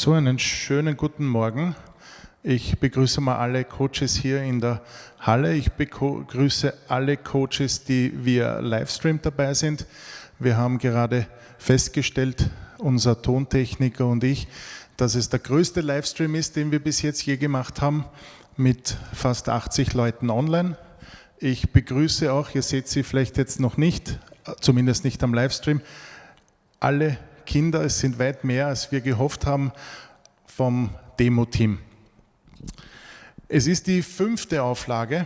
So, einen schönen guten Morgen. Ich begrüße mal alle Coaches hier in der Halle. Ich begrüße alle Coaches, die via Livestream dabei sind. Wir haben gerade festgestellt, unser Tontechniker und ich, dass es der größte Livestream ist, den wir bis jetzt je gemacht haben, mit fast 80 Leuten online. Ich begrüße auch, ihr seht sie vielleicht jetzt noch nicht, zumindest nicht am Livestream, alle Kinder, es sind weit mehr, als wir gehofft haben, vom Demo-Team. Es ist die 5. Auflage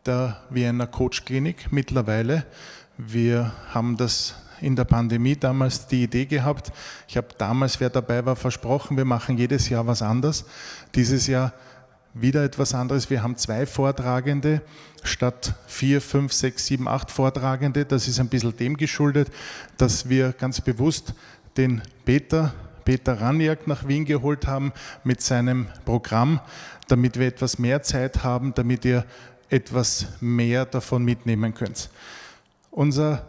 der Vienna Coach Klinik mittlerweile. Wir haben das in der Pandemie damals die Idee gehabt. Ich habe damals, wer dabei war, versprochen, wir machen jedes Jahr was anderes. Dieses Jahr wieder etwas anderes. Wir haben 2 Vortragende statt 4, 5, 6, 7, 8 Vortragende. Das ist ein bisschen dem geschuldet, dass wir ganz bewusst den Peter Rajniak nach Wien geholt haben mit seinem Programm, damit wir etwas mehr Zeit haben, damit ihr etwas mehr davon mitnehmen könnt. Unser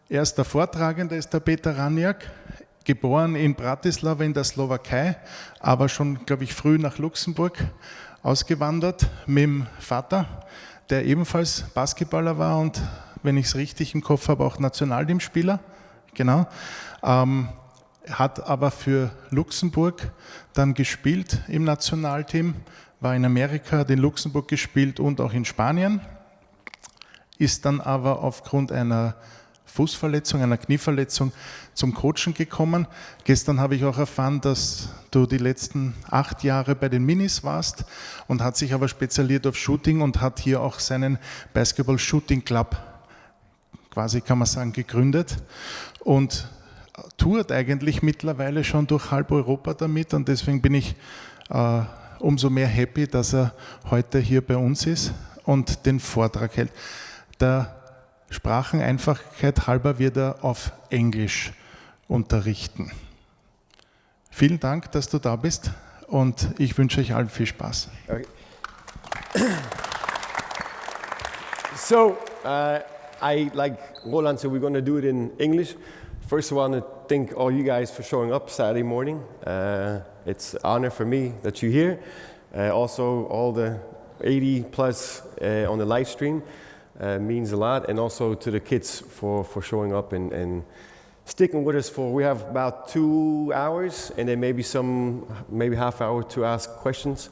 erster Vortragender ist der Peter Rajniak, geboren in Bratislava in der Slowakei, aber schon, glaube ich, früh nach Luxemburg ausgewandert mit dem Vater, der ebenfalls Basketballer war und, wenn ich es richtig im Kopf habe, auch Nationalteamspieler. Genau. Hat aber für Luxemburg dann gespielt im Nationalteam, war in Amerika, hat in Luxemburg gespielt und auch in Spanien, ist dann aber aufgrund einer Fußverletzung, einer Knieverletzung zum Coachen gekommen. Gestern habe ich auch erfahren, dass du die letzten 8 Jahre bei den Minis warst und hat sich aber spezialisiert auf Shooting und hat hier auch seinen Basketball Shooting Club, quasi kann man sagen, gegründet und tourt eigentlich mittlerweile schon durch halb Europa damit und deswegen bin ich umso mehr happy, dass er heute hier bei uns ist und den Vortrag hält. Der Spracheneinfachkeit halber wird er auf Englisch unterrichten. Vielen Dank, dass du da bist und ich wünsche euch allen viel Spaß. Okay. So, like Roland said, we're going to do it in English. First, I want to thank all you guys for showing up Saturday morning. It's an honor for me that you're here. Also, all the 80 plus on the live stream means a lot. And also to the kids for showing up and sticking with us for, we have about 2 hours and then maybe half hour to ask questions.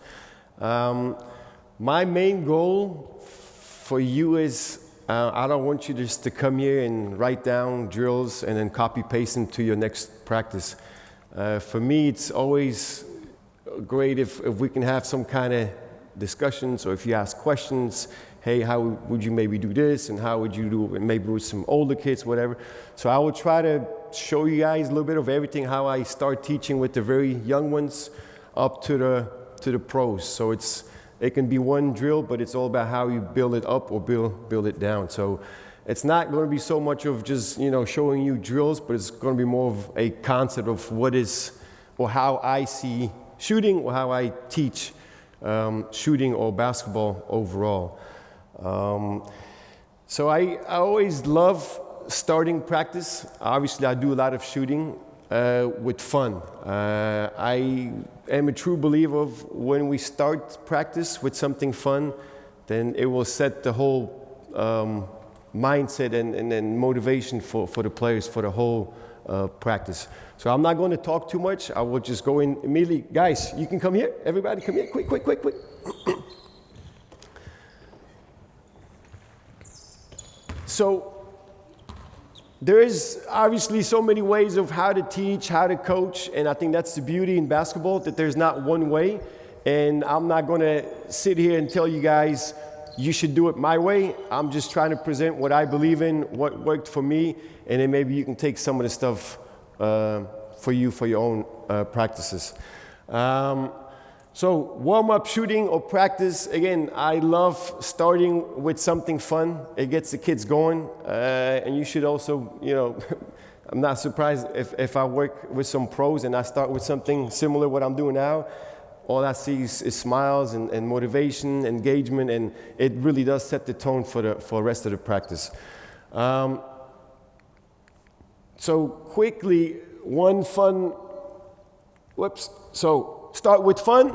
My main goal for you is I don't want you just to come here and write down drills and then copy paste them to your next practice. For me, it's always great if we can have some kind of discussions or if you ask questions, hey, how would you maybe do this and how would you do it maybe with some older kids, whatever. So I will try to show you guys a little bit of everything, how I start teaching with the very young ones up to the pros. So it can be one drill, but it's all about how you build it up or build it down. So it's not going to be so much of just, showing you drills, but it's going to be more of a concept of what is, or how I see shooting, or how I teach shooting or basketball overall. So I always love starting practice. Obviously, I do a lot of shooting with fun. I am a true believer of when we start practice with something fun, then it will set the whole mindset and motivation for the players for the whole practice. So I'm not going to talk too much. I will just go in immediately. Guys, you can come here. Everybody come here. Quick. So there is obviously so many ways of how to teach, how to coach, and I think that's the beauty in basketball, that there's not one way. And I'm not going to sit here and tell you guys you should do it my way. I'm just trying to present what I believe in, what worked for me, and then maybe you can take some of the stuff for your own practices. So warm-up shooting or practice, again, I love starting with something fun. It gets the kids going, and you should also, I'm not surprised if I work with some pros and I start with something similar to what I'm doing now. All I see is smiles and motivation, engagement, and it really does set the tone for the rest of the practice. So quickly, one fun Whoops. So start with fun.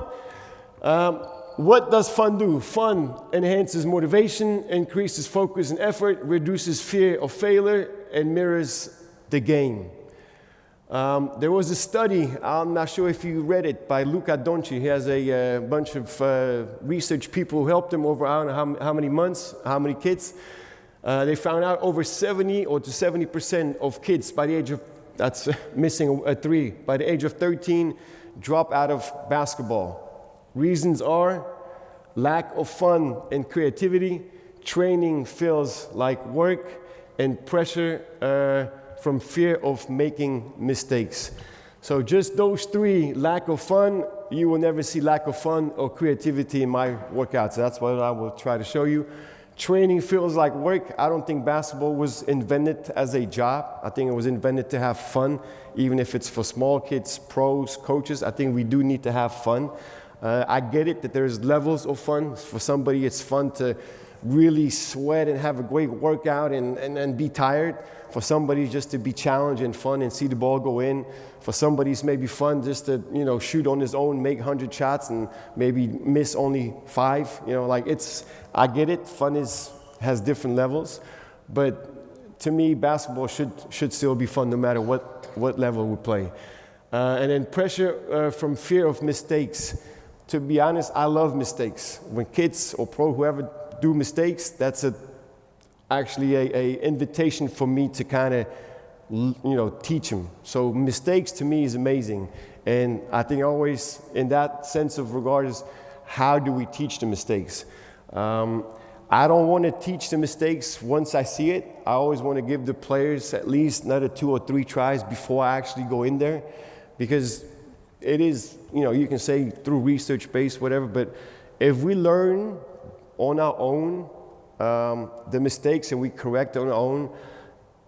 What does fun do? Fun enhances motivation, increases focus and effort, reduces fear of failure, and mirrors the game. There was a study, I'm not sure if you read it, by Luca Donchi. He has a bunch of research people who helped him over, I don't know how many months, how many kids. They found out over 70 or to 70% of kids by the age of, that's missing a 3, by the age of 13, drop out of basketball. Reasons are lack of fun and creativity, training feels like work, and pressure from fear of making mistakes. So just those 3, lack of fun, you will never see lack of fun or creativity in my workouts. That's what I will try to show you. Training feels like work. I don't think basketball was invented as a job. I think it was invented to have fun, even if it's for small kids, pros, coaches. I think we do need to have fun. I get it that there's levels of fun. For somebody, it's fun to really sweat and have a great workout and be tired. For somebody, just to be challenged and fun and see the ball go in. For somebody, it's maybe fun just to, shoot on his own, make 100 shots and maybe miss only 5. I get it. Fun has different levels. But to me, basketball should still be fun no matter what level we play. And then pressure from fear of mistakes. To be honest, I love mistakes. When kids or pro, whoever do mistakes, that's actually a invitation for me to kind of, teach them. So mistakes to me is amazing. And I think always in that sense of regard is how do we teach the mistakes? I don't want to teach the mistakes once I see it. I always want to give the players at least another 2 or 3 tries before I actually go in there. Because it is, you can say through research-based, whatever, but if we learn on our own the mistakes and we correct on our own,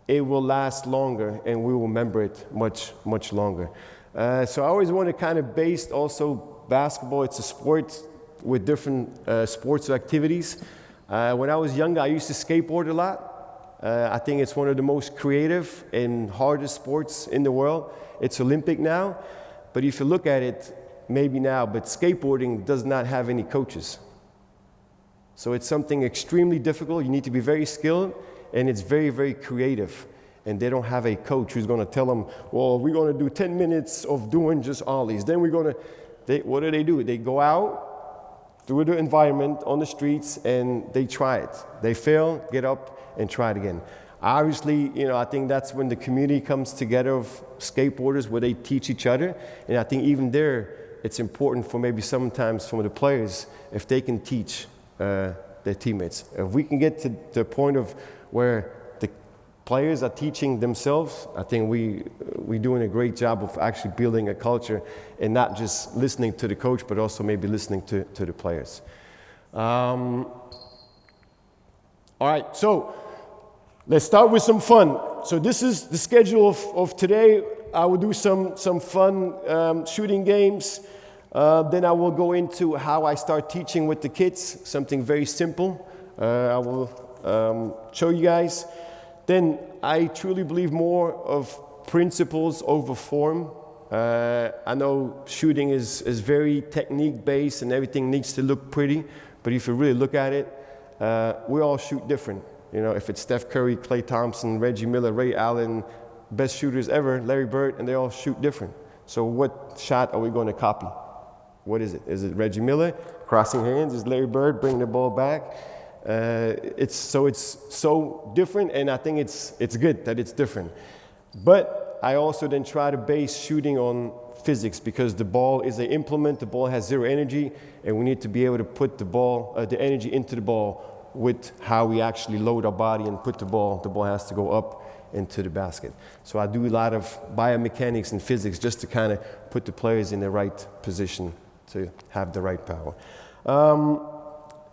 it will last longer and we will remember it much, much longer. So I always want to kind of base also basketball. It's a sport with different sports activities. When I was younger, I used to skateboard a lot. I think it's one of the most creative and hardest sports in the world. It's Olympic now. But if you look at it, maybe now, but skateboarding does not have any coaches. So it's something extremely difficult. You need to be very skilled, and it's very, very creative. And they don't have a coach who's going to tell them, well, we're going to do 10 minutes of doing just ollies. Then we're going to, what do? They go out through the environment on the streets, and they try it. They fail, get up, and try it again. Obviously, I think that's when the community comes together of skateboarders where they teach each other. And I think even there, it's important for maybe sometimes some of the players, if they can teach their teammates. If we can get to the point of where the players are teaching themselves, I think we're doing a great job of actually building a culture and not just listening to the coach, but also maybe listening to the players. All right, so let's start with some fun. So this is the schedule of today. I will do some fun shooting games. Then I will go into how I start teaching with the kids, something very simple. I will show you guys. Then I truly believe more of principles over form. I know shooting is very technique-based and everything needs to look pretty, but if you really look at it, we all shoot different. If it's Steph Curry, Klay Thompson, Reggie Miller, Ray Allen, best shooters ever, Larry Bird, and they all shoot different. So what shot are we going to copy? What is it? Is it Reggie Miller, crossing hands? Is Larry Bird bringing the ball back? It's so different, and I think it's good that it's different. But I also then try to base shooting on physics because the ball is an implement, the ball has zero energy, and we need to be able to put the energy into the ball with how we actually load our body and put the ball has to go up into the basket. So I do a lot of biomechanics and physics just to kind of put the players in the right position to have the right power.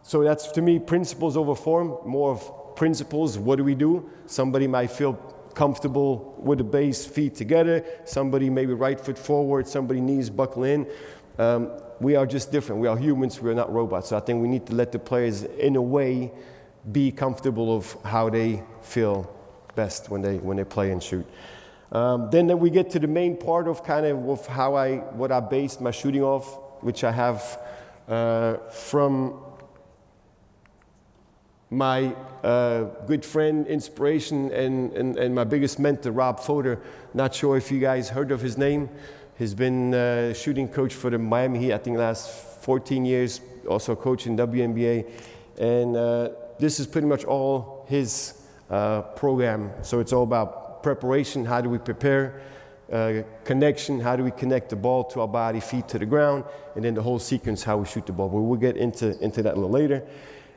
So that's, to me, principles over form, more of principles. What do we do? Somebody might feel comfortable with the base, feet together. Somebody maybe right foot forward, somebody knees buckle in. We are just different. We are humans. We are not robots. So I think we need to let the players, in a way, be comfortable of how they feel best when they play and shoot. Then we get to the main part of kind of what I based my shooting off, which I have from my good friend, inspiration, and my biggest mentor, Rob Foder. Not sure if you guys heard of his name. He's been shooting coach for the Miami Heat, I think, last 14 years, also coaching WNBA. And this is pretty much all his program. So it's all about preparation, how do we prepare, connection, how do we connect the ball to our body, feet to the ground, and then the whole sequence, how we shoot the ball. But we'll get into that a little later.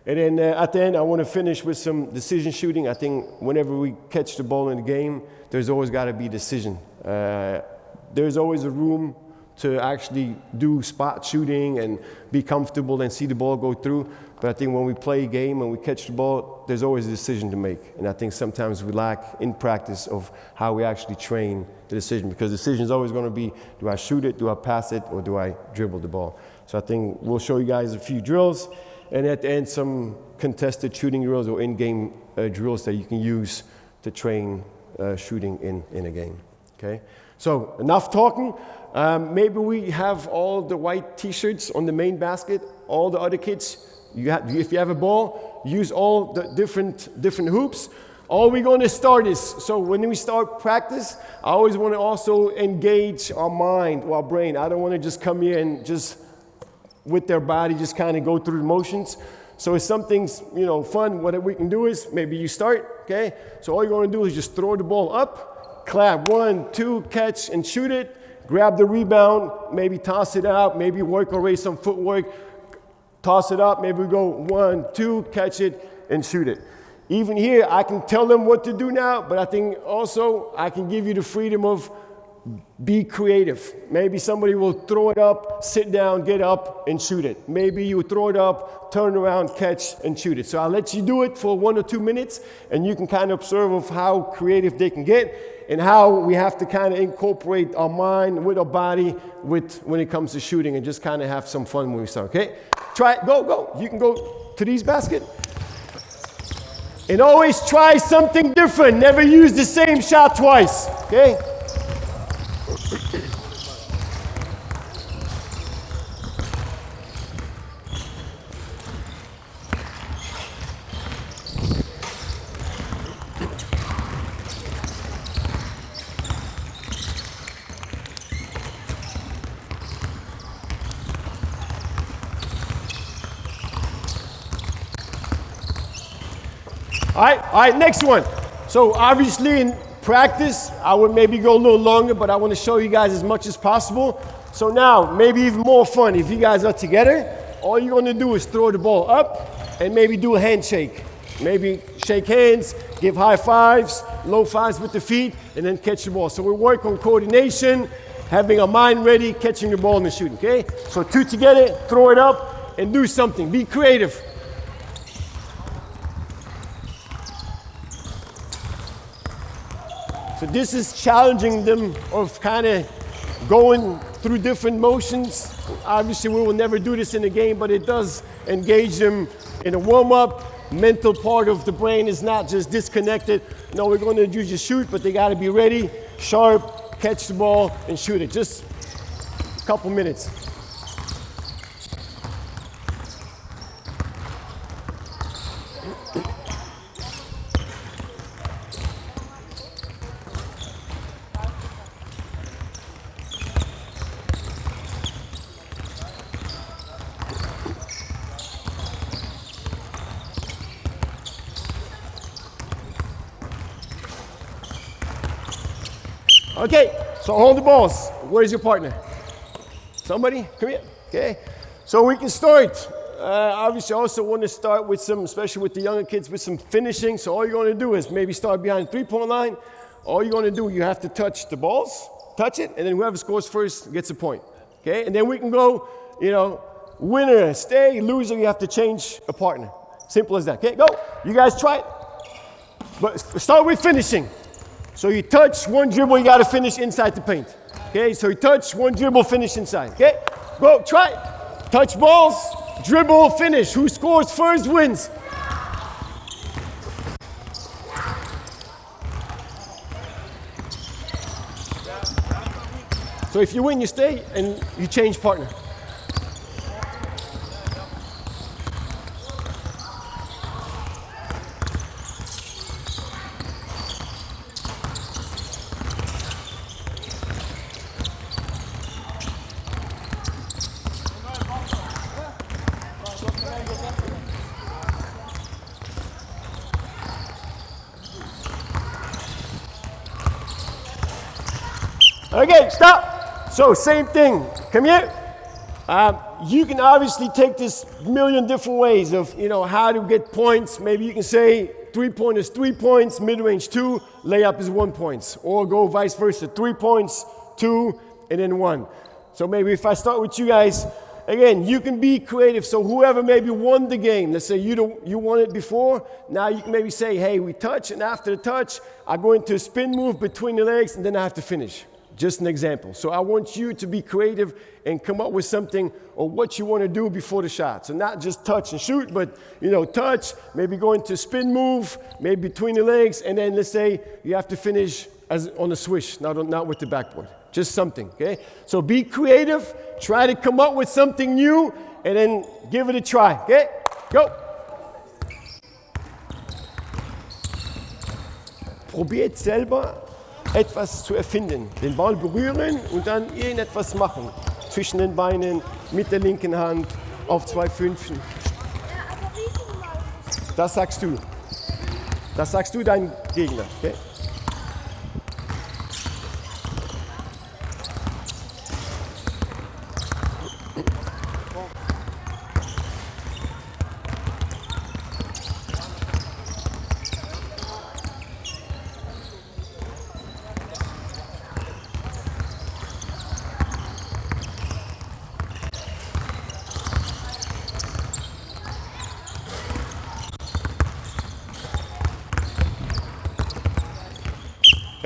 And then at the end, I want to finish with some decision shooting. I think whenever we catch the ball in the game, there's always got to be decision. There's always a room to actually do spot shooting and be comfortable and see the ball go through. But I think when we play a game and we catch the ball, there's always a decision to make. And I think sometimes we lack in practice of how we actually train the decision, because the decision is always going to be, do I shoot it, do I pass it, or do I dribble the ball? So I think we'll show you guys a few drills, and at the end some contested shooting drills or in-game drills that you can use to train shooting in a game. Okay? So enough talking. Maybe we have all the white t-shirts on the main basket. All the other kids, if you have a ball, use all the different hoops. All we're going to start is, so when we start practice, I always want to also engage our mind or our brain. I don't want to just come here and just with their body just kind of go through the motions. So if something's, fun, what we can do is maybe you start, okay? So all you're going to do is just throw the ball up, clap, 1, 2, catch and shoot it, grab the rebound, maybe toss it out, maybe work already some footwork, toss it up, maybe we go 1, 2, catch it and shoot it. Even here, I can tell them what to do now, but I think also I can give you the freedom of be creative. Maybe somebody will throw it up, sit down, get up, and shoot it. Maybe you throw it up, turn around, catch, and shoot it. So I'll let you do it for 1 or 2 minutes, and you can kind of observe of how creative they can get and how we have to kind of incorporate our mind with our body when it comes to shooting and just kind of have some fun when we start, okay? Try it, go. You can go to these baskets. And always try something different. Never use the same shot twice, okay? All right, next one. So obviously in practice, I would maybe go a little longer, but I want to show you guys as much as possible. So now, maybe even more fun, if you guys are together, all you're going to do is throw the ball up and maybe do a handshake. Maybe shake hands, give high fives, low fives with the feet, and then catch the ball. So we work on coordination, having our mind ready, catching the ball and shooting, okay? So 2 together, throw it up, and do something. Be creative. So this is challenging them of kind of going through different motions. Obviously, we will never do this in a game, but it does engage them in a warm-up. Mental part of the brain is not just disconnected. No, we're going to do just shoot, but they got to be ready, sharp, catch the ball, and shoot it. Just a couple minutes. Okay, so hold the balls. Where's your partner? Somebody? Come here. Okay, so we can start. Obviously, I also want to start with some, especially with the younger kids, with some finishing. So all you're going to do is maybe start behind the three-point line. All you're going to do, you have to touch the balls, touch it, and then whoever scores first gets a point. Okay, and then we can go, winner, stay, loser, you have to change a partner. Simple as that. Okay, go. You guys try it. But start with finishing. So you touch, 1 dribble, you got to finish inside the paint. Okay, so you touch, 1 dribble, finish inside. Okay, go, try it. Touch balls, dribble, finish. Who scores first wins. So if you win, you stay, and you change partner. Okay, stop. So same thing. Come here. You can obviously take this a million different ways of how to get points. Maybe you can say 3-point is 3 points, mid-range 2, layup is 1 point, or go vice versa, 3 points, 2, and then 1. So maybe if I start with you guys, again, you can be creative. So whoever maybe won the game, let's say you won it before, now you can maybe say, hey, we touch, and after the touch, I go into a spin move between the legs, and then I have to finish. Just an example. So I want you to be creative and come up with something or what you want to do before the shot. So not just touch and shoot, but touch, maybe go into a spin move, maybe between the legs, and then let's say you have to finish as on a swish, not with the backboard. Just something, okay? So be creative, try to come up with something new, and then give it a try, okay? Go! Probiert selber etwas zu erfinden. Den Ball berühren und dann irgendetwas machen. Zwischen den Beinen, mit der linken Hand, auf 2 Fünfen. Das sagst du. Das sagst du deinem Gegner. Okay?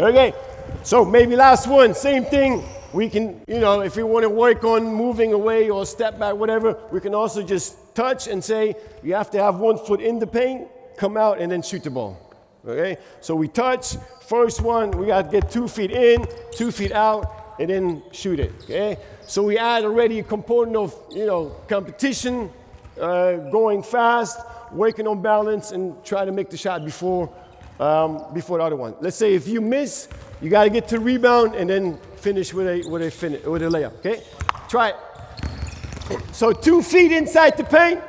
Okay, so maybe last one, same thing. We can, if we want to work on moving away or step back, whatever, we can also just touch and say, you have to have 1 foot in the paint, come out, and then shoot the ball. Okay, so we touch, first one, we got to get 2 feet in, 2 feet out, and then shoot it. Okay, so we add already a component of, competition, going fast, working on balance, and try to make the shot before the other one. Let's say if you miss, you got to get to rebound and then finish with a layup. Okay, try it. So 2 feet inside the paint.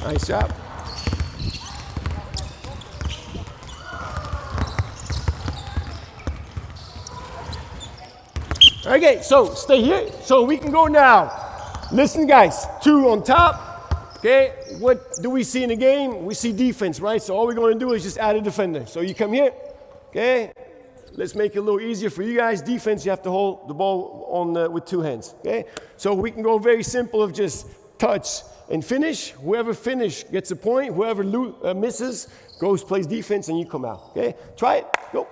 Nice job. Okay, so stay here. So we can go now. Listen, guys, 2 on top. Okay, what do we see in the game? We see defense, right? So all we're going to do is just add a defender. So you come here. Okay, let's make it a little easier for you guys. Defense, you have to hold the ball on with 2 hands. Okay, so we can go very simple of just touch and finish. Whoever finish gets a point. Whoever misses plays defense, and you come out. Okay, try it. Go.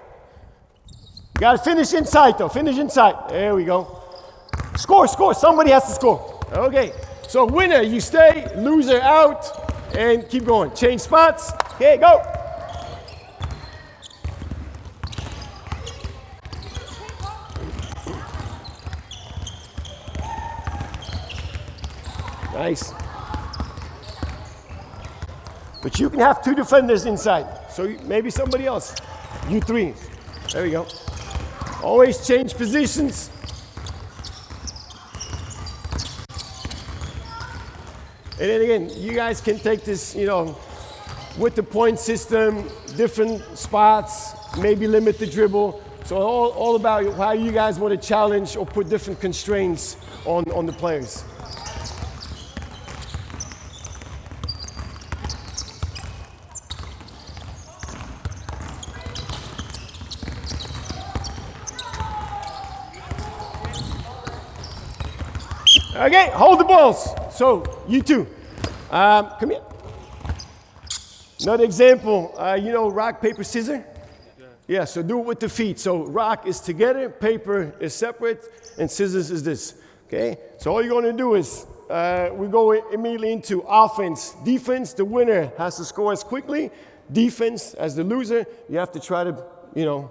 You gotta finish inside though. Finish inside. There we go. Score. Somebody has to score. Okay. So winner, you stay. Loser out, and keep going. Change spots. Okay, go. Nice. But you can have 2 defenders inside. So maybe somebody else. You 3. There we go. Always change positions. And then again, you guys can take this, with the point system, different spots, maybe limit the dribble. So all about how you guys want to challenge or put different constraints on the players. Okay, hold the balls. So, you 2. Come here. Another example, you know rock, paper, scissors? Yeah, so do it with the feet. So rock is together, paper is separate, and scissors is this. Okay? So all you're going to do is we go immediately into offense. Defense, the winner has to score as quickly. Defense, as the loser, you have to try to, you know,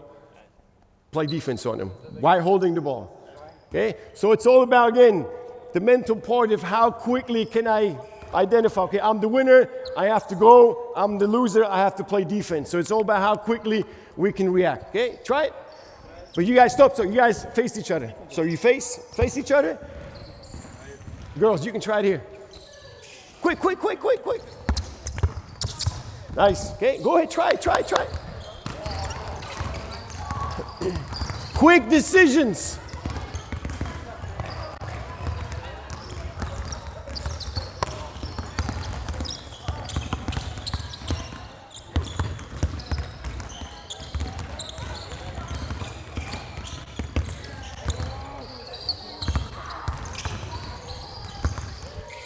play defense on them while holding the ball. Okay? So it's all about, again, the mental part of how quickly can I identify, okay, I'm the winner, I have to go. I'm the loser, I have to play defense. So it's all about how quickly we can react. Okay? Try it. But you guys stop, so you guys face each other. So you face each other. Girls, you can try it here. Quick. Nice. Okay, go ahead, try. Quick decisions.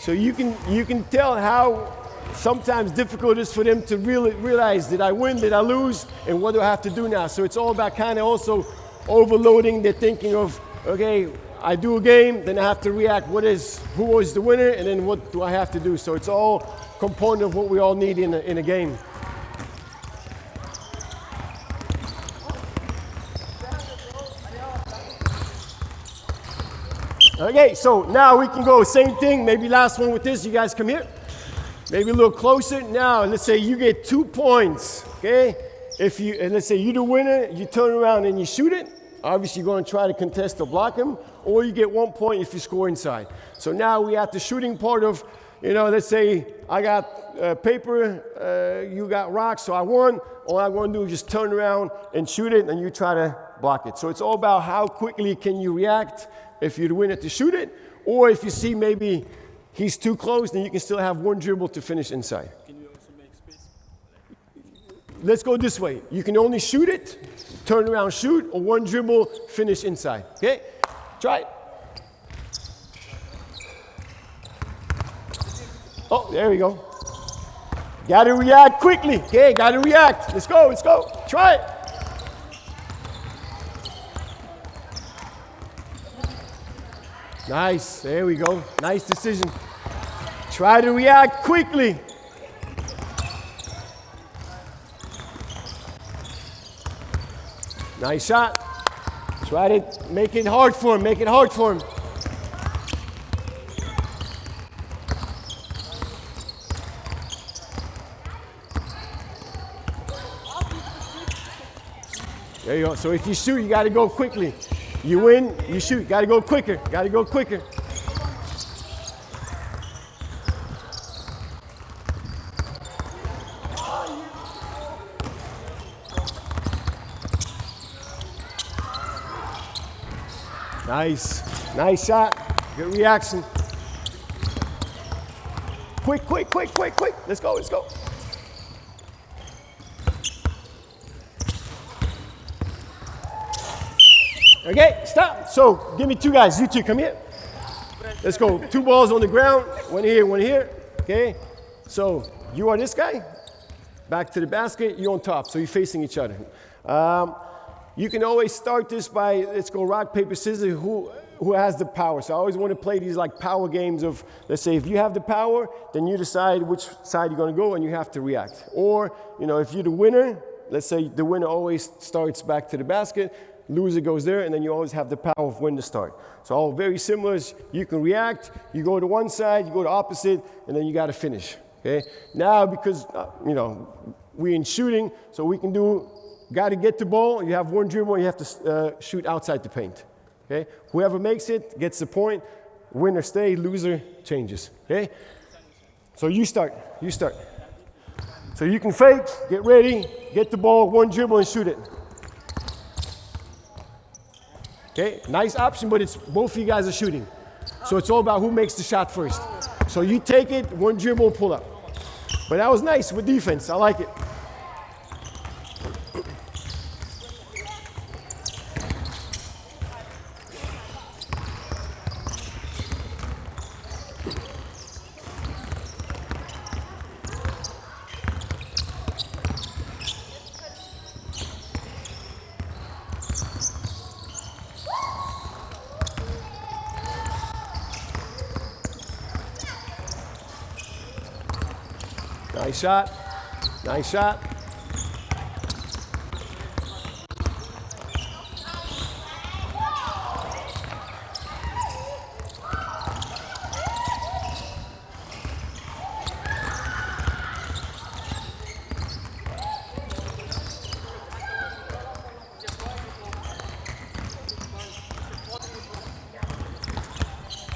So you can tell how sometimes difficult it is for them to really realize, did I win, did I lose, and what do I have to do now? So it's all about kind of also overloading their thinking of, okay, I do a game, then I have to react, who was the winner, and then what do I have to do? So it's all component of what we all need in a game. Okay, so now we can go same thing, maybe last one with this. You guys come here. Maybe a little closer. Now, let's say you get 2 points, okay? And let's say you're the winner, you turn around and you shoot it. Obviously, you're going to try to contest or block him, or you get 1 point if you score inside. So now we have the shooting part of, you know, let's say I got paper, you got rocks, so I won. All I'm going to do is just turn around and shoot it, and you try to block it. So it's all about how quickly can you react. If you're the winner to shoot it, or if you see maybe he's too close, then you can still have one dribble to finish inside. Can you also make space? Let's go this way. You can only shoot it, turn around, shoot, or one dribble, finish inside. Okay? Try it. Oh, there we go. Gotta react quickly. Okay, gotta react. Let's go. Try it. Nice, there we go. Nice decision. Try to react quickly. Nice shot. Try to make it hard for him. There you go. So if you shoot, you got to go quickly. You win, you shoot. Got to go quicker. Nice shot. Good reaction. Quick. Let's go. Okay, stop. So give me 2 guys. You 2, come here. Let's go. 2 balls on the ground. One here. Okay. So you are this guy. Back to the basket. You're on top. So you're facing each other. You can always start this by, let's go rock, paper, scissors. Who has the power? So I always want to play these like power games of, let's say if you have the power, then you decide which side you're going to go and you have to react. Or, you know, if you're the winner, let's say the winner always starts back to the basket. Loser goes there, and then you always have the power of when to start. So all very similar. You can react, you go to one side, you go to opposite, and then you got to finish. Okay. Now because you know we're in shooting, so we can do. Got to get the ball. You have one dribble. You have to shoot outside the paint. Okay. Whoever makes it gets the point. Winner stay. Loser changes. Okay. So you start. So you can fake. Get ready. Get the ball. One dribble and shoot it. Okay, nice option, but it's both of you guys are shooting. So it's all about who makes the shot first. So you take it, one dribble, pull up. But that was nice with defense. I like it. Nice shot. Nice shot.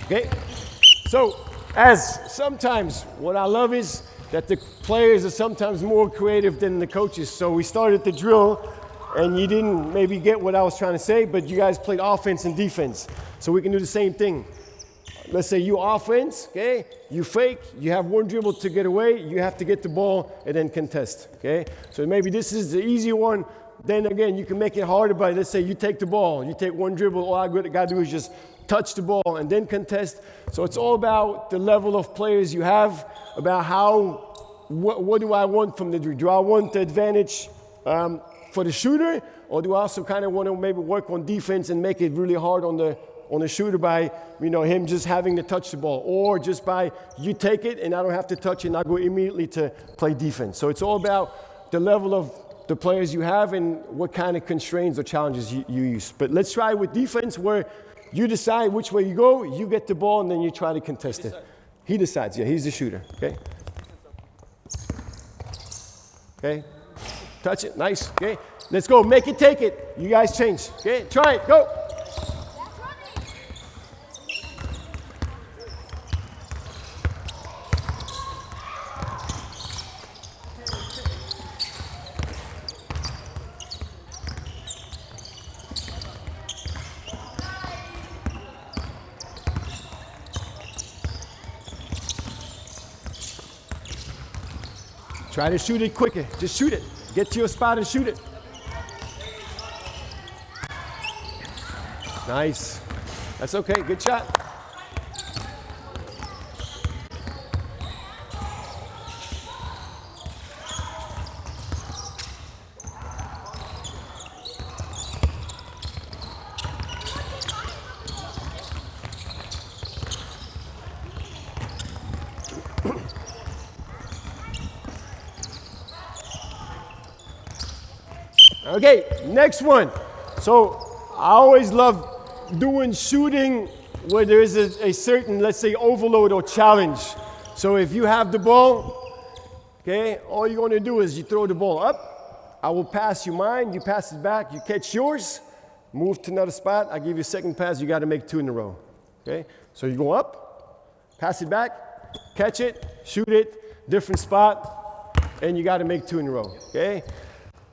Okay, so as sometimes what I love is that the players are sometimes more creative than the coaches. So we started the drill and you didn't maybe get what I was trying to say, but you guys played offense and defense. So we can do the same thing. Let's say you offense, okay? You fake, you have one dribble to get away, you have to get the ball and then contest, okay? So maybe this is the easy one. Then again, you can make it harder by, let's say you take the ball, you take one dribble, all I gotta do is just touch the ball and then contest. So it's all about the level of players you have, about what do I want from the drill? Do I want the advantage for the shooter, or do I also kind of want to maybe work on defense and make it really hard on the shooter by, him just having to touch the ball, or just by you take it and I don't have to touch it and I go immediately to play defense. So it's all about the level of the players you have and what kind of constraints or challenges you use. But let's try with defense, where you decide which way you go, you get the ball, and then you try to contest it. He decides, yeah, he's the shooter, okay? Okay, touch it, nice, okay? Let's go, make it, take it. You guys change, okay? Try it, go. Try to shoot it quicker. Just shoot it. Get to your spot and shoot it. Nice. That's okay. Good shot. Okay, next one. So I always love doing shooting where there is a certain, let's say, overload or challenge. So if you have the ball, okay, all you're going to do is you throw the ball up. I will pass you mine. You pass it back. You catch yours. Move to another spot. I give you a second pass. You got to make two in a row. Okay, so you go up, pass it back, catch it, shoot it, different spot, and you got to make two in a row. Okay.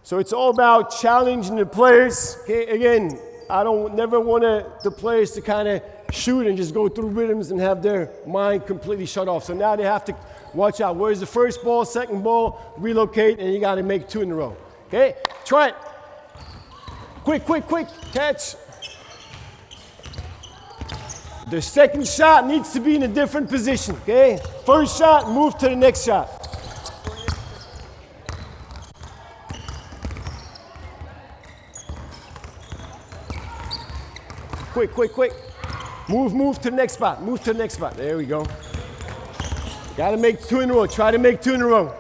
So it's all about challenging the players. Okay, again, I don't never want the players to kind of shoot and just go through rhythms and have their mind completely shut off. So now they have to watch out. Where's the first ball, second ball, relocate, and you got to make two in a row. Okay, try it. Quick, quick, quick, catch. The second shot needs to be in a different position. Okay, first shot, move to the next shot. Quick, quick, quick. Move to the next spot. Move to the next spot. There we go. Got to make two in a row. Try to make two in a row.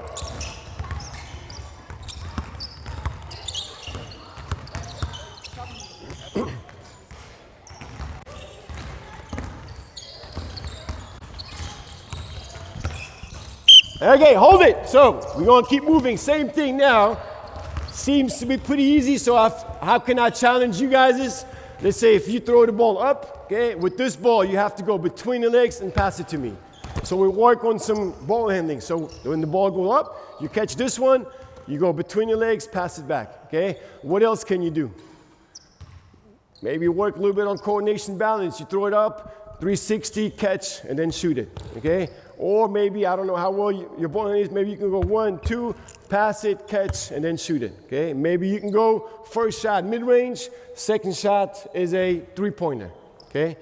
Okay, hold it. So we're going to keep moving. Same thing now. Seems to be pretty easy. So how can I challenge you guys? Let's say if you throw the ball up, okay, with this ball, you have to go between the legs and pass it to me. So we work on some ball handling. So when the ball goes up, you catch this one, you go between your legs, pass it back, okay? What else can you do? Maybe work a little bit on coordination balance. You throw it up, 360, catch, and then shoot it, okay? Or maybe, I don't know how well your ball handling is, maybe you can go 1, 2, pass it, catch, and then shoot it, okay? Maybe you can go first shot mid-range, second shot is a three-pointer, okay?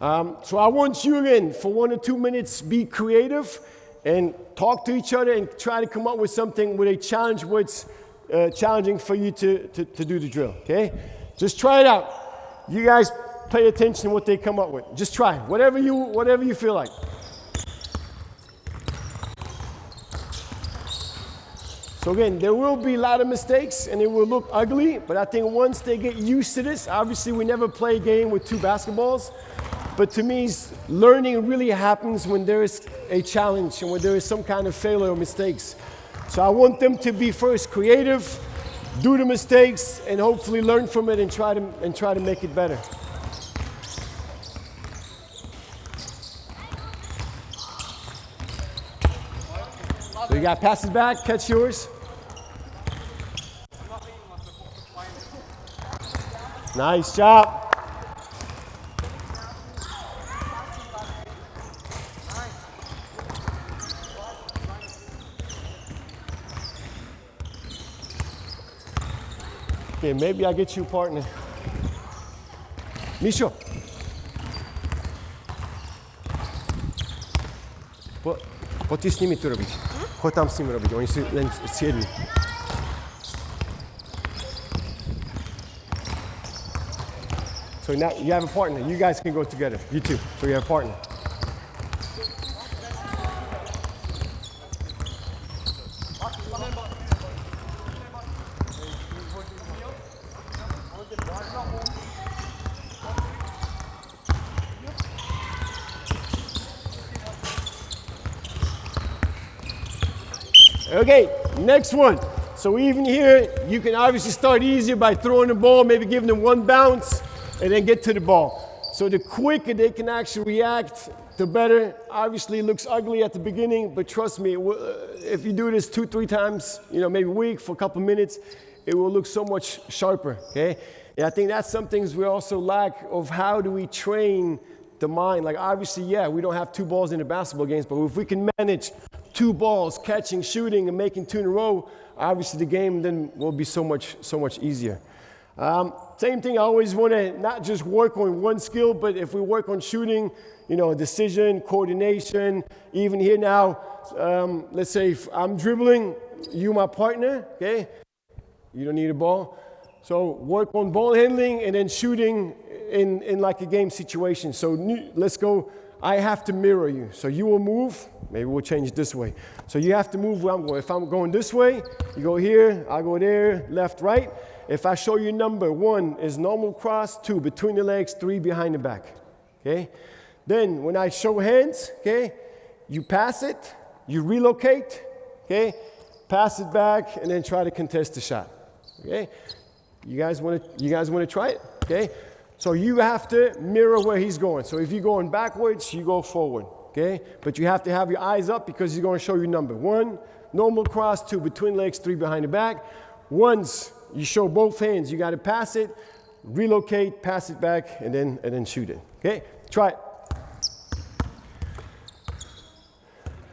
So I want you again, for 1 or 2 minutes, be creative and talk to each other and try to come up with something with a challenge where it's challenging for you to do the drill, okay? Just try it out. You guys pay attention to what they come up with. Just try, whatever you feel like. So again, there will be a lot of mistakes and it will look ugly, but I think once they get used to this, obviously we never play a game with 2 basketballs, but to me, learning really happens when there is a challenge and when there is some kind of failure or mistakes. So I want them to be first creative, do the mistakes, and hopefully learn from it and try to make it better. So you got pass it back, catch yours. Nice job. Okay, maybe I'll get you a partner. Misho. Po ti s njimi tu robić. Ko tam s njimi robić? Oni su sjedni. So now you have a partner. You guys can go together. You two. So you have a partner. Okay, next one. So even here, you can obviously start easier by throwing the ball, maybe giving them 1 bounce, and then get to the ball. So the quicker they can actually react, the better. Obviously, it looks ugly at the beginning, but trust me, if you do this 2-3 times, maybe a week for a couple minutes, it will look so much sharper, okay? And I think that's some things we also lack of how do we train the mind. Like obviously, yeah, we don't have 2 balls in the basketball games, but if we can manage 2 balls, catching, shooting, and making 2 in a row, obviously the game then will be so much easier. Same thing, I always want to not just work on one skill, but if we work on shooting, decision, coordination, even here now, let's say if I'm dribbling, you my partner, okay? You don't need a ball. So work on ball handling and then shooting in like a game situation. So let's go, I have to mirror you. So you will move, maybe we'll change it this way. So you have to move where I'm going. If I'm going this way, you go here, I go there, left, right. If I show you number, 1 is normal cross, 2 between the legs, 3 behind the back, okay? Then when I show hands, okay, you pass it, you relocate, okay, pass it back, and then try to contest the shot, okay? You guys want to try it, okay? So you have to mirror where he's going. So if you're going backwards, you go forward, okay? But you have to have your eyes up because he's going to show you number. 1, normal cross, 2 between legs, 3 behind the back. Once you show both hands, you got to pass it, relocate, pass it back, and then shoot it, okay? Try it.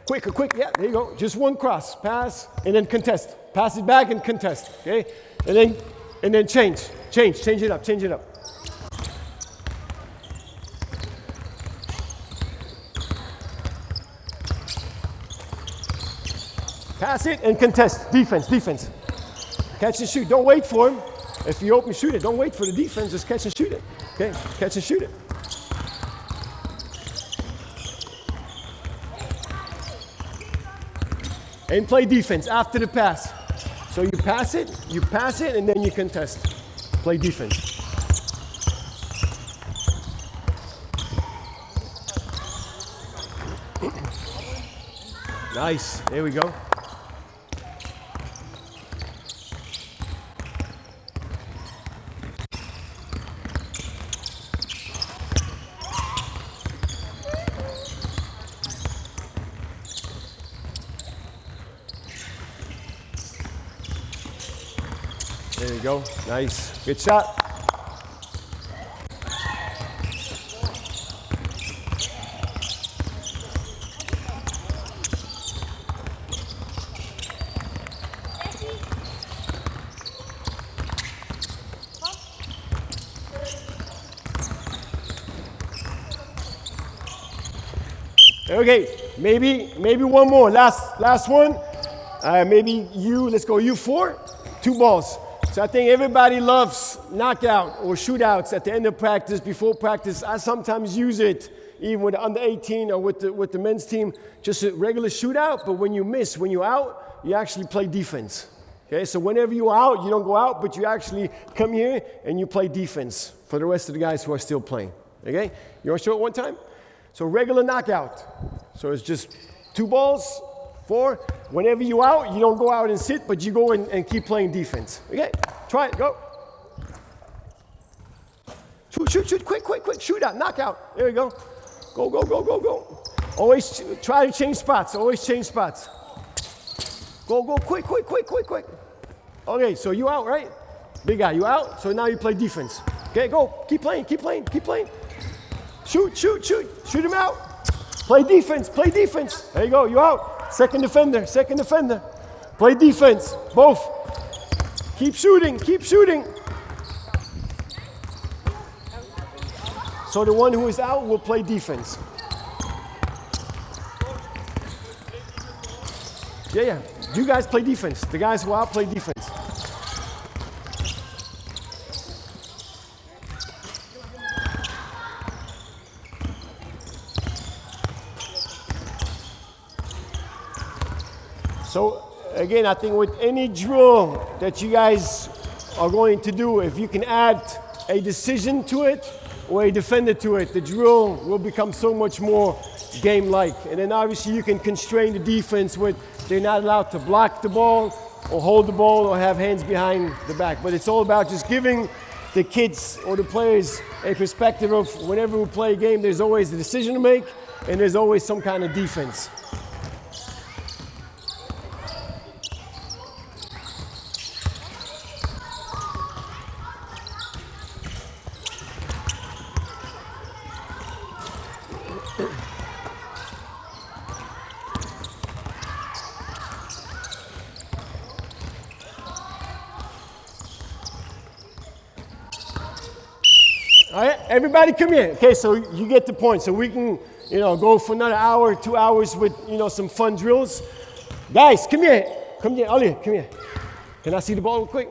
Quick, yeah, there you go. Just 1 cross, pass, and then contest. Pass it back and contest, okay? And then change it up. Pass it and contest. Defense. Catch and shoot. Don't wait for him. If you open, shoot it. Don't wait for the defense. Just catch and shoot it. Okay? Catch and shoot it. And play defense after the pass. So you pass it, and then you contest. Play defense. Nice. There we go. There you go. Nice. Good shot. Okay, maybe one more. Last one. Maybe you. Let's go. You 4, 2 balls. So I think everybody loves knockout or shootouts at the end of practice, before practice. I sometimes use it even with the under 18 or with the men's team, just a regular shootout. But when you miss, when you're out, you actually play defense. Okay, so whenever you're out, you don't go out, but you actually come here and you play defense for the rest of the guys who are still playing. Okay, you want to show it one time? So regular knockout. So it's just 2 balls, 4. Whenever you're out, you don't go out and sit, but you go and keep playing defense. Okay, try it, go. Shoot, quick, shoot out, knock out. There we go. Go. Always try to change spots, Go, quick. Okay, so you out, right? Big guy, you out, so now you play defense. Okay, go, keep playing. Shoot him out. Play defense. There you go, you out. Second defender. Play defense, both. Keep shooting. So the one who is out will play defense. Yeah. You guys play defense. The guys who are out play defense. So again, I think with any drill that you guys are going to do, if you can add a decision to it or a defender to it, the drill will become so much more game-like. And then obviously you can constrain the defense with they're not allowed to block the ball or hold the ball or have hands behind the back. But it's all about just giving the kids or the players a perspective of whenever we play a game, there's always a decision to make and there's always some kind of defense. All right, everybody come here. Okay, so you get the point. So we can, go for another hour, 2 hours with, some fun drills. Guys, come here. Ali, come here. Can I see the ball real quick?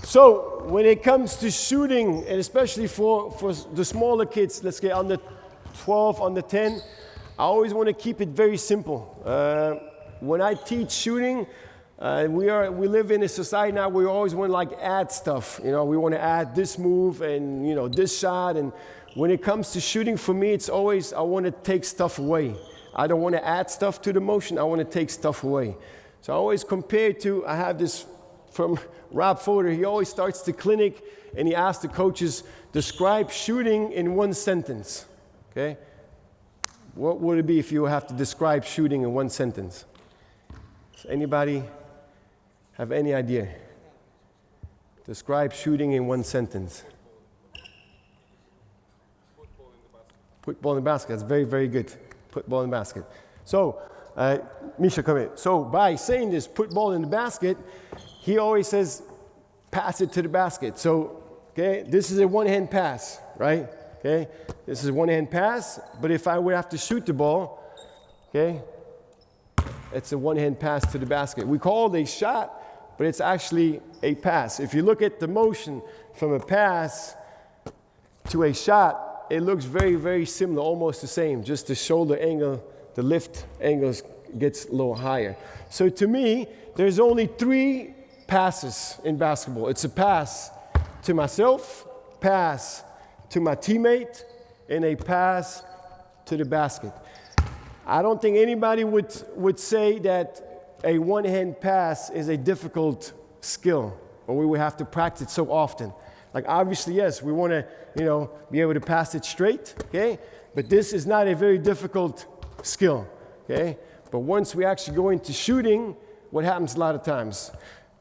So when it comes to shooting, and especially for the smaller kids, let's get under 12, under 10, I always want to keep it very simple. When I teach shooting, we live in a society now where we always want to add stuff. We want to add this move and this shot. And when it comes to shooting, for me, it's always I want to take stuff away. I don't want to add stuff to the motion. I want to take stuff away. So I always compare to, I have this from Rob Fodor. He always starts the clinic and he asks the coaches, describe shooting in 1 sentence. Okay? What would it be if you have to describe shooting in 1 sentence? Does anybody have any idea? Describe shooting in 1 sentence. Put ball in the basket. That's very, very good. Put ball in the basket. So, Misha, come here. So by saying this, put ball in the basket, he always says, pass it to the basket. So, okay, this is a one-hand pass, right? Okay, this is a one-hand pass, but if I would have to shoot the ball, okay, it's a one-hand pass to the basket. We call it a shot, but it's actually a pass. If you look at the motion from a pass to a shot, it looks very, very similar, almost the same. Just the shoulder angle, the lift angle gets a little higher. So to me, there's only 3 passes in basketball. It's a pass to myself, pass to my teammate, and a pass to the basket. I don't think anybody would say that a one-hand pass is a difficult skill, or we would have to practice so often. Like obviously, yes, we want to, be able to pass it straight, okay? But this is not a very difficult skill, okay? But once we actually go into shooting, what happens a lot of times?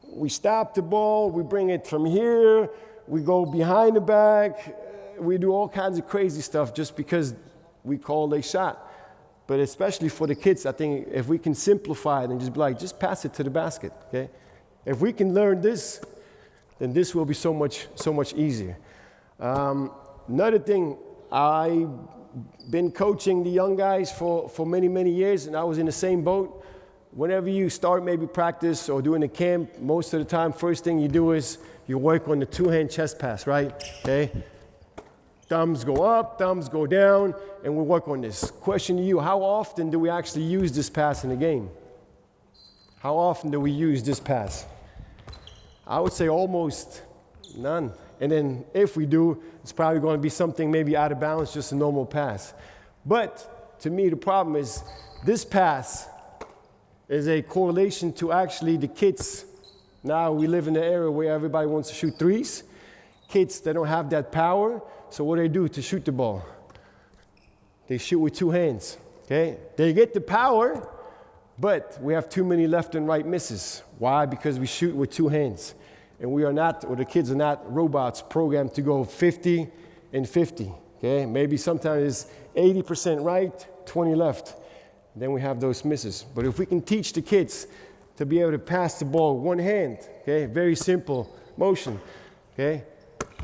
We stop the ball, we bring it from here, we go behind the back, we do all kinds of crazy stuff just because we call a shot. But especially for the kids, I think if we can simplify it and just be like, just pass it to the basket, okay? If we can learn this, then this will be so much easier. Another thing, I've been coaching the young guys for many, many years, and I was in the same boat. Whenever you start maybe practice or doing a camp, most of the time, first thing you do is you work on the 2-hand chest pass, right? Okay? Thumbs go up, thumbs go down, and we work on this. Question to you, how often do we actually use this pass in the game? How often do we use this pass? I would say almost none. And then if we do, it's probably going to be something maybe out of balance, just a normal pass. But to me, the problem is this pass is a correlation to actually the kids. Now we live in an era where everybody wants to shoot threes. Kids, they don't have that power. So what do they do to shoot the ball? They shoot with two hands. Okay? They get the power, but we have too many left and right misses. Why? Because we shoot with two hands. And we are not, or the kids are not robots programmed to go 50 and 50. Okay? Maybe sometimes it's 80% right, 20 left. Then we have those misses. But if we can teach the kids to be able to pass the ball one hand, okay, very simple motion, okay,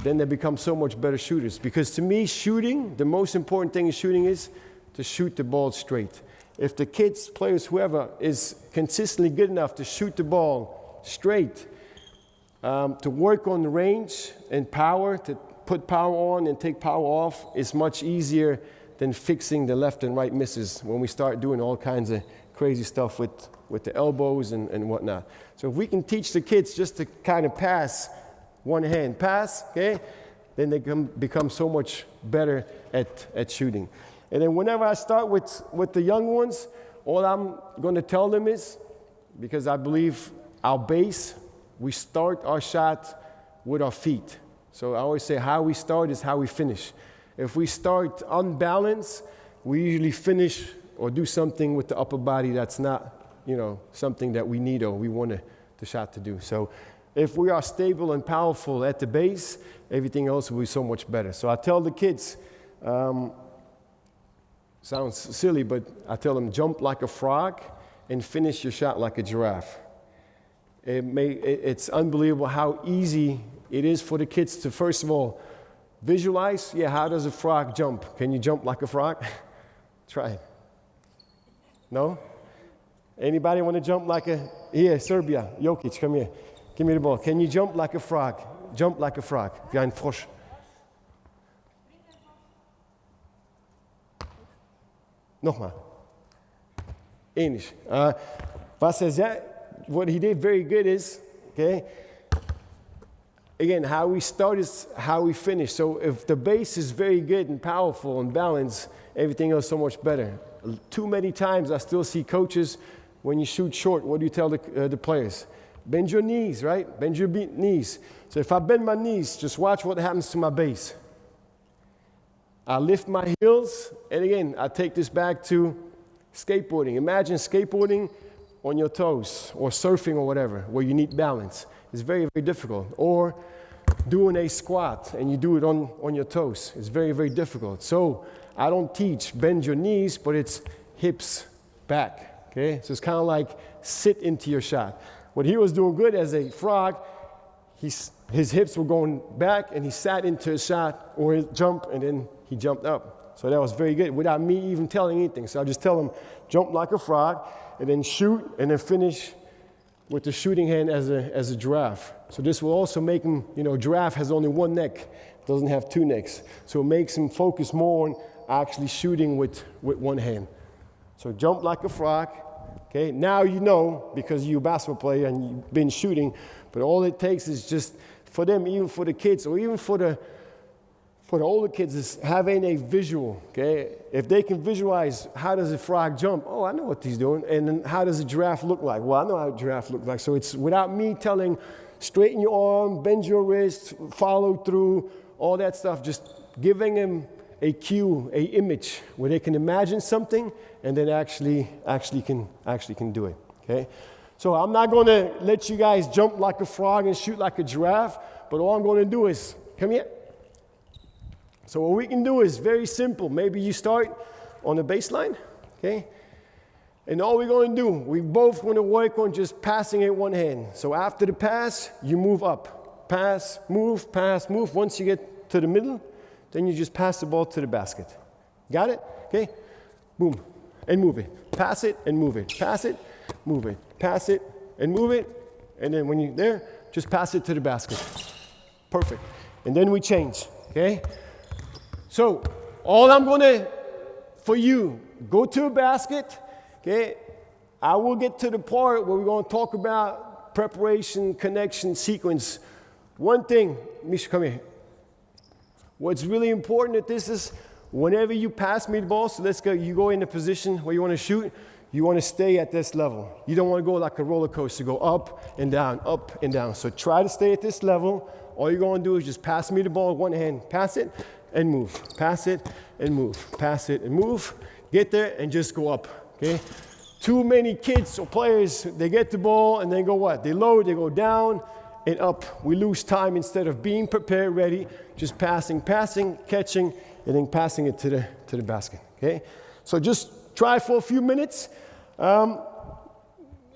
then they become so much better shooters. Because to me, shooting, the most important thing in shooting is to shoot the ball straight. If the kids, players, whoever is consistently good enough to shoot the ball straight, to work on the range and power, to put power on and take power off, is much easier than fixing the left and right misses when we start doing all kinds of crazy stuff with the elbows and whatnot. So if we can teach the kids just to kind of pass, one hand pass, okay, then they can become so much better at shooting. And then whenever I start with the young ones, all I'm going to tell them is, because I believe our base, we start our shot with our feet. So I always say how we start is how we finish. If we start unbalanced, we usually finish or do something with the upper body that's not, something that we need or we want the shot to do. So if we are stable and powerful at the base, everything else will be so much better. So I tell the kids, sounds silly, but I tell them jump like a frog and finish your shot like a giraffe. It's unbelievable how easy it is for the kids to, first of all, visualize, how does a frog jump? Can you jump like a frog? Try it. No? Anybody want to jump like here, Serbia, Jokic, come here. Give me the ball. Can you jump like a frog? Jump like a frog. Wie ein Frosch. Nochmal. Ähnlich. What he did very good is, okay, again, how we start is how we finish. So if the base is very good and powerful and balanced, everything else so much better. Too many times I still see coaches, when you shoot short, what do you tell the players? Bend your knees, right? Bend your knees. So if I bend my knees, just watch what happens to my base. I lift my heels, and again, I take this back to skateboarding. Imagine skateboarding on your toes, or surfing or whatever, where you need balance. It's very, very difficult. Or doing a squat, and you do it on your toes. It's very, very difficult. So I don't teach bend your knees, but it's hips back, okay? So it's kind of like sit into your shot. What he was doing good as a frog, his hips were going back, and he sat into his shot, or his jump, and then he jumped up. So that was very good, without me even telling anything. So I just tell him, jump like a frog, and then shoot, and then finish with the shooting hand as a giraffe. So this will also make him, giraffe has only one neck, doesn't have two necks. So it makes him focus more on actually shooting with one hand. So jump like a frog. Okay, now you know, because you're a basketball player and you've been shooting, but all it takes is just for them, even for the kids, or even for the older kids, is having a visual, okay? If they can visualize, how does a frog jump? Oh, I know what he's doing. And then how does a giraffe look like? Well, I know how a giraffe looks like. So it's without me telling, straighten your arm, bend your wrist, follow through, all that stuff, just giving them a cue, a image where they can imagine something and then actually can do it, okay? So I'm not going to let you guys jump like a frog and shoot like a giraffe, but all I'm going to do is, come here. So what we can do is very simple. Maybe you start on the baseline, okay? And all we're going to do, we both want to work on just passing it one hand. So after the pass, you move up. Pass, move, pass, move. Once you get to the middle, then you just pass the ball to the basket. Got it? Okay? Boom. And move it. Pass it and move it. Pass it, move it. Pass it and move it. And then when you're there, just pass it to the basket. Perfect. And then we change, okay? So all I'm going to, for you, go to a basket, okay? I will get to the part where we're going to talk about preparation, connection, sequence. One thing, Misha, come here. What's really important at this is whenever you pass me the ball, so let's go, you go in a position where you want to shoot, you want to stay at this level. You don't want to go like a roller coaster, go up and down, up and down. So try to stay at this level. All you're going to do is just pass me the ball with one hand, pass it and move, pass it and move, pass it and move. Get there and just go up, okay? Too many kids or players, they get the ball and then go what? They load, they go down and up. We lose time instead of being prepared, ready, just passing, catching, and then passing it to the basket, okay? So just try for a few minutes. And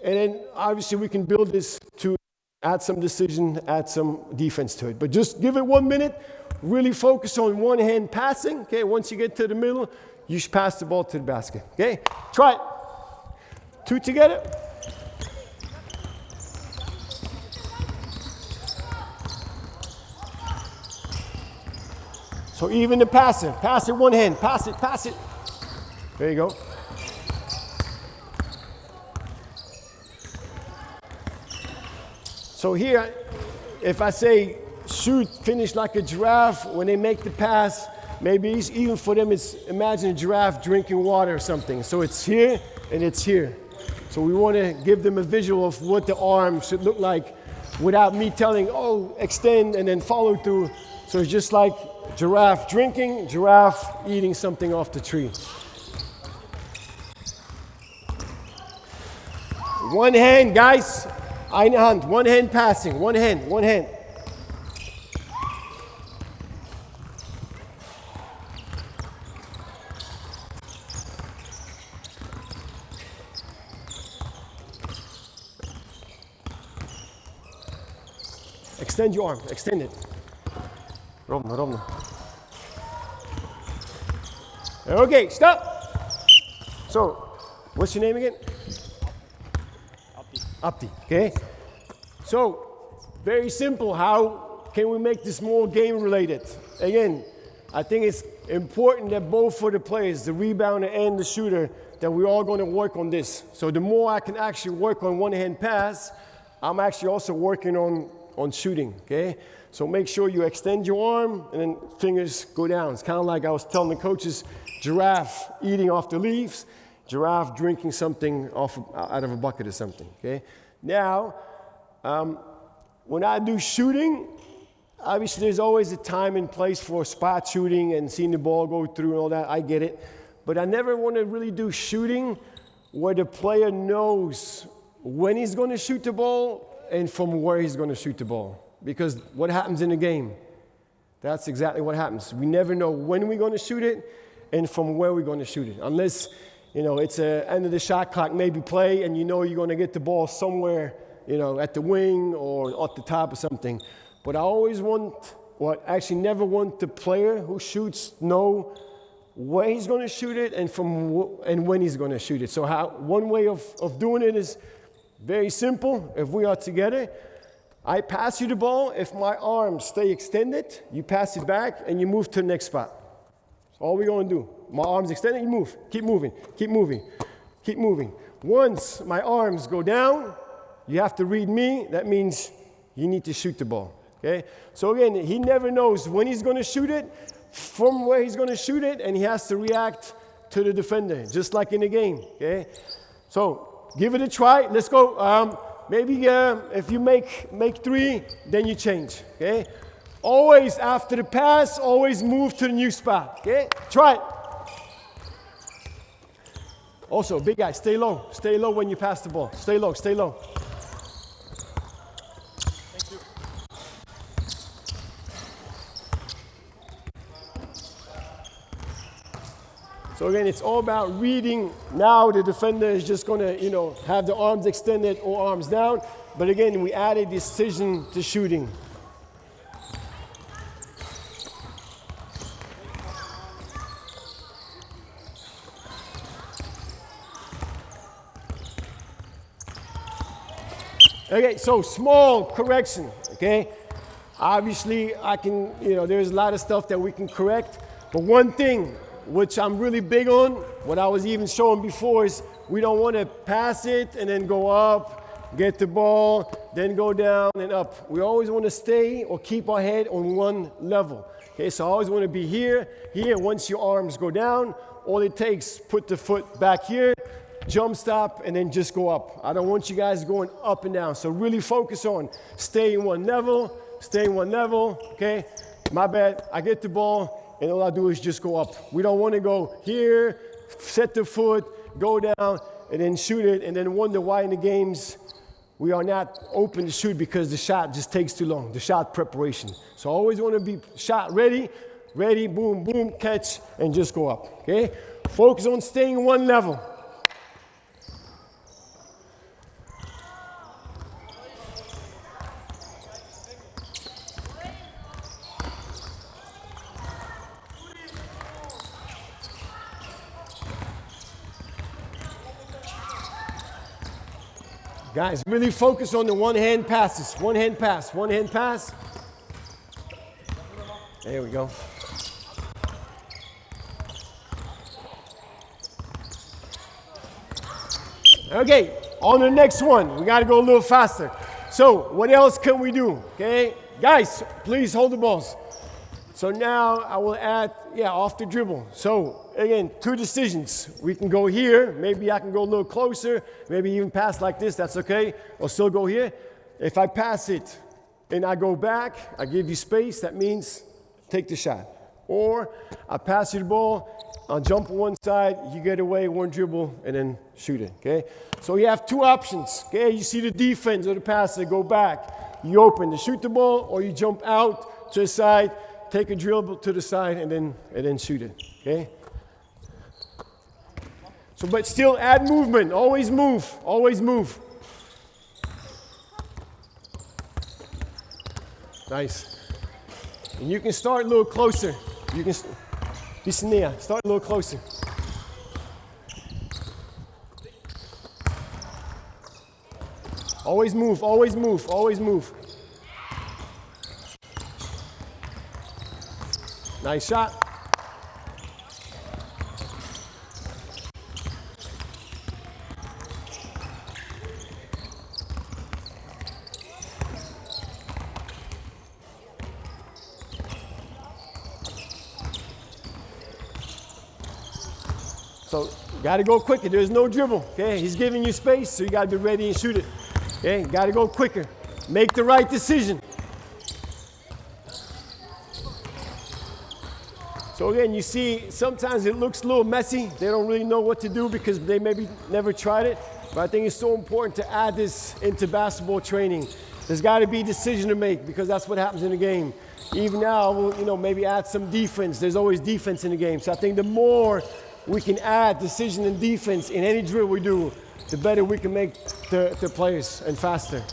then obviously we can build this to add some decision, add some defense to it. But just give it 1 minute, really focus on one hand passing, okay? Once you get to the middle, you should pass the ball to the basket, okay? Try it. 2 together. So even the passer, pass it one hand, pass it. There you go. So here, if I say shoot, finish like a giraffe, when they make the pass, maybe even for them, it's imagine a giraffe drinking water or something. So it's here and it's here. So we want to give them a visual of what the arm should look like without me telling, oh, extend and then follow through. So it's just like giraffe drinking, giraffe eating something off the tree. One hand, guys. Eine Hand, one hand passing, one hand. Extend your arm, extend it. Ровно. Okay, stop. So, what's your name again? Abdi, okay? So, very simple. How can we make this more game related? Again, I think it's important that both for the players, the rebounder and the shooter, that we're all going to work on this. So the more I can actually work on one hand pass, I'm actually also working on shooting, okay? So make sure you extend your arm and then fingers go down. It's kind of like I was telling the coaches, giraffe eating off the leaves, giraffe drinking something out of a bucket or something, okay? Now, when I do shooting, obviously there's always a time and place for spot shooting and seeing the ball go through and all that, I get it. But I never want to really do shooting where the player knows when he's going to shoot the ball and from where he's going to shoot the ball. Because what happens in the game? That's exactly what happens. We never know when we're going to shoot it and from where we're going to shoot it. Unless, it's a end of the shot clock, maybe play, and you're going to get the ball somewhere, at the wing or at the top or something. But I always never want the player who shoots know where he's going to shoot it and when he's going to shoot it. So one way of doing it is very simple. If we are together, I pass you the ball. If my arms stay extended, you pass it back and you move to the next spot. That's all we're going to do. My arms extended, you move. Keep moving. Once my arms go down, you have to read me. That means you need to shoot the ball. Okay? So again, he never knows when he's going to shoot it, from where he's going to shoot it, and he has to react to the defender, just like in the game. Okay? So give it a try. Let's go. Maybe if you make 3, then you change. Okay? Always after the pass, always move to the new spot. Okay? Try it. Also, big guy, stay low. Stay low when you pass the ball. Stay low. Thank you. So again, it's all about reading. Now the defender is just going to, have the arms extended or arms down. But again, we added decision to shooting. Okay, so small correction, okay? Obviously, there's a lot of stuff that we can correct. But one thing, which I'm really big on, what I was even showing before, is we don't want to pass it and then go up, get the ball, then go down and up. We always want to stay or keep our head on one level. Okay, so I always want to be here. Once your arms go down, all it takes, put the foot back here, jump stop, and then just go up. I don't want you guys going up and down. So really focus on staying one level, okay? My bad, I get the ball, and all I do is just go up. We don't want to go here, set the foot, go down, and then shoot it, and then wonder why in the games we are not open to shoot because the shot just takes too long, the shot preparation. So I always want to be shot ready, boom, boom, catch, and just go up, okay? Focus on staying one level. Guys, really focus on the one-hand passes. One-hand pass, one-hand pass. There we go. Okay, on the next one. We got to go a little faster. So, what else can we do? Okay, guys, please hold the balls. So now I will add, off the dribble. So again, 2 decisions. We can go here. Maybe I can go a little closer. Maybe even pass like this. That's okay. I'll still go here. If I pass it and I go back, I give you space. That means take the shot. Or I pass you the ball. I'll jump on one side. You get away, one dribble, and then shoot it. Okay. So you have 2 options. Okay. You see the defense or the passer go back. You open to shoot the ball, or you jump out to the side. Take a dribble to the side and then shoot it, okay? So, but still add movement. Always move. Always move. Nice. And you can start a little closer. You can start a little closer. Always move. Always move. Always move. Nice shot. So you got to go quicker. There's no dribble. Okay, he's giving you space, so you got to be ready and shoot it. Okay, got to go quicker. Make the right decision. So again, you see, sometimes it looks a little messy. They don't really know what to do because they maybe never tried it. But I think it's so important to add this into basketball training. There's got to be a decision to make because that's what happens in the game. Even now, we'll, maybe add some defense. There's always defense in the game. So I think the more we can add decision and defense in any drill we do, the better we can make the players and faster.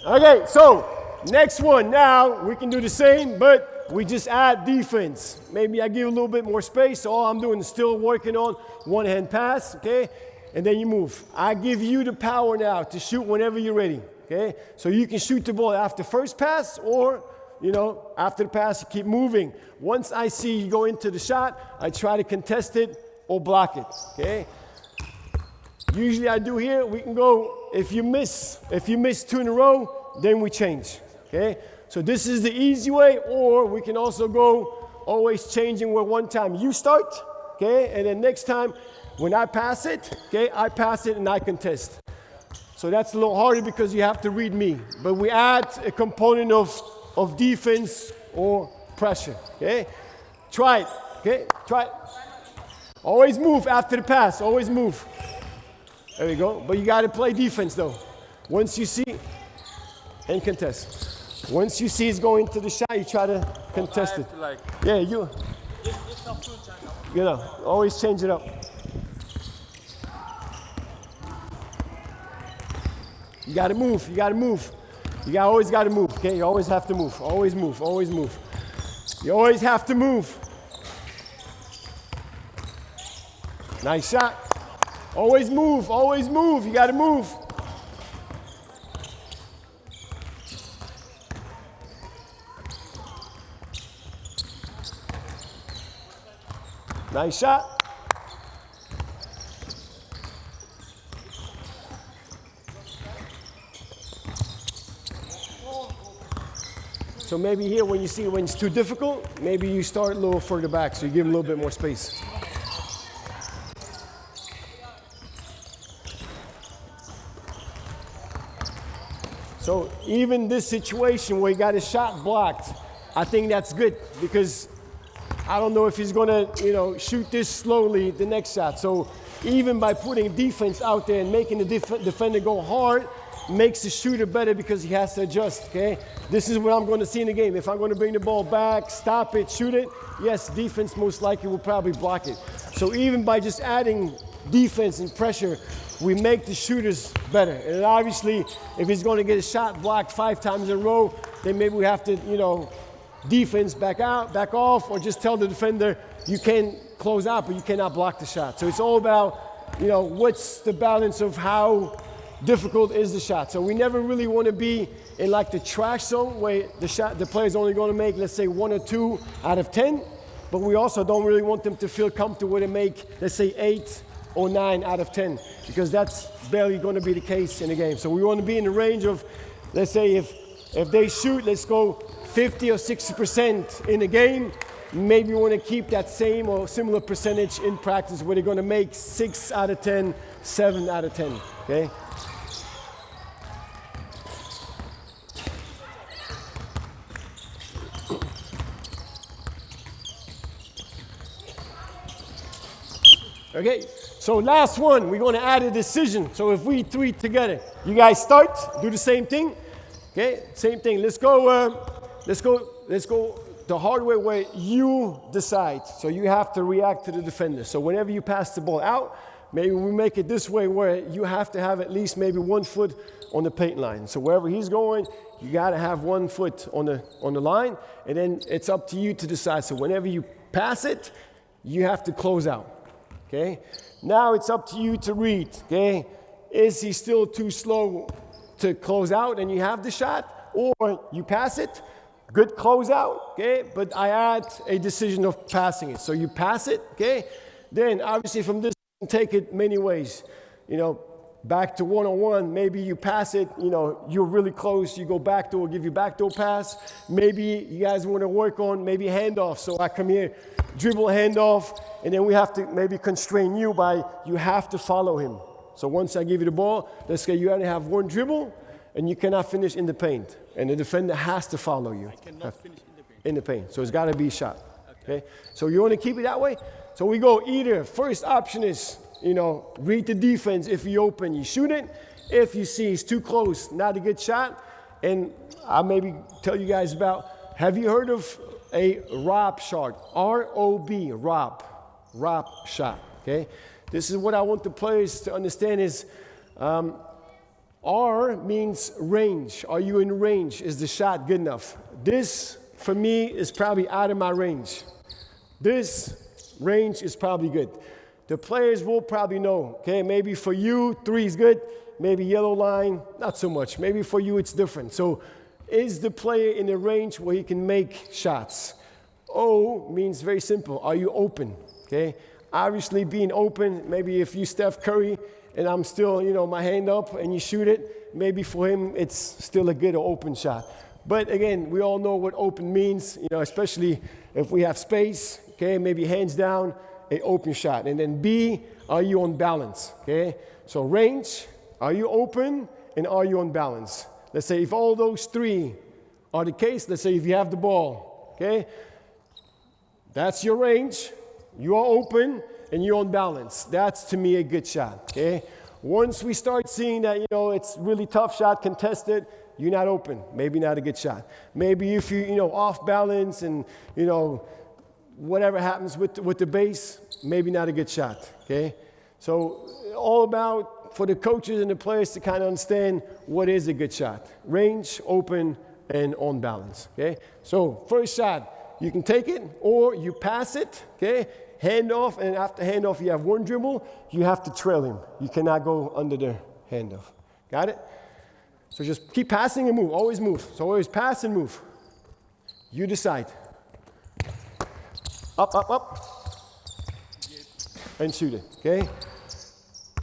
Okay, so next one. Now we can do the same, but we just add defense. Maybe I give a little bit more space. So all I'm doing is still working on one-hand pass, okay? And then you move. I give you the power now to shoot whenever you're ready, okay? So you can shoot the ball after first pass or, after the pass, you keep moving. Once I see you go into the shot, I try to contest it or block it, okay? Usually I do here, we can go, if you miss 2 in a row, then we change. Okay, so this is the easy way, or we can also go always changing where one time you start, okay, and then next time when I pass it, okay, I pass it and I contest. So that's a little harder because you have to read me, but we add a component of defense or pressure, okay? Try it, okay, try it. Always move after the pass, always move. There you go, but you got to play defense though. Once you see, and contest. Once you see it's going to the shot, you try to contest it. Always change it up. You gotta move, You always gotta move, okay? You always have to move, always move, always move. You always have to move. Nice shot. Always move, you gotta move. Nice shot. So maybe here when you see when it's too difficult, maybe you start a little further back so you give him a little bit more space. So even this situation where he got his shot blocked, I think that's good because I don't know if he's gonna, shoot this slowly the next shot. So even by putting defense out there and making the defender go hard, makes the shooter better because he has to adjust, okay? This is what I'm going to see in the game. If I'm going to bring the ball back, stop it, shoot it, yes, defense most likely will probably block it. So even by just adding defense and pressure, we make the shooters better. And obviously, if he's going to get a shot blocked 5 times in a row, then maybe we have to, defense back out, back off, or just tell the defender, you can close out, but you cannot block the shot. So it's all about, what's the balance of how difficult is the shot. So we never really want to be in like the trash zone where the player's only going to make, let's say, 1 or 2 out of 10, but we also don't really want them to feel comfortable to make, let's say, 8 or 9 out of 10, because that's barely going to be the case in the game. So we want to be in the range of, let's say, if they shoot, let's go 50 or 60% in a game, maybe we want to keep that same or similar percentage in practice where they're going to make 6 out of 10, 7 out of 10, okay? Okay, so last one, we're going to add a decision. So if we 3 together, you guys start, do the same thing. Okay, same thing. Let's go the hard way where you decide. So you have to react to the defender. So whenever you pass the ball out, maybe we make it this way where you have to have at least maybe 1 foot on the paint line. So wherever he's going, you got to have 1 foot on the line, and then it's up to you to decide. So whenever you pass it, you have to close out. Okay, now it's up to you to read, okay? Is he still too slow to close out and you have the shot, or you pass it, good close out, okay? But I add a decision of passing it. So you pass it, okay? Then obviously from this, you can take it many ways. Back to one-on-one, maybe you pass it, you're really close, you go backdoor, give you backdoor pass. Maybe you guys want to work on maybe handoff. So I come here, dribble handoff, and then we have to maybe constrain you by you have to follow him. So once I give you the ball, let's say you only have 1 dribble, and you cannot finish in the paint. And the defender has to follow you. I cannot finish in the paint. So it's got to be a shot. Okay? So you want to keep it that way? So we go either, first option is, read the defense. If you open, you shoot it. If you see it's too close, not a good shot. And I'll maybe tell you guys about, have you heard of a ROB shot? R-O-B, ROB shot, okay? This is what I want the players to understand is, R means range. Are you in range? Is the shot good enough? This, for me, is probably out of my range. This range is probably good. The players will probably know, okay? Maybe for you, 3 is good. Maybe yellow line, not so much. Maybe for you, it's different. So is the player in a range where he can make shots? O means very simple. Are you open, okay? Obviously, being open, maybe if you Steph Curry and I'm still, my hand up and you shoot it, maybe for him, it's still a good or open shot. But again, we all know what open means, especially if we have space, okay? Maybe hands down, an open shot. And then B, are you on balance, okay? So range, are you open, and are you on balance? Let's say if all those 3 are the case, let's say if you have the ball, okay? That's your range, you are open, and you're on balance. That's, to me, a good shot, okay? Once we start seeing that, it's really tough shot, contested, you're not open, maybe not a good shot. Maybe if you, off balance and, whatever happens with the base, maybe not a good shot, okay? So all about, for the coaches and the players to kind of understand what is a good shot. Range, open, and on balance, okay? So first shot, you can take it or you pass it, okay? Hand off, and after handoff, you have 1 dribble, you have to trail him. You cannot go under the handoff. Got it? So just keep passing and move, always move. So always pass and move. You decide. Up, up, up. and shoot it, okay?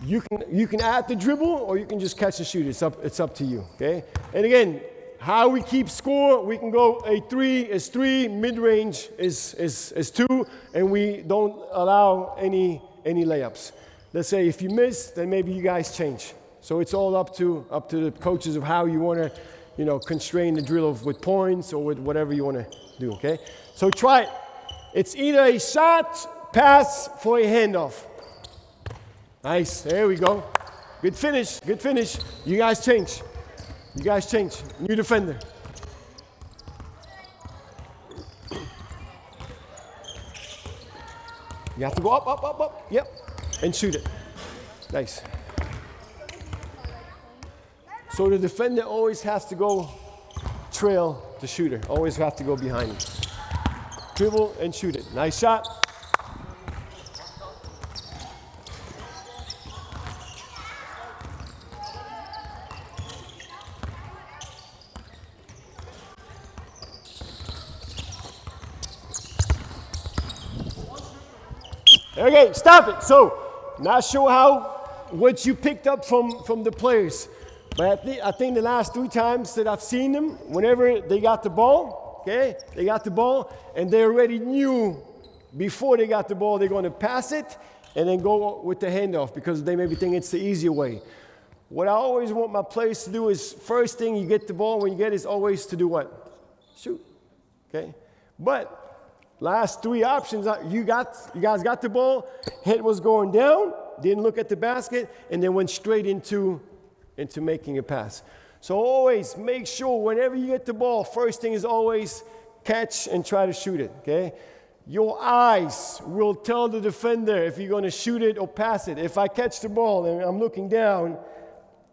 You can add the dribble or you can just catch and shoot it. It's up to you, okay? And again, how we keep score, we can go a 3 is 3, mid-range is 2, and we don't allow any layups. Let's say if you miss, then maybe you guys change. So it's all up to the coaches of how you want to, constrain the drill with points or with whatever you want to do, okay? So try it. It's either a shot, pass, for a handoff. Nice, there we go. Good finish, good finish. You guys change. You guys change. New defender. You have to go up, up, up, up. Yep. And shoot it. Nice. So the defender always has to go trail the shooter. Always have to go behind him. Dribble and shoot it. Nice shot. Okay, stop it. So, not sure what you picked up from the players, but I think the last 3 times that I've seen them, whenever they got the ball, okay, they got the ball, and they already knew before they got the ball they're going to pass it and then go with the handoff because they maybe think it's the easier way. What I always want my players to do is first thing you get the ball when you get it is always to do what? Shoot, okay? But last 3 options, you guys got the ball, head was going down, didn't look at the basket, and then went straight into making a pass. So always make sure whenever you get the ball, first thing is always catch and try to shoot it, okay? Your eyes will tell the defender if you're going to shoot it or pass it. If I catch the ball and I'm looking down,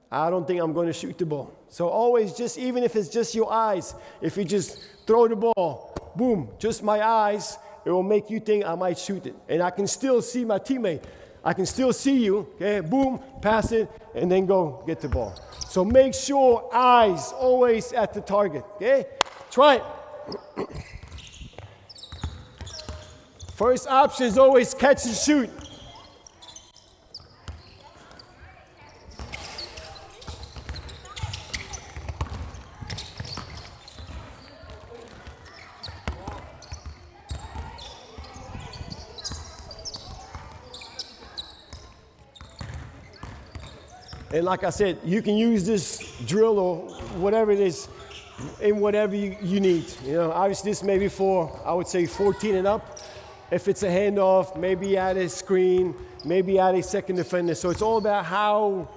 I don't think I'm going to shoot the ball. So always just, even if it's just your eyes, if you just throw the ball, boom, just my eyes, it will make you think I might shoot it. And I can still see my teammate. I can still see you, okay? Boom, pass it, and then go get the ball. So make sure eyes always at the target, okay? Try it. First option is always catch and shoot. And like I said, you can use this drill or whatever it is in whatever you need. Obviously this may be for, I would say, 14 and up. If it's a handoff, maybe add a screen, maybe add a second defender. So it's all about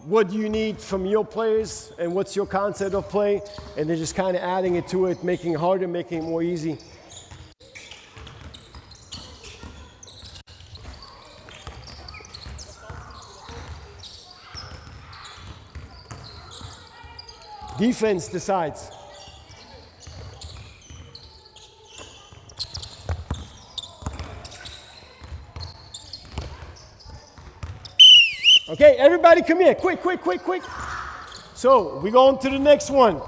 what you need from your players and what's your concept of play, and then just kind of adding it to it, making it harder, making it more easy. Defense decides. Okay, everybody come here, quick. So we go on to the next one.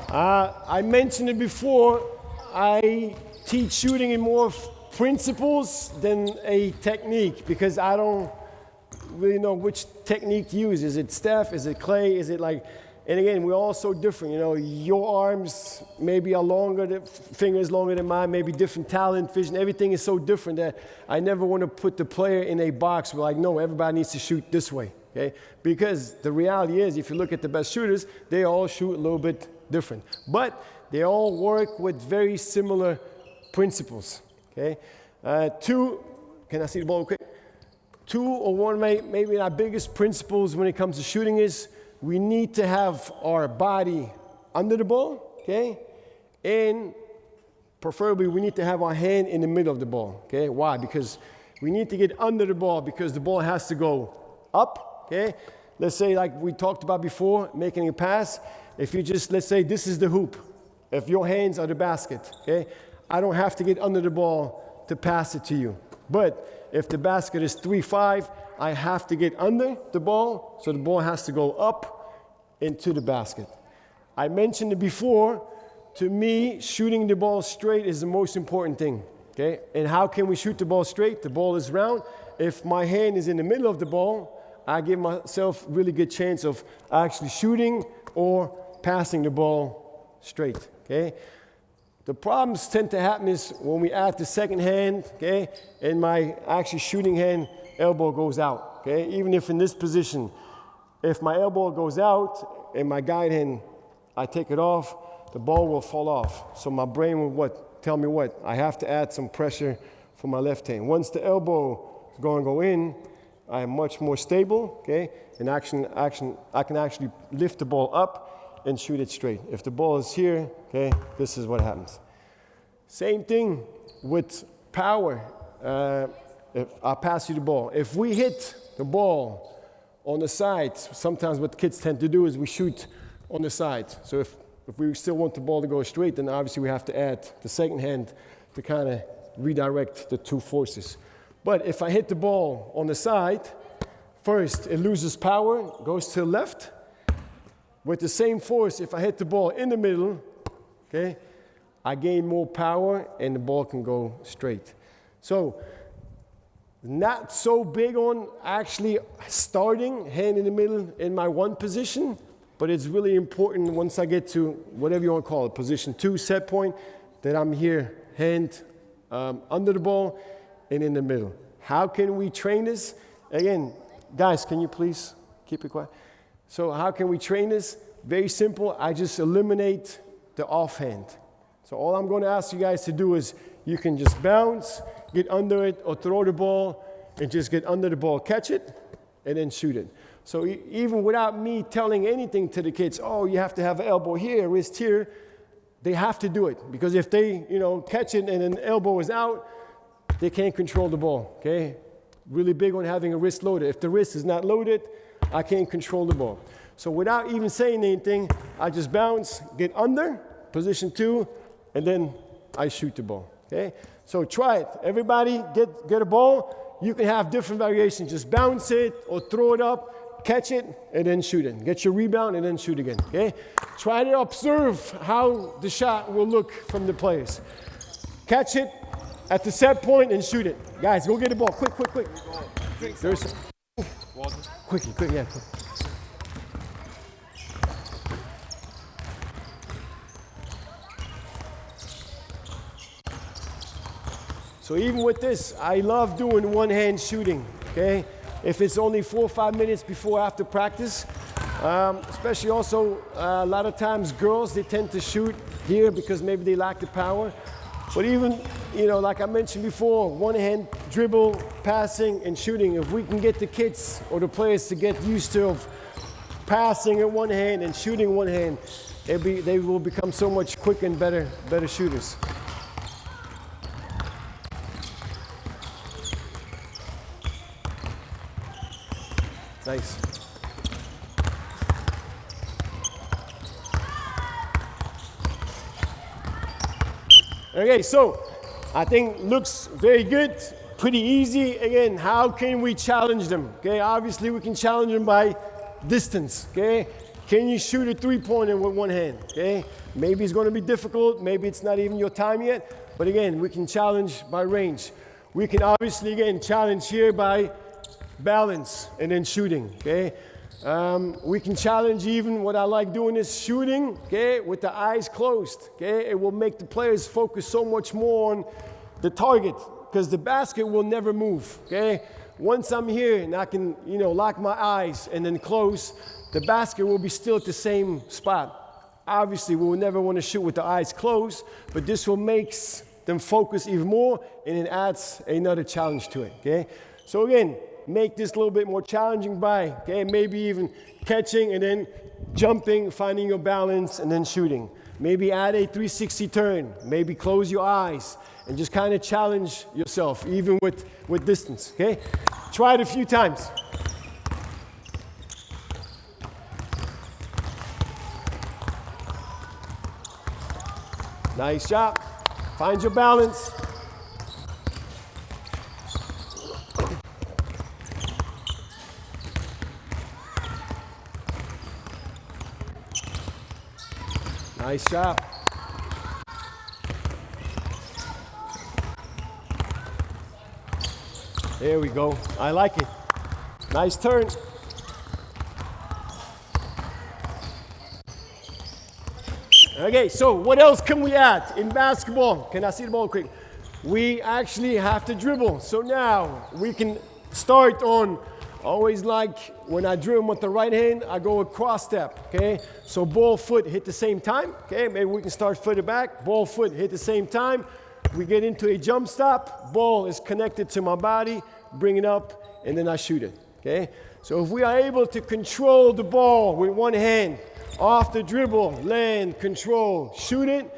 I mentioned it before, I teach shooting in more principles than a technique because I don't really know which technique to use. Is it Steph, is it Clay, is it like, and again, we're all so different. Your arms maybe are longer, the fingers longer than mine, maybe different talent, vision. Everything is so different that I never want to put the player in a box where like, no, everybody needs to shoot this way, okay? Because the reality is, if you look at the best shooters, they all shoot a little bit different. But they all work with very similar principles, okay? 2, can I see the ball quick? 2 or 1, maybe our biggest principles when it comes to shooting is, we need to have our body under the ball, okay? And preferably, we need to have our hand in the middle of the ball, okay? Why? Because we need to get under the ball because the ball has to go up, okay? Let's say, like we talked about before, making a pass. If you just, let's say this is the hoop. If your hands are the basket, okay? I don't have to get under the ball to pass it to you. But if the basket is 3-5, I have to get under the ball, so the ball has to go up into the basket. I mentioned it before, to me, shooting the ball straight is the most important thing. okay? And how can we shoot the ball straight? The ball is round. If my hand is in the middle of the ball, I give myself really good chance of actually shooting or passing the ball straight, okay? The problems tend to happen is when we add the second hand, okay, and my actually shooting hand elbow goes out, okay? Even if in this position, if my elbow goes out and my guide hand, I take it off, the ball will fall off. So my brain will tell me what? I have to add some pressure for my left hand. Once the elbow is going to go in, I am much more stable, okay? And I can actually lift the ball up and shoot it straight. If the ball is here, okay, this is what happens. Same thing with power. If I pass you the ball. If we hit the ball on the side, sometimes what kids tend to do is we shoot on the side. So if we still want the ball to go straight, then obviously we have to add the second hand to kind of redirect the two forces. But if I hit the ball on the side, first it loses power, goes to the left. With the same force, if I hit the ball in the middle, okay, I gain more power and the ball can go straight. So, not so big on actually starting hand in the middle in my one position, but it's really important once I get to whatever you want to call it, position 2, set point, that I'm here, hand under the ball and in the middle. How can we train this? Again, guys, can you please keep it quiet? So how can we train this? Very simple. I just eliminate the offhand. So all I'm going to ask you guys to do is you can just bounce, get under it, or throw the ball, and just get under the ball, catch it, and then shoot it. So even without me telling anything to the kids, oh, you have to have an elbow here, wrist here, they have to do it. Because if they, catch it and an elbow is out, they can't control the ball, okay? Really big on having a wrist loaded. If the wrist is not loaded, I can't control the ball. So without even saying anything, I just bounce, get under, position 2, and then I shoot the ball, okay? So try it. Everybody get a ball. You can have different variations. Just bounce it or throw it up, catch it, and then shoot it. Get your rebound and then shoot again, okay? Try to observe how the shot will look from the players. Catch it at the set point and shoot it. Guys, go get the ball. Quick. There's quick, yeah. Quick. So even with this, I love doing one-hand shooting, okay? If it's only 4 or 5 minutes before after practice, especially also a lot of times girls, they tend to shoot here because maybe they lack the power. But even, like I mentioned before, one-hand dribble, passing, and shooting. If we can get the kids or the players to get used to passing in one hand and shooting in one hand, they will become so much quicker and better shooters. Nice. Okay, so I think looks very good, pretty easy. Again, how can we challenge them? Okay, obviously we can challenge them by distance. Okay, can you shoot a three-pointer with one hand? Okay, maybe it's going to be difficult. Maybe it's not even your time yet. But again, we can challenge by range. We can obviously again challenge here by balance and then shooting. Okay. We can challenge even what I like doing is shooting, okay, with the eyes closed, okay? It will make the players focus so much more on the target because the basket will never move, okay? Once I'm here and I can, lock my eyes and then close, the basket will be still at the same spot. Obviously, we will never want to shoot with the eyes closed, but this will make them focus even more and it adds another challenge to it, okay? So again, make this a little bit more challenging by, okay, maybe even catching and then jumping, finding your balance, and then shooting. Maybe add a 360 turn. Maybe close your eyes and just kind of challenge yourself, even with distance, okay? Try it a few times. Nice job. Find your balance. Nice job. There we go. I like it. Nice turn. Okay, so what else can we add in basketball? Can I see the ball quick? We actually have to dribble. So now we can start on, always like when I dribble with the right hand, I go a cross step, okay? So ball, foot, hit the same time, okay? Maybe we can start further back, ball, foot, hit the same time. We get into a jump stop, ball is connected to my body, bring it up, and then I shoot it, okay? So if we are able to control the ball with one hand, off the dribble, land, control, shoot it,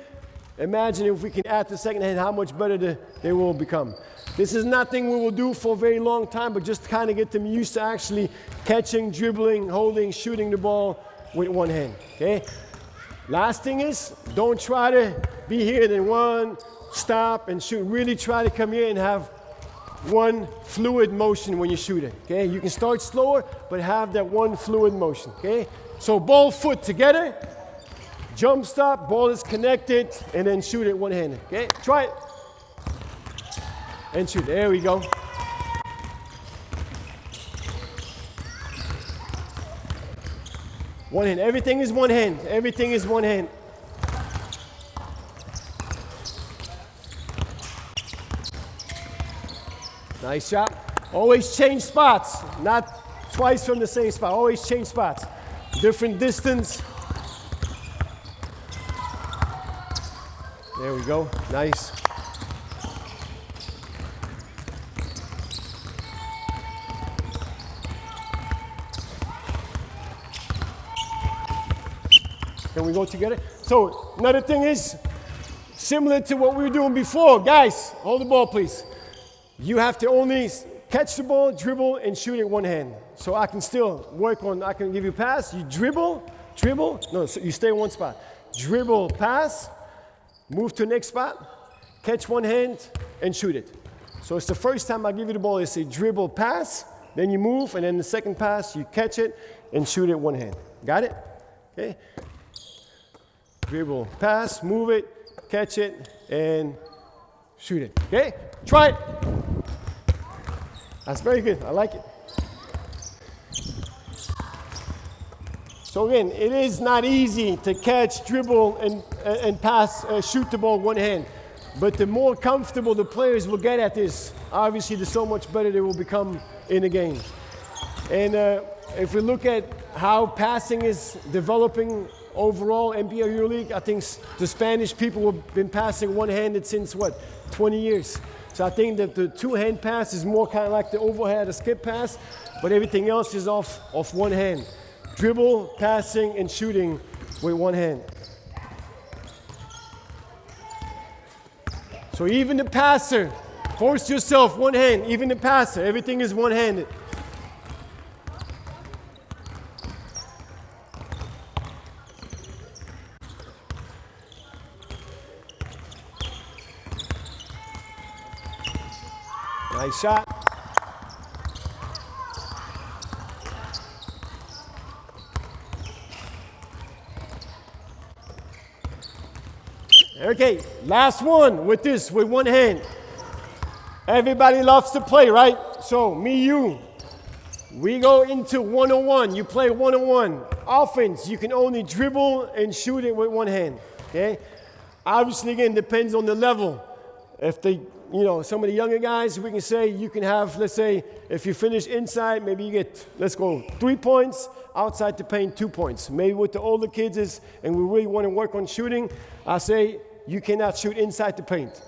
imagine if we can add the second hand, how much better they will become. This is nothing we will do for a very long time, but just kind of get them used to actually catching, dribbling, holding, shooting the ball with one hand, okay? Last thing is, don't try to be here, then one, stop, and shoot. Really try to come here and have one fluid motion when you shoot it, okay? You can start slower, but have that one fluid motion, okay? So ball, foot together, jump stop, ball is connected, and then shoot it one-handed, okay? Try it. And shoot, there we go. One hand, everything is one hand, everything is one hand. Nice shot. Always change spots, not twice from the same spot, always change spots. Different distance. There we go, nice. Can we go together? So another thing is, similar to what we were doing before, guys, hold the ball please. You have to only catch the ball, dribble, and shoot it one hand. So I can still work on, I can give you a pass, you dribble, no, so you stay in one spot. Dribble, pass, move to the next spot, catch one hand, and shoot it. So it's the first time I give you the ball, it's a dribble, pass, then you move, and then the second pass, you catch it, and shoot it one hand. Got it? Okay. Dribble, pass, move it, catch it, and shoot it. Okay? Try it. That's very good. I like it. So again, it is not easy to catch, dribble, and pass, shoot the ball one hand. But the more comfortable the players will get at this, obviously the so much better they will become in the game. And if we look at how passing is developing overall, NBA EuroLeague, I think the Spanish people have been passing one-handed since, what, 20 years. So I think that the two-hand pass is more kind of like the overhead, a skip pass, but everything else is off one hand. Dribble, passing, and shooting with one hand. So even the passer, force yourself, one hand, even the passer, everything is one-handed. Nice shot. Okay, last one with this, with one hand. Everybody loves to play, right? So me, you, we go into one-on-one. You play one-on-one. Offense, you can only dribble and shoot it with one hand, okay? Obviously, again, depends on the level. If they, you know, some of the younger guys, we can say you can have, let's say, if you finish inside, maybe you get, let's go, 3 points, outside the paint, 2 points. Maybe with the older kids, and we really want to work on shooting, I say you cannot shoot inside the paint.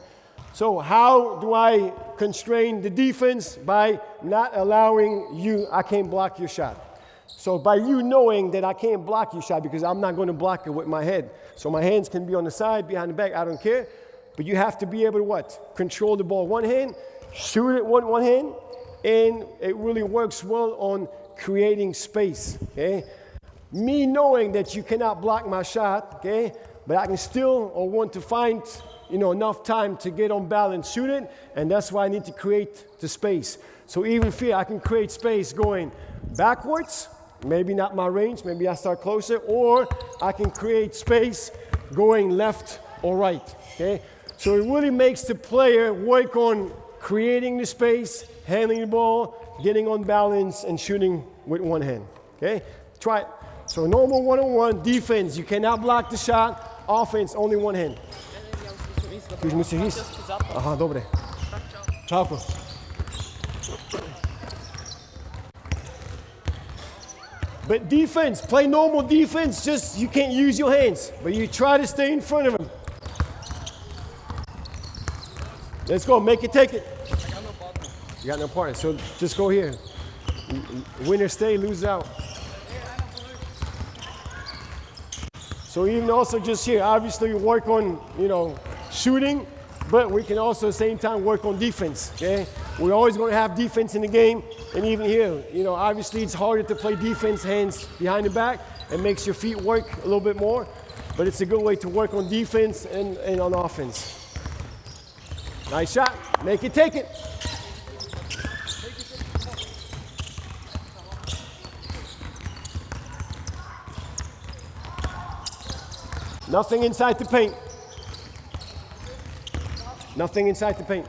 So how do I constrain the defense? By not allowing you, I can't block your shot. So by you knowing that I can't block your shot because I'm not going to block it with my head. So my hands can be on the side, behind the back, I don't care. But you have to be able to what? Control the ball one hand, shoot it one hand, and it really works well on creating space, okay? Me knowing that you cannot block my shot, okay, but I can still or want to find, you know, enough time to get on balance, shoot it, and that's why I need to create the space. So even here, I can create space going backwards, maybe not my range, maybe I start closer, or I can create space going left or right, okay? So it really makes the player work on creating the space, handling the ball, getting on balance, and shooting with one hand. Okay? Try it. So normal one-on-one, defense, you cannot block the shot. Offense, only one hand. Już musisz iść? Aha, dobre. Čauko. But defense, play normal defense, just you can't use your hands, but you try to stay in front of him. Let's go, make it, take it. You got no partner, so just go here. Winner stay, lose out. So even also just here, obviously we work on, shooting, but we can also at the same time work on defense, okay? We're always going to have defense in the game, and even here, obviously it's harder to play defense, hands behind the back. It makes your feet work a little bit more, but it's a good way to work on defense and on offense. Nice shot, make it, take it. Nothing inside the paint. Nothing inside the paint.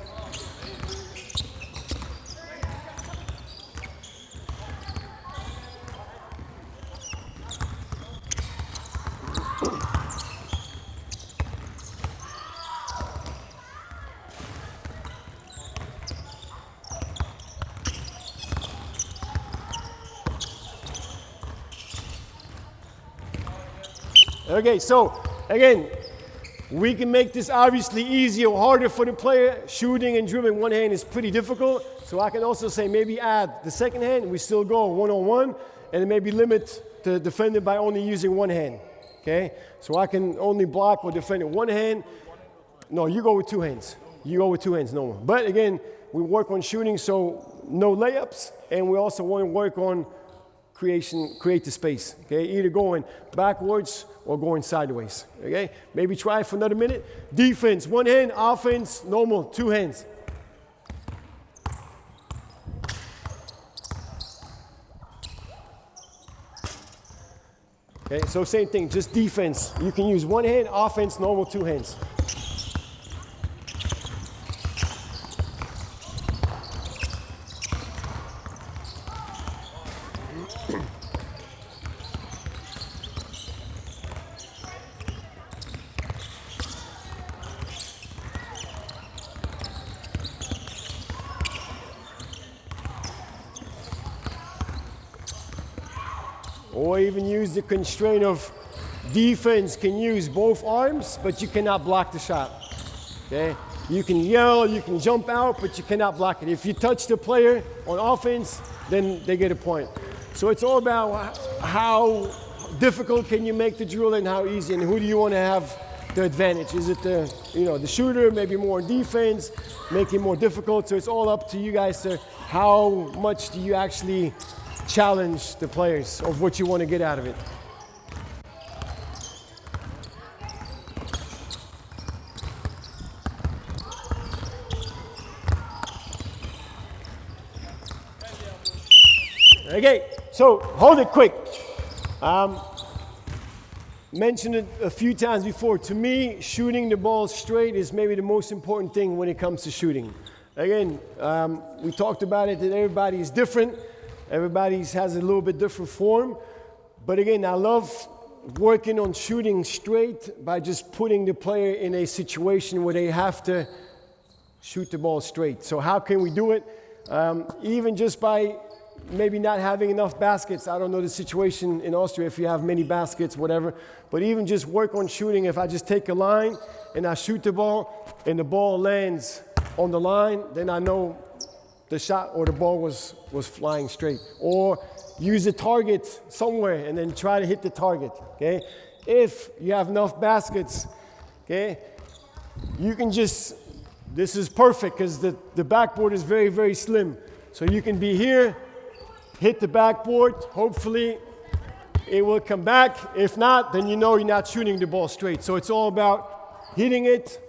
Okay, so again, we can make this obviously easier or harder for the player. Shooting and dribbling one hand is pretty difficult. So I can also say maybe add the second hand and we still go one-on-one, and then maybe limit the defender by only using one hand. Okay? So I can only block or defend with one hand. No, you go with two hands. You go with two hands, no more. But again, we work on shooting, so no layups, and we also want to work on create the space. Okay? Either going backwards or going sideways, okay? Maybe try it for another minute. Defense, one hand. Offense, normal, two hands. Okay, so same thing, just defense. You can use one hand, offense, normal, two hands. Or even use the constraint of defense can use both arms, but you cannot block the shot. Okay? You can yell, you can jump out, but you cannot block it. If you touch the player on offense, then they get a point. So it's all about how difficult can you make the drill and how easy, and who do you want to have the advantage? Is it the shooter, maybe more defense, make it more difficult? So it's all up to you guys to how much do you actually challenge the players of what you want to get out of it. Okay, so hold it quick. Mentioned it a few times before. To me, shooting the ball straight is maybe the most important thing when it comes to shooting. Again, we talked about it that everybody is different. Everybody has a little bit different form. But again, I love working on shooting straight by just putting the player in a situation where they have to shoot the ball straight. So how can we do it? Even just by maybe not having enough baskets. I don't know the situation in Austria if you have many baskets, whatever. But even just work on shooting. If I just take a line and I shoot the ball and the ball lands on the line, then I know the shot or the ball was flying straight. Or use a target somewhere and then try to hit the target, okay? If you have enough baskets, okay, you can just, this is perfect because the backboard is very, very slim. So you can be here, hit the backboard, hopefully it will come back. If not, then you know you're not shooting the ball straight. So it's all about hitting it,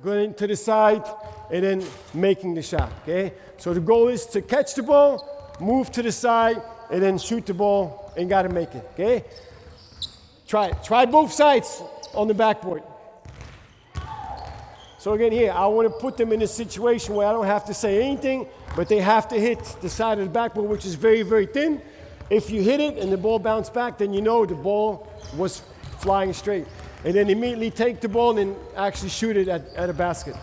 going to the side, and then making the shot, okay? So the goal is to catch the ball, move to the side, and then shoot the ball, and gotta make it, okay? Try it. Try both sides on the backboard. So again here, I want to put them in a situation where I don't have to say anything, but they have to hit the side of the backboard, which is very, very thin. If you hit it and the ball bounced back, then you know the ball was flying straight. And then immediately take the ball and actually shoot it at a basket.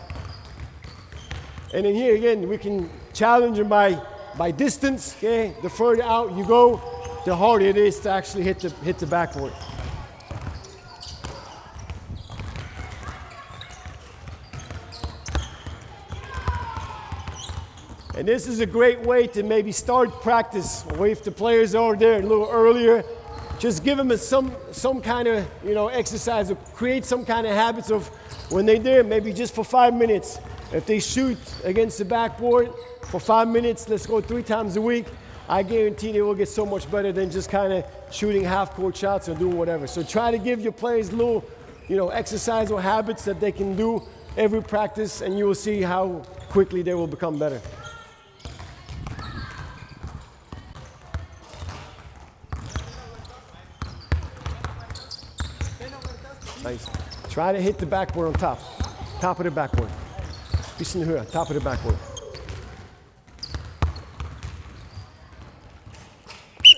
And then here again, we can challenge them by distance. Okay, the further out you go, the harder it is to actually hit the backboard. And this is a great way to maybe start practice. Or if the players are there a little earlier, just give them some kind of exercise, or create some kind of habits of when they're there, maybe just for 5 minutes. If they shoot against the backboard for 5 minutes, let's go 3 times a week, I guarantee they will get so much better than just kind of shooting half-court shots or doing whatever. So try to give your players little, exercise or habits that they can do every practice, and you will see how quickly they will become better. Nice. Try to hit the backboard on top of the backboard. Bisschen höher, top of the backboard.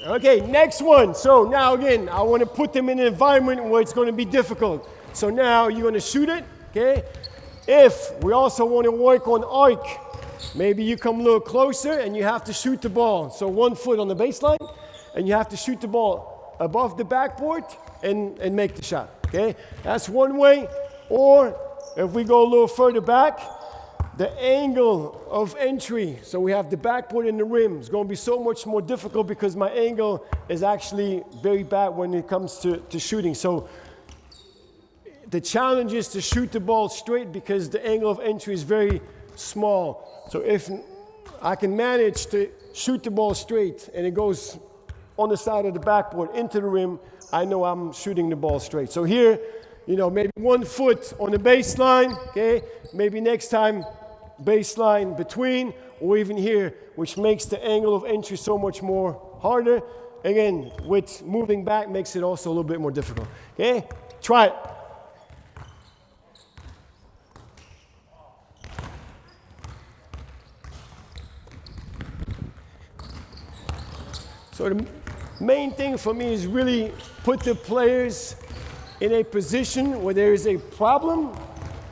Okay, next one. So now again, I want to put them in an environment where it's going to be difficult. So now you're going to shoot it, okay? If we also want to work on arc, maybe you come a little closer and you have to shoot the ball. So 1 foot on the baseline, and you have to shoot the ball above the backboard and make the shot, okay? That's one way. Or if we go a little further back, the angle of entry, so we have the backboard and the rim, is going to be so much more difficult because my angle is actually very bad when it comes to shooting. So the challenge is to shoot the ball straight because the angle of entry is very small. So if I can manage to shoot the ball straight and it goes on the side of the backboard into the rim, I know I'm shooting the ball straight. So here, maybe 1 foot on the baseline, okay? Maybe next time, baseline between, or even here, which makes the angle of entry so much more harder. Again, with moving back makes it also a little bit more difficult, okay? Try it. So the main thing for me is really put the players in a position where there is a problem,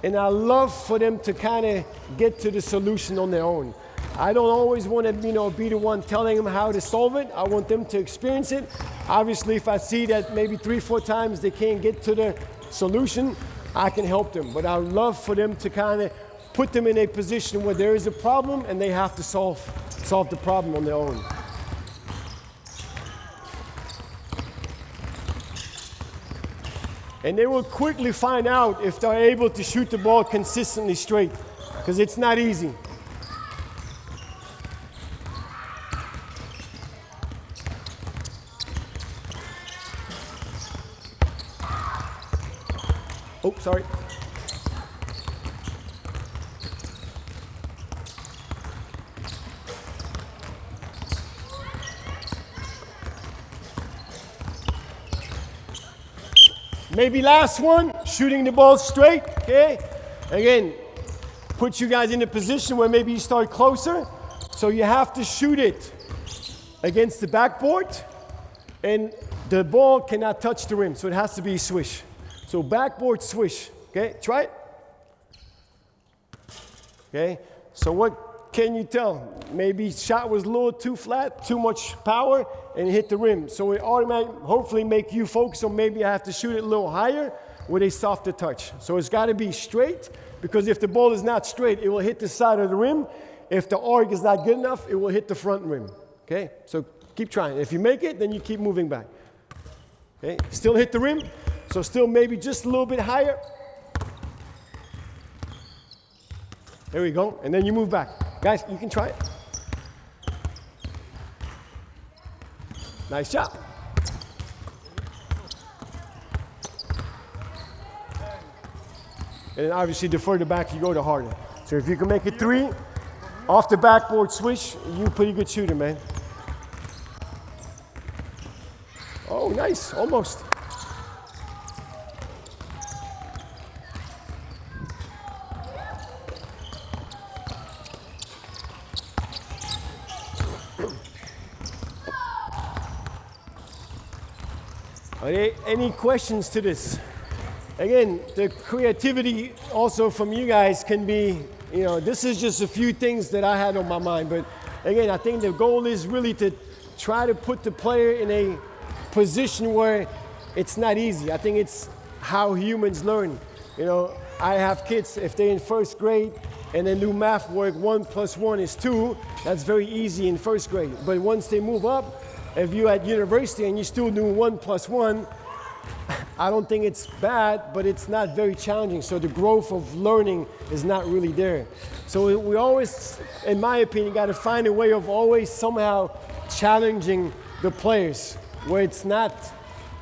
and I love for them to kind of get to the solution on their own. I don't always want to, be the one telling them how to solve it. I want them to experience it. Obviously, if I see that maybe 3-4 times they can't get to the solution, I can help them. But I love for them to kind of put them in a position where there is a problem and they have to solve the problem on their own. And they will quickly find out if they're able to shoot the ball consistently straight, because it's not easy. Oh, sorry. Maybe last one, shooting the ball straight, okay? Again, put you guys in a position where maybe you start closer. So you have to shoot it against the backboard, and the ball cannot touch the rim, so it has to be a swish. So backboard swish, okay? Try it. Okay, so what can you tell? Maybe shot was a little too flat, too much power, and it hit the rim. So it automatically, hopefully make you focus on maybe I have to shoot it a little higher with a softer touch. So it's got to be straight, because if the ball is not straight, it will hit the side of the rim. If the arc is not good enough, it will hit the front rim. Okay, so keep trying. If you make it, then you keep moving back. Okay, still hit the rim, so still maybe just a little bit higher. There we go, and then you move back. Guys, you can try it. Nice job. And then obviously the further back you go, the harder. So if you can make it 3 off the backboard swish, you're a pretty good shooter, man. Oh, nice, almost. Any questions to this? Again, the creativity also from you guys can be, this is just a few things that I had on my mind. But again, I think the goal is really to try to put the player in a position where it's not easy. I think it's how humans learn. I have kids, if they're in first grade and they do math work, 1 + 1 is 2, that's very easy in first grade. But once they move up, if you're at university and you still do 1 + 1, I don't think it's bad, but it's not very challenging. So the growth of learning is not really there. So we always, in my opinion, got to find a way of always somehow challenging the players where it's not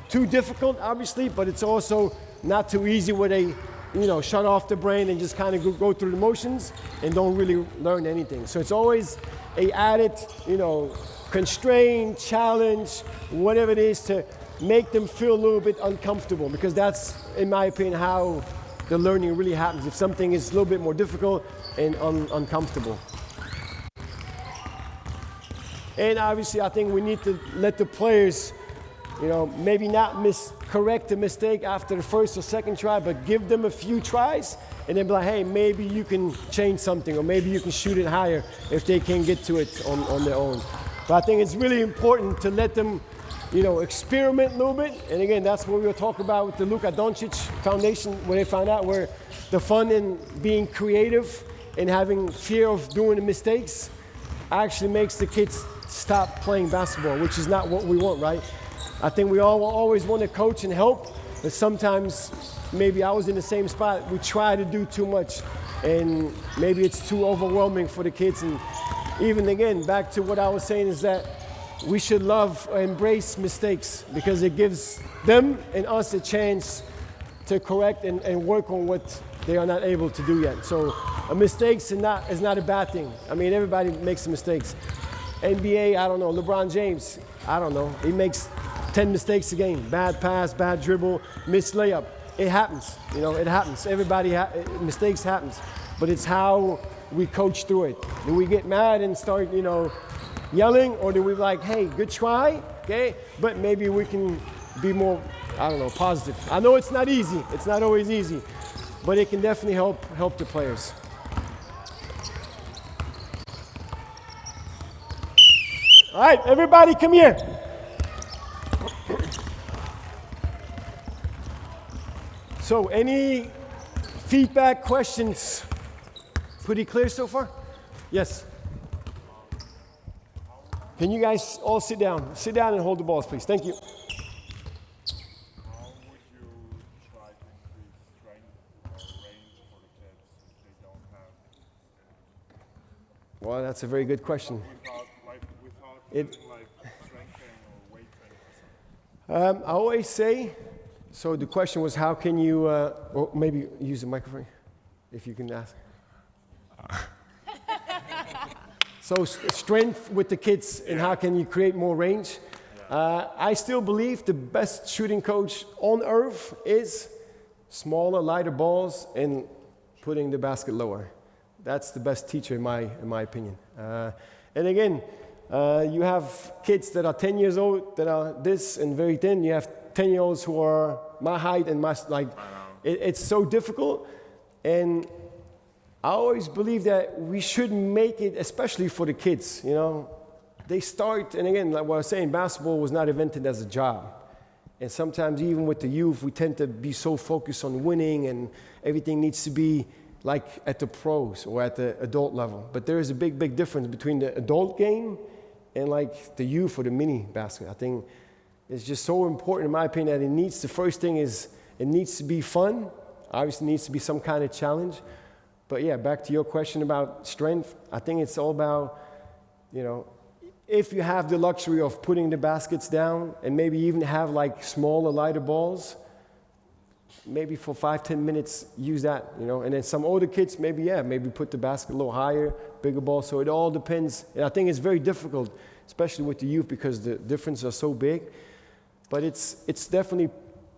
too difficult, obviously, but it's also not too easy where they, shut off the brain and just kind of go through the motions and don't really learn anything. So it's always a added, constraint, challenge, whatever it is to make them feel a little bit uncomfortable, because that's, in my opinion, how the learning really happens, if something is a little bit more difficult and uncomfortable. And obviously, I think we need to let the players, maybe not correct a mistake after the first or second try, but give them a few tries and then be like, hey, maybe you can change something, or maybe you can shoot it higher if they can get to it on their own. But I think it's really important to let them experiment a little bit. And again, that's what we were talking about with the Luka Doncic Foundation, where they found out where the fun in being creative and having fear of doing the mistakes actually makes the kids stop playing basketball, which is not what we want, right? I think we all always want to coach and help, but sometimes maybe I was in the same spot. We try to do too much, and maybe it's too overwhelming for the kids. And even again, back to what I was saying is that we should love or embrace mistakes, because it gives them and us a chance to correct and work on what they are not able to do yet. So a mistake is not a bad thing. I mean, everybody makes mistakes. NBA, I don't know, LeBron James, I don't know, he makes 10 mistakes a game. Bad pass, bad dribble, missed layup. It happens, it happens. Mistakes happens. But it's how we coach through it. Do we get mad and start, yelling, or do we like, hey, good try, okay? But maybe we can be more, positive. I know it's not easy. It's not always easy, but it can definitely help the players. All right, everybody come here. So any feedback, questions? Pretty clear so far? Yes. Can you guys all sit down? Sit down and hold the balls, please. Thank you. How would you try to increase strength or range for the kids if they don't have? Well, that's a very good question. Without strength training or weight training or something? I always say, so the question was, how can you, or maybe use the microphone, if you can ask. So strength with the kids, and how can you create more range? I still believe the best shooting coach on earth is smaller, lighter balls and putting the basket lower. That's the best teacher in my opinion. And again, you have kids that are 10 years old that are this and very thin. You have 10-year-olds who are my height and it's so difficult. And I always believe that we should make it, especially for the kids, They start, and again, like what I was saying, basketball was not invented as a job. And sometimes even with the youth, we tend to be so focused on winning and everything needs to be like at the pros or at the adult level. But there is a big, big difference between the adult game and like the youth or the mini basket. I think it's just so important, in my opinion, that the first thing is it needs to be fun. Obviously, it needs to be some kind of challenge. But yeah, back to your question about strength, I think it's all about, if you have the luxury of putting the baskets down and maybe even have like smaller, lighter balls, maybe for 5-10 minutes, use that, And then some older kids, maybe put the basket a little higher, bigger ball. So it all depends. And I think it's very difficult, especially with the youth, because the differences are so big. But it's definitely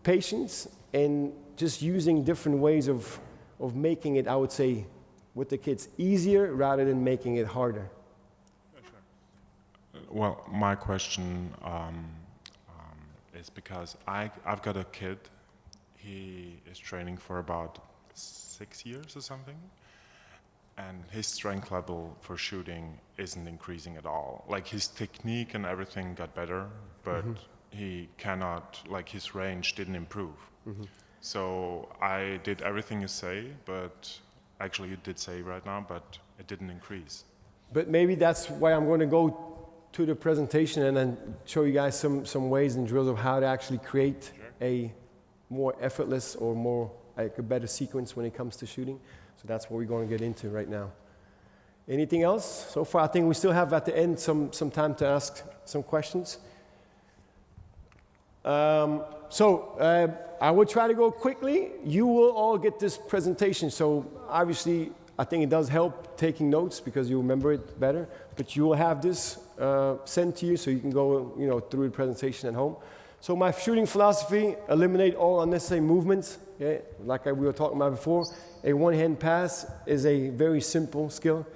patience and just using different ways of making it, I would say, with the kids easier rather than making it harder. Well, my question is because I've got a kid. He is training for about 6 years or something, and his strength level for shooting isn't increasing at all. Like his technique and everything got better, but he cannot, like his range didn't improve. So I did everything you say, but actually you did say right now, but it didn't increase. But maybe that's why I'm going to go to the presentation and then show you guys some ways and drills of how to actually create a more effortless or more like a better sequence when it comes to shooting. So that's what we're going to get into right now. Anything else so far? I think we still have at the end some time to ask some questions. I will try to go quickly. You will all get this presentation. So obviously, I think it does help taking notes because you remember it better. But you will have this sent to you so you can go, through the presentation at home. So my shooting philosophy: eliminate all unnecessary movements. Okay? Like we were talking about before, a one-hand pass is a very simple skill.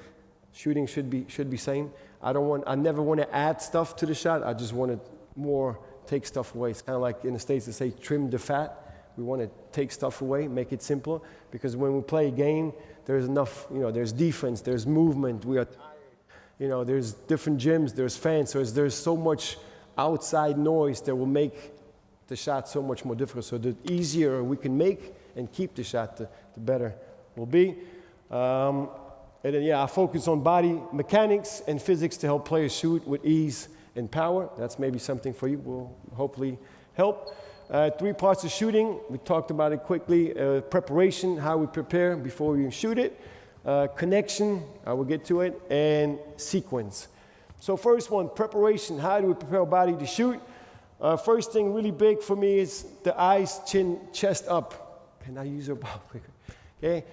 Shooting should be same. I never want to add stuff to the shot. I just want to more take stuff away. It's kind of like in the States they say trim the fat. We want to take stuff away, make it simpler, because when we play a game, there's enough, there's defense, there's movement, we are tired, there's different gyms, there's fans, so there's so much outside noise that will make the shot so much more difficult. So the easier we can make and keep the shot, the better it will be. And then, I focus on body mechanics and physics to help players shoot with ease and power. That's maybe something for you, will hopefully help. 3 parts of shooting, we talked about it quickly. Preparation, how we prepare before we shoot it. Connection, I will get to it, and sequence. So first one, preparation. How do we prepare our body to shoot? First thing really big for me is the eyes, chin, chest up. Can I use your ball quicker? Okay.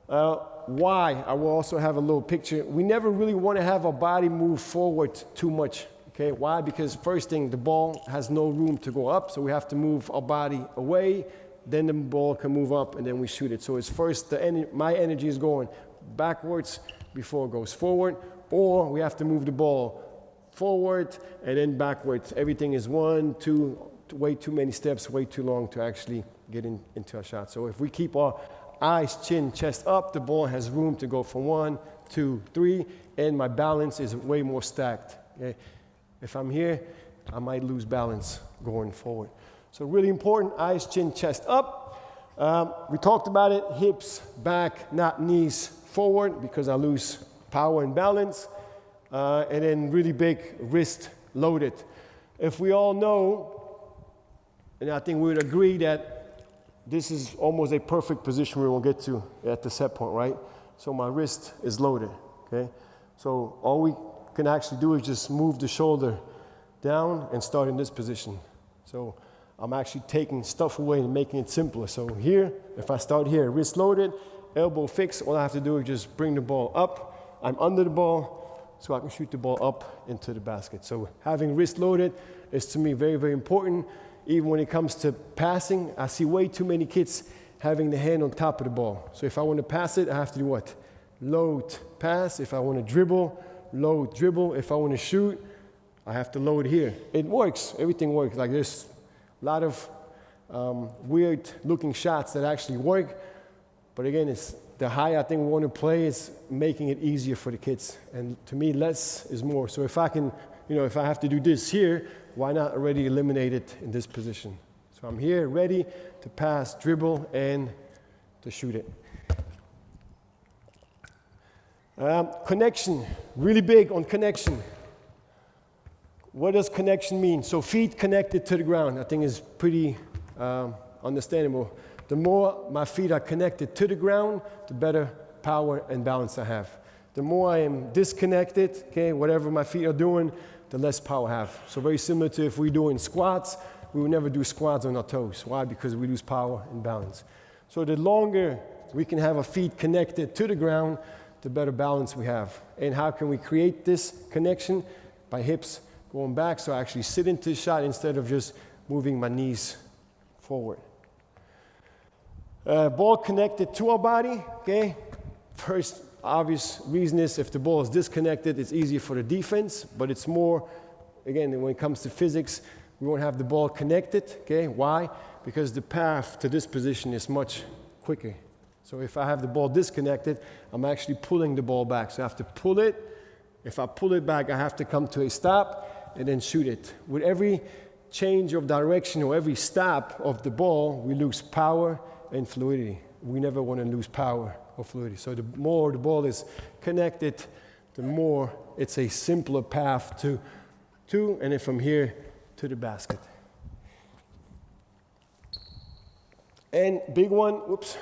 Why? I will also have a little picture. We never really want to have our body move forward too much. Okay, why? Because first thing, the ball has no room to go up, so we have to move our body away, then the ball can move up, and then we shoot it. So it's first, my energy is going backwards before it goes forward, or we have to move the ball forward and then backwards. Everything is 1, 2, way too many steps, way too long to actually get into a shot. So if we keep our eyes, chin, chest up, the ball has room to go from 1, 2, 3, and my balance is way more stacked. Okay? If I'm here, I might lose balance going forward. So really important, eyes, chin, chest up. We talked about it, hips, back, not knees forward, because I lose power and balance. And then really big, wrist loaded. If we all know, and I think we would agree that this is almost a perfect position we will get to at the set point, right? So my wrist is loaded, okay? So all we can actually do is just move the shoulder down and start in this position. So I'm actually taking stuff away and making it simpler. So here, if I start here, wrist loaded, elbow fixed, all I have to do is just bring the ball up. I'm under the ball, so I can shoot the ball up into the basket. So having wrist loaded is to me very, very important. Even when it comes to passing, I see way too many kids having the hand on top of the ball. So if I want to pass it, I have to do what? Load, pass. If I want to dribble, load, dribble. If I want to shoot, I have to load here. It works. Everything works. Like there's a lot of weird looking shots that actually work. But again, it's the high I think we want to play is making it easier for the kids. And to me, less is more. So if I can, if I have to do this here, why not already eliminate it in this position? So I'm here ready to pass, dribble, and to shoot it. Connection, really big on connection. What does connection mean? So feet connected to the ground, I think is pretty understandable. The more my feet are connected to the ground, the better power and balance I have. The more I am disconnected, okay, whatever my feet are doing, the less power I have. So very similar to if we're doing squats, we will never do squats on our toes. Why? Because we lose power and balance. So the longer we can have our feet connected to the ground, the better balance we have. And how can we create this connection? By hips going back, so I actually sit into the shot instead of just moving my knees forward. Ball connected to our body, okay? First obvious reason is if the ball is disconnected, it's easier for the defense, but it's more, again, when it comes to physics, We won't have the ball connected, okay? Why? Because the path to this position is much quicker. So if I have the ball disconnected, I'm actually pulling the ball back. So I have to pull it. If I pull it back, I have to come to a stop and then shoot it. With every change of direction or every stop of the ball, we lose power and fluidity. We never want to lose power or fluidity. So the more the ball is connected, the more it's a simpler path to and then from here to the basket. And big one, whoops.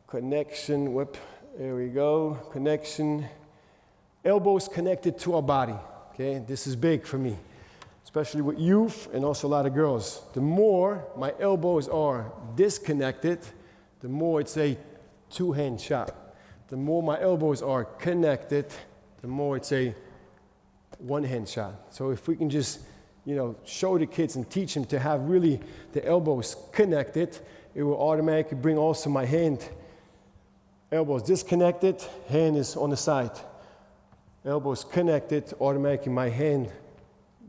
Connection, whoop, there we go. Connection, elbows connected to our body, okay? This is big for me, especially with youth and also a lot of girls. The more my elbows are disconnected, the more it's a two-hand shot. The more my elbows are connected, the more it's a one-hand shot. So if we can just, show the kids and teach them to have really the elbows connected, it will automatically bring also my hand. Elbows disconnected, hand is on the side. Elbows connected, automatically my hand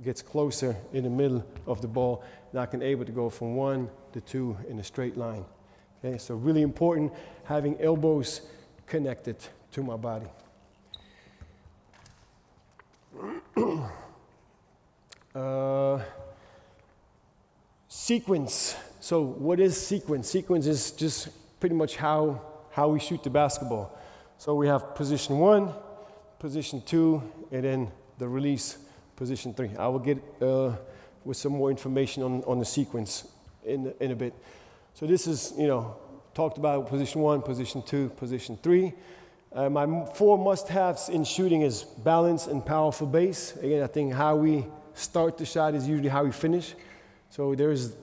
gets closer in the middle of the ball, and I can able to go from 1 to 2 in a straight line. Okay, so really important having elbows connected to my body. Sequence. So what is sequence? Sequence is just pretty much how we shoot the basketball. So we have position 1, position 2, and then the release, position 3. I will get with some more information on the sequence in a bit. So this is, talked about position 1, position 2, position 3. My 4 must-haves in shooting is balance and powerful base. Again, I think how we start the shot is usually how we finish. So there's,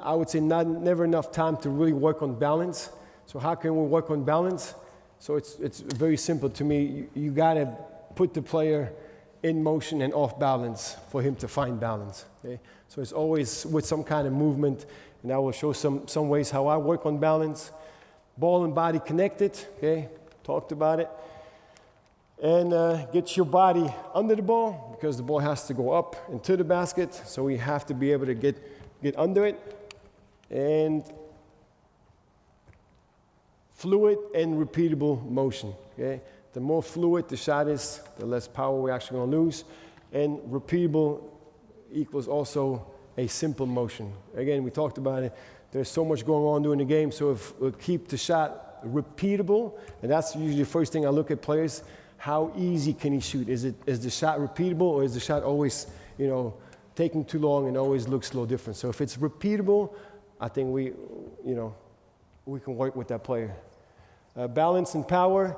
I would say, never enough time to really work on balance. So how can we work on balance? So it's very simple to me. You gotta put the player in motion and off balance for him to find balance. Okay? So it's always with some kind of movement, and I will show some ways how I work on balance. Ball and body connected, okay? Talked about it. And get your body under the ball, because the ball has to go up into the basket, so we have to be able to get under it. And fluid and repeatable motion, okay? The more fluid the shot is, the less power we're actually gonna lose. And repeatable equals also a simple motion. Again, we talked about it. There's so much going on during the game, so if we keep the shot repeatable, and that's usually the first thing I look at players, how easy can he shoot? Is the shot repeatable, or is the shot always, taking too long and always looks a little different? So if it's repeatable, I think we can work with that player. Balance and power.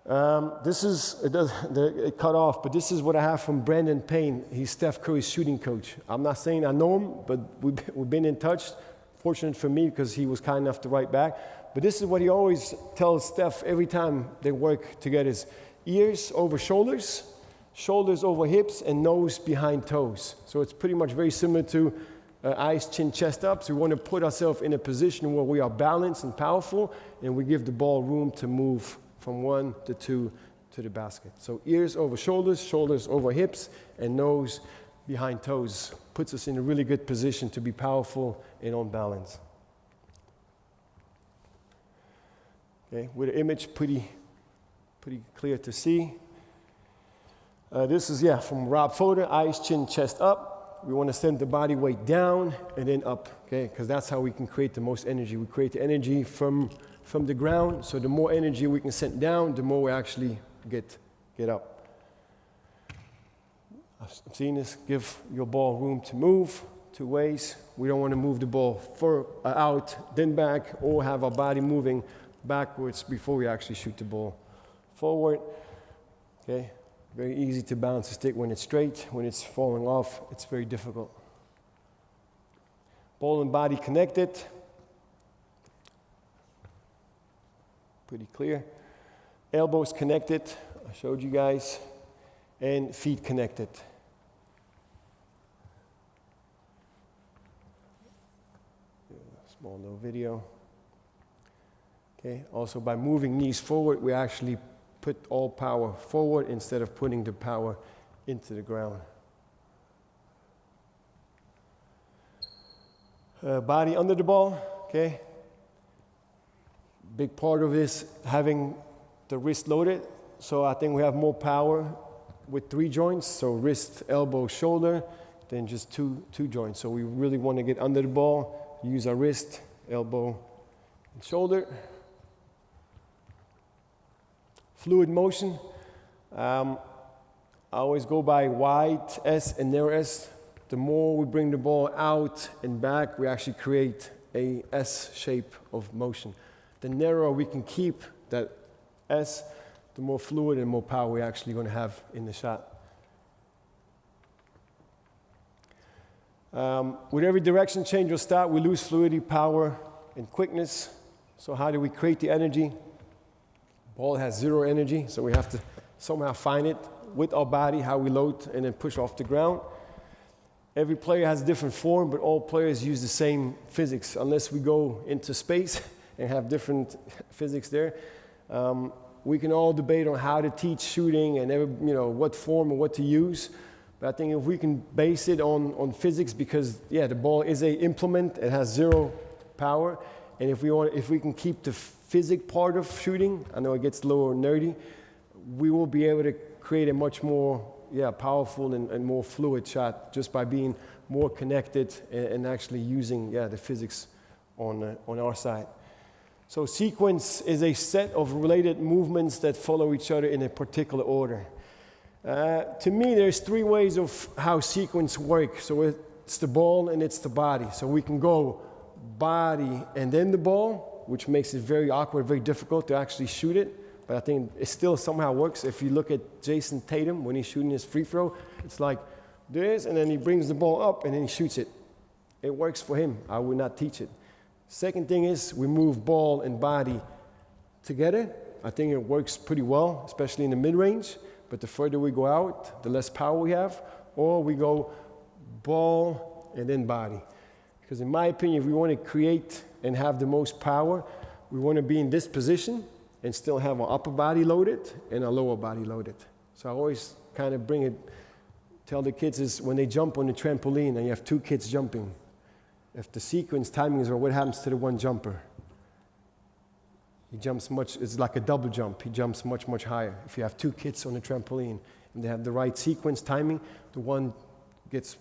It cut off, but this is what I have from Brandon Payne. He's Steph Curry's shooting coach. I'm not saying I know him, but we've been in touch. Fortunate for me, because he was kind enough to write back. But this is what he always tells Steph every time they work together: is ears over shoulders, shoulders over hips, and nose behind toes. So it's pretty much very similar to eyes, chin, chest up. So we want to put ourselves in a position where we are balanced and powerful, and we give the ball room to move from 1 to 2 to the basket. So ears over shoulders, shoulders over hips, and nose behind toes puts us in a really good position to be powerful and on balance. Okay, with the image pretty clear to see. This is, from ROBO, eyes, chin, chest up. We want to send the body weight down and then up, okay? Because that's how we can create the most energy. We create the energy from the ground, so the more energy we can send down, the more we actually get up. I've seen this. Give your ball room to move 2 ways. We don't want to move the ball out, then back, or have our body moving backwards before we actually shoot the ball forward, okay? Very easy to balance the stick when it's straight. When it's falling off, it's very difficult. Ball and body connected. Pretty clear. Elbows connected, I showed you guys. And feet connected. Small little video. Okay, also by moving knees forward, we actually put all power forward instead of putting the power into the ground. Body under the ball, okay? Big part of this, having the wrist loaded. So I think we have more power with 3 joints. So wrist, elbow, shoulder, than just two joints. So we really want to get under the ball, use our wrist, elbow, and shoulder. Fluid motion. I always go by wide S and narrow S. The more we bring the ball out and back, we actually create a S shape of motion. The narrower we can keep that S, the more fluid and more power we're actually going to have in the shot. With every direction change or start, we lose fluidity, power, and quickness. So how do we create the energy? Ball has 0 energy, so we have to somehow find it with our body, how we load and then push off the ground. Every player has a different form, but all players use the same physics, unless we go into space and have different physics there. We can all debate on how to teach shooting and what form and what to use. But I think if we can base it on physics, because the ball is an implement, it has 0 power, and if we can keep the physics part of shooting, I know it gets a little nerdy, we will be able to create a much more powerful and more fluid shot just by being more connected and actually using the physics on our side. So sequence is a set of related movements that follow each other in a particular order. To me, there's 3 ways of how sequence works. So it's the ball and it's the body. So we can go body and then the ball, which makes it very awkward, very difficult to actually shoot it. But I think it still somehow works. If you look at Jason Tatum, when he's shooting his free throw, it's like this, and then he brings the ball up and then he shoots it. It works for him. I would not teach it. Second thing is we move ball and body together. I think it works pretty well, especially in the mid-range. But the further we go out, the less power we have. Or we go ball and then body. Because in my opinion, if we want to create and have the most power, we want to be in this position and still have our upper body loaded and our lower body loaded. So I always kind of tell the kids is when they jump on the trampoline and you have 2 kids jumping, if the sequence timing is right, what happens to the one jumper? He jumps it's like a double jump. He jumps much, much higher. If you have 2 kids on the trampoline and they have the right sequence timing, the one gets,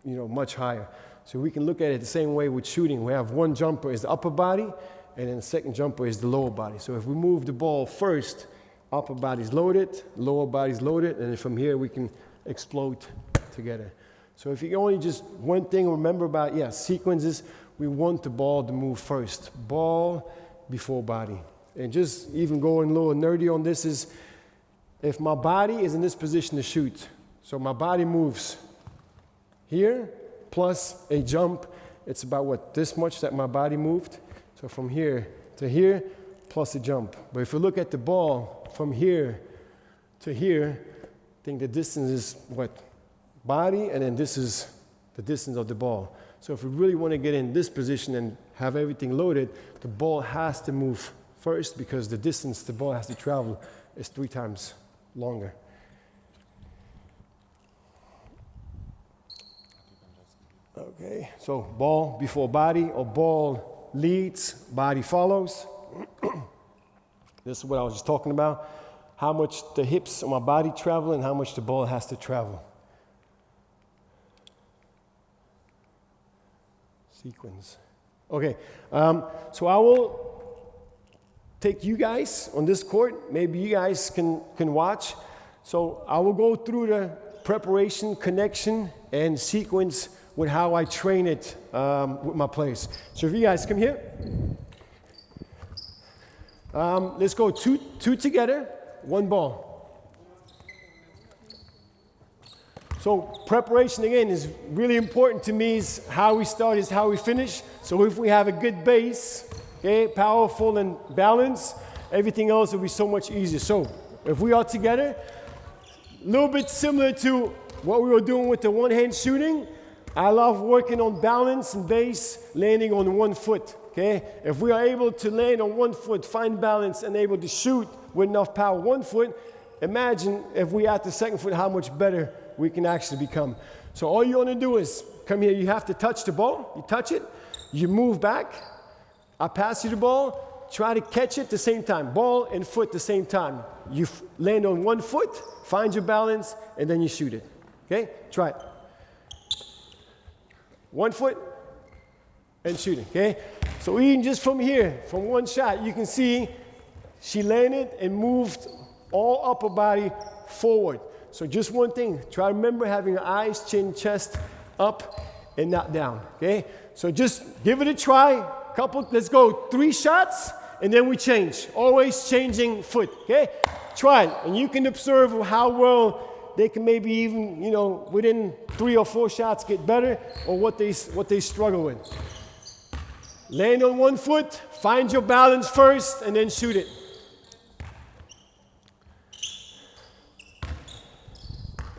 much higher. So we can look at it the same way with shooting. We have one jumper is the upper body, and then the second jumper is the lower body. So if we move the ball first, upper body's loaded, lower body's loaded, and then from here we can explode together. So if you only just one thing remember about, sequences, we want the ball to move first. Ball before body. And just even going a little nerdy on this is, if my body is in this position to shoot, so my body moves here, plus a jump, it's about this much that my body moved. So from here to here, plus a jump. But if you look at the ball from here to here, I think the distance is body, and then this is the distance of the ball. So if we really want to get in this position and have everything loaded, the ball has to move first because the distance the ball has to travel is 3 times longer. Okay, so ball before body, or ball leads, body follows. This is what I was just talking about. How much the hips of my body travel and how much the ball has to travel. Sequence. Okay, so I will take you guys on this court. Maybe you guys can watch. So I will go through the preparation, connection, and sequence with how I train it with my players. So if you guys come here. Let's go two together, one ball. So preparation, again, is really important to me. Is how we start is how we finish. So if we have a good base, okay, powerful and balanced, everything else will be so much easier. So if we are together, a little bit similar to what we were doing with the one-hand shooting, I love working on balance and base, landing on one foot, okay? If we are able to land on one foot, find balance, and able to shoot with enough power, 1 foot, imagine if we at the second foot, how much better we can actually become. So all you want to do is come here. You have to touch the ball. You touch it. You move back, I pass you the ball, try to catch it at the same time. Ball and foot at the same time. You land on one foot, find your balance, and then you shoot it. Okay? Try it. One foot and shoot it. Okay? So even just from here, from one shot, you can see she landed and moved all upper body forward. So just one thing, try to remember having your eyes, chin, chest up and not down, okay? So just give it a try, let's go 3 shots and then we change. Always changing foot, okay? Try it and you can observe how well they can maybe even, within 3 or 4 shots get better or what they struggle with. Land on one foot, find your balance first and then shoot it.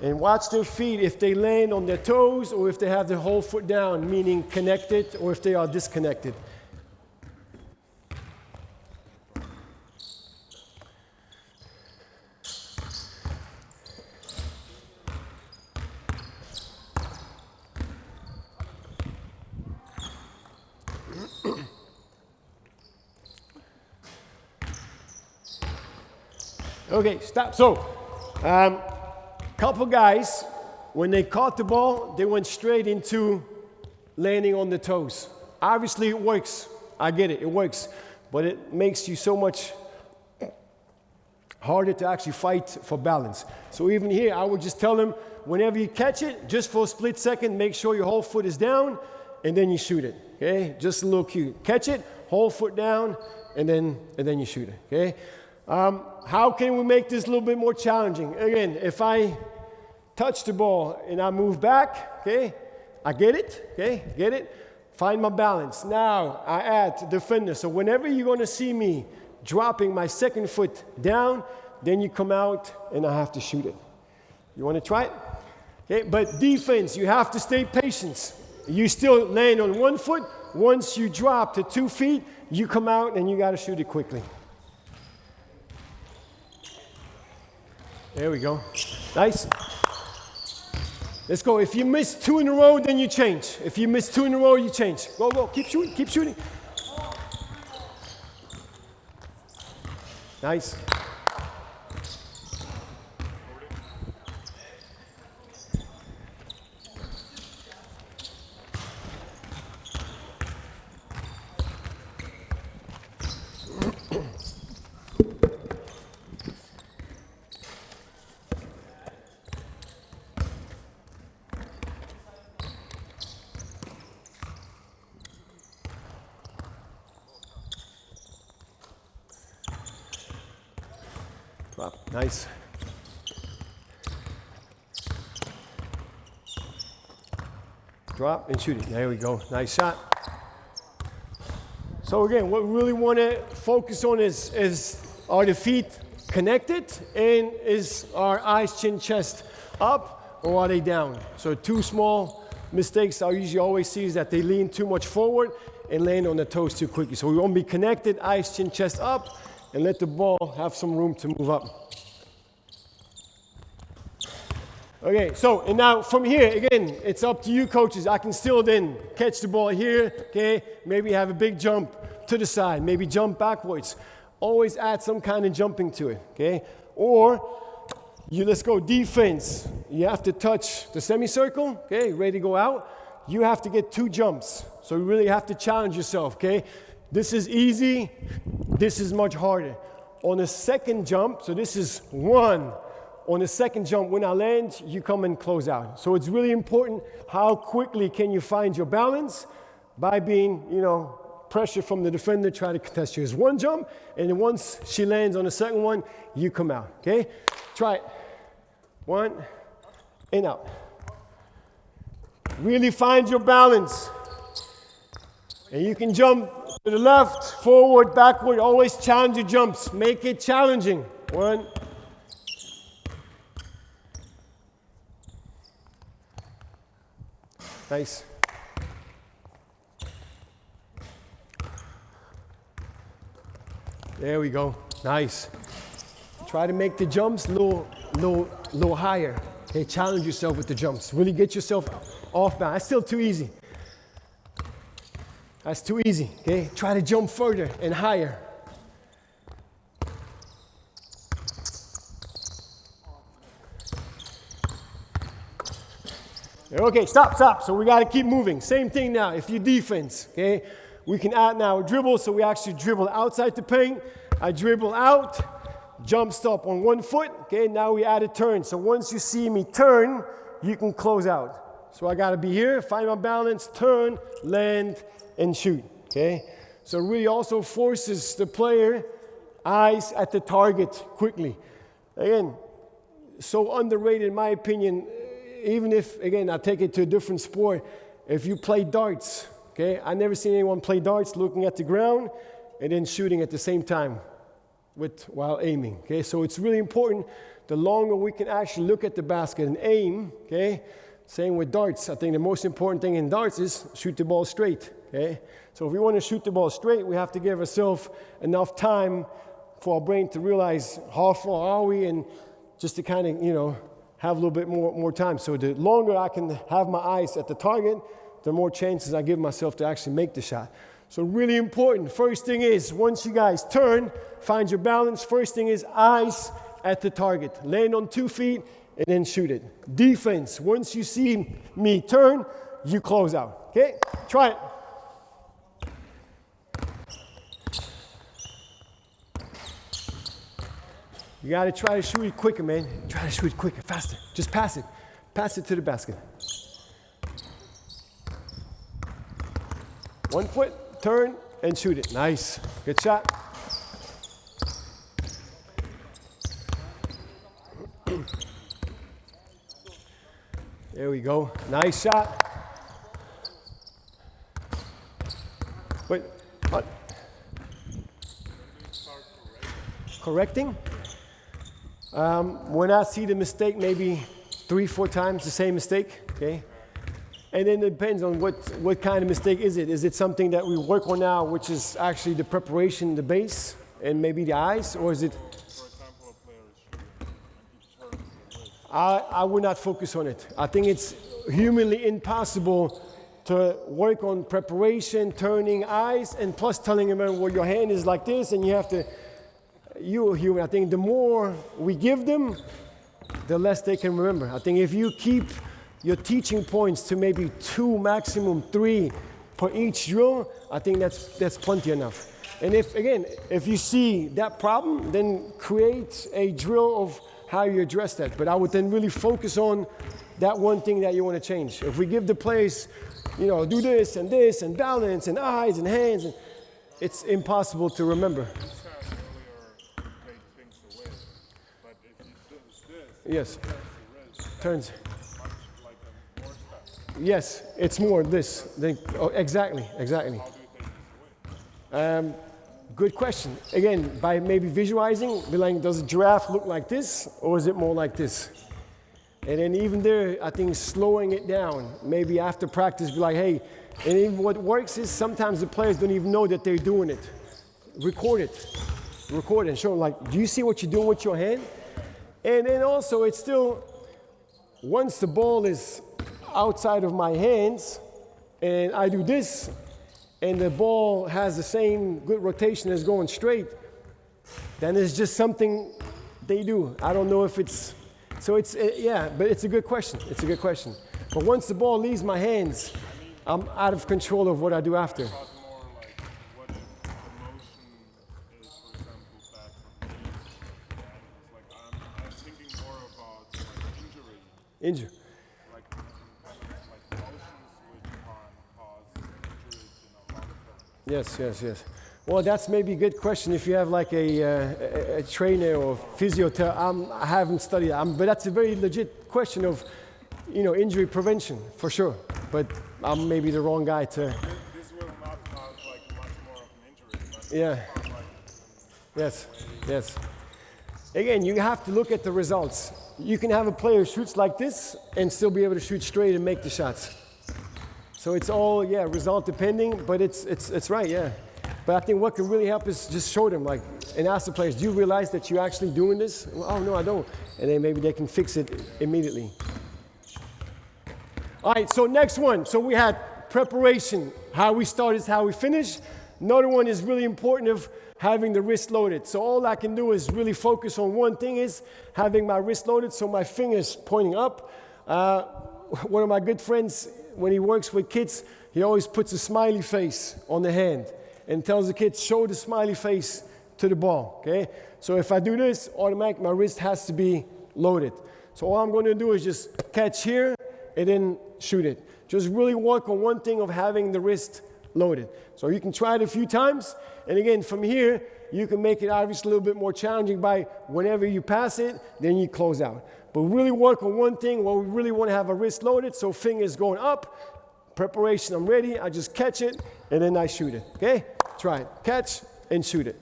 And watch their feet if they land on their toes or if they have their whole foot down, meaning connected, or if they are disconnected. Okay, stop. So, couple guys, when they caught the ball, they went straight into landing on the toes. Obviously, it works. I get it. It works. But it makes you so much harder to actually fight for balance. So even here, I would just tell them, whenever you catch it, just for a split second, make sure your whole foot is down, and then you shoot it. Okay? Just a little cue. Catch it, whole foot down, and then you shoot it. Okay? How can we make this a little bit more challenging? Again, if I touch the ball and I move back, okay, I get it, okay, get it, find my balance. Now I add defender. So whenever you're going to see me dropping my second foot down, then you come out and I have to shoot it. You want to try it? Okay, but defense, you have to stay patient. You still land on one foot. Once you drop to 2 feet, you come out and you got to shoot it quickly. There we go. Nice. Let's go. If you miss 2 in a row, then you change. If you miss 2 in a row, you change. Go, go. Keep shooting. Keep shooting. Nice. Nice. Drop and shoot it. There we go. Nice shot. So again, what we really want to focus on is are the feet connected and is our eyes, chin, chest up or are they down? So 2 small mistakes I usually always see is that they lean too much forward and land on the toes too quickly. So we want to be connected, eyes, chin, chest up, and let the ball have some room to move up. Okay, so, and now from here, again, it's up to you coaches. I can still then catch the ball here, okay? Maybe have a big jump to the side, maybe jump backwards. Always add some kind of jumping to it, okay? Or, let's go defense. You have to touch the semicircle, okay? Ready to go out. You have to get 2 jumps. So you really have to challenge yourself, okay? This is easy, this is much harder. On the second jump, so this is 1. On the second jump, when I land, you come and close out. So it's really important how quickly can you find your balance by being, pressure from the defender, try to contest yours. 1 jump, and then once she lands on the second one, you come out, okay? Try it. 1, and out. Really find your balance. And you can jump to the left, forward, backward, always challenge your jumps. Make it challenging. 1, nice. There we go. Nice. Try to make the jumps a little higher. Okay, challenge yourself with the jumps. Really get yourself off balance. That's still too easy. That's too easy, okay? Try to jump further and higher. Okay, stop. So we got to keep moving. Same thing now. If you defense, okay, we can add now a dribble. So we actually dribble outside the paint. I dribble out, jump stop on one foot. Okay, now we add a turn. So once you see me turn, you can close out. So I got to be here, find my balance, turn, land, and shoot. Okay, so it really also forces the player eyes at the target quickly. Again, so underrated in my opinion. Even if, again, I take it to a different sport, if you play darts, okay, I never seen anyone play darts looking at the ground and then shooting at the same time while aiming, okay? So it's really important, the longer we can actually look at the basket and aim, okay? Same with darts. I think the most important thing in darts is shoot the ball straight, okay? So if we want to shoot the ball straight, we have to give ourselves enough time for our brain to realize how far are we and just to kind of, have a little bit more time. So the longer I can have my eyes at the target, the more chances I give myself to actually make the shot. So really important. First thing is, once you guys turn, find your balance. First thing is eyes at the target. Land on 2 feet and then shoot it. Defense, once you see me turn, you close out. Okay, try it. You got to try to shoot it quicker, man. Try to shoot it quicker, faster. Just pass it. Pass it to the basket. 1 foot, turn, and shoot it. Nice. Good shot. There we go. Nice shot. Wait, what? Correcting? When I see the mistake, maybe 3-4 times the same mistake, okay? And then it depends on what kind of mistake is it. Is it something that we work on now, which is actually the preparation, the base, and maybe the eyes, or is it? For example, a player is shooting and he turns the wrist. I would not focus on it. I think it's humanly impossible to work on preparation, turning eyes, and plus telling them, well, your hand is like this, and you have to. You're human. I think the more we give them, the less they can remember. I think if you keep your teaching points to maybe 2, maximum 3 per each drill, I think that's plenty enough. And if you see that problem, then create a drill of how you address that. But I would then really focus on that one thing that you want to change. If we give the players, do this and balance and eyes and hands, it's impossible to remember. Yes. Turns. Yes, it's more this. Exactly. Good question. Again, by maybe visualizing, be like, does a giraffe look like this, or is it more like this? And then even there, I think slowing it down. Maybe after practice, be like, hey. And even what works is sometimes the players don't even know that they're doing it. Record it and show them, like, do you see what you're doing with your hand? And then also, it's still, once the ball is outside of my hands, and I do this, and the ball has the same good rotation as going straight, then it's just something they do. I don't know if it's, so it's, but it's a good question. But once the ball leaves my hands, I'm out of control of what I do after. Injury. Like motions which can cause injuries in a lot of Yes. Well, that's maybe a good question if you have like a trainer or physiotherapist. I haven't studied that, but that's a very legit question of, injury prevention for sure. But I'm maybe the wrong guy to. This will not cause like much more of an injury. But Yes. Again, you have to look at the results. You can have a player who shoots like this and still be able to shoot straight and make the shots. So it's all, result depending, but it's right, yeah. But I think what can really help is just show them, and ask the players, do you realize that you're actually doing this? Well, oh, no, I don't. And then maybe they can fix it immediately. All right, so next one. So we had preparation. How we start is how we finish. Another one is really important of having the wrist loaded. So all I can do is really focus on one thing, is having my wrist loaded, so my fingers pointing up. One of my good friends, when he works with kids, he always puts a smiley face on the hand and tells the kids, show the smiley face to the ball, okay? So if I do this, automatically my wrist has to be loaded. So all I'm going to do is just catch here and then shoot it. Just really work on one thing of having the wrist loaded. So you can try it a few times, and again, from here, you can make it obviously a little bit more challenging by whenever you pass it, then you close out. But really work on one thing where we really want to have a wrist loaded, so fingers going up, preparation, I'm ready, I just catch it, and then I shoot it, okay? Try it, catch and shoot it.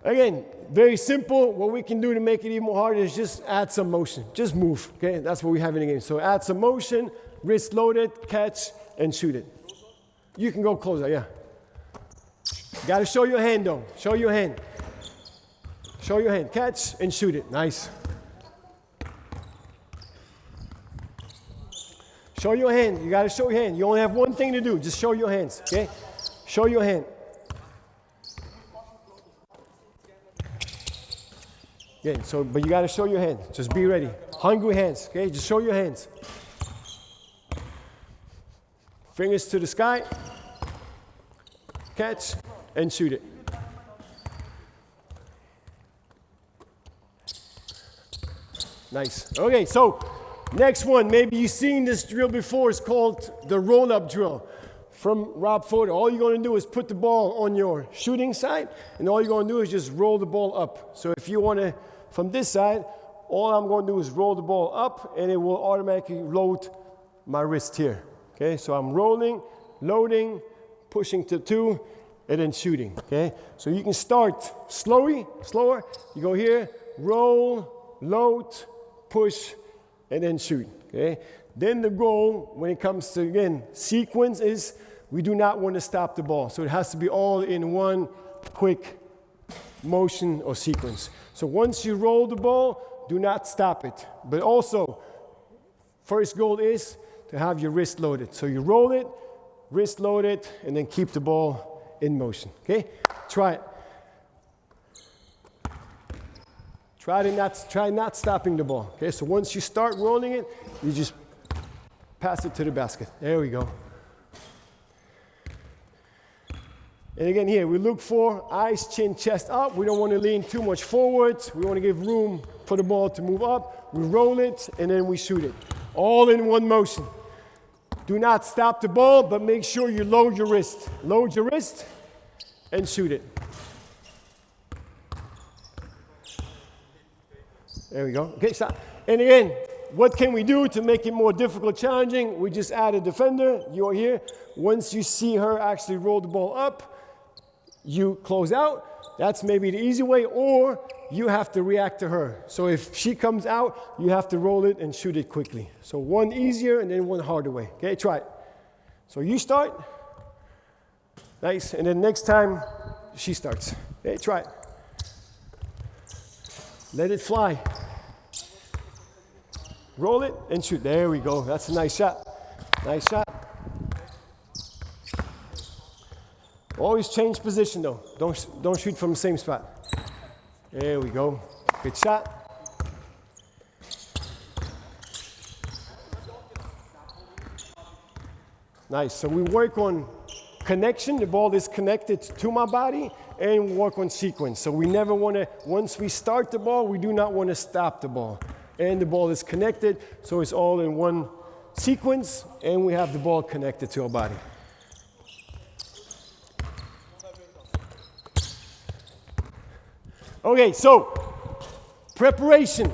Again, very simple. What we can do to make it even more harder is just add some motion. Just move, okay? That's what we have in the game. So add some motion, wrist loaded, catch, and shoot it. You can go closer, yeah. Got to show your hand, though. Show your hand. Show your hand. Catch and shoot it. Nice. Show your hand. You got to show your hand. You only have one thing to do. Just show your hands, okay? Show your hand. Okay, so, but you got to show your hand. Just be ready. Hungry hands, okay? Just show your hands. Fingers to the sky. Catch and shoot it. Nice. Okay, so next one, maybe you've seen this drill before. It's called the roll-up drill from ROBO. All you're going to do is put the ball on your shooting side, and all you're going to do is just roll the ball up. So if you want to, from this side, all I'm going to do is roll the ball up, and it will automatically load my wrist here. Okay, so I'm rolling, loading, pushing to 2, and then shooting, okay? So you can start slower. You go here, roll, load, push, and then shoot, okay? Then the goal, when it comes to, again, sequence, is we do not want to stop the ball. So it has to be all in one quick motion or sequence. So once you roll the ball, do not stop it. But also, first goal is to have your wrist loaded. So you roll it, wrist load it, and then keep the ball in motion, okay? Try it. Try not stopping the ball, okay? So once you start rolling it, you just pass it to the basket. There we go. And again here, we look for eyes, chin, chest up. We don't want to lean too much forward. We want to give room for the ball to move up. We roll it, and then we shoot it. All in one motion. Do not stop the ball, but make sure you load your wrist. Load your wrist and shoot it. There we go. Okay, stop. And again, what can we do to make it more difficult, challenging? We just add a defender. You're here. Once you see her actually roll the ball up, you close out. That's maybe the easy way, or you have to react to her. So if she comes out, you have to roll it and shoot it quickly. So one easier and then one harder way. Okay, try it. So you start. Nice. And then next time, she starts. Okay, try it. Let it fly. Roll it and shoot. There we go. That's a nice shot. Nice shot. Always change position though. Don't shoot from the same spot. There we go. Good shot. Nice. So we work on connection. The ball is connected to my body, and work on sequence. So we never want to, once we start the ball, we do not want to stop the ball. And the ball is connected, so it's all in one sequence, and we have the ball connected to our body. Okay, so preparation.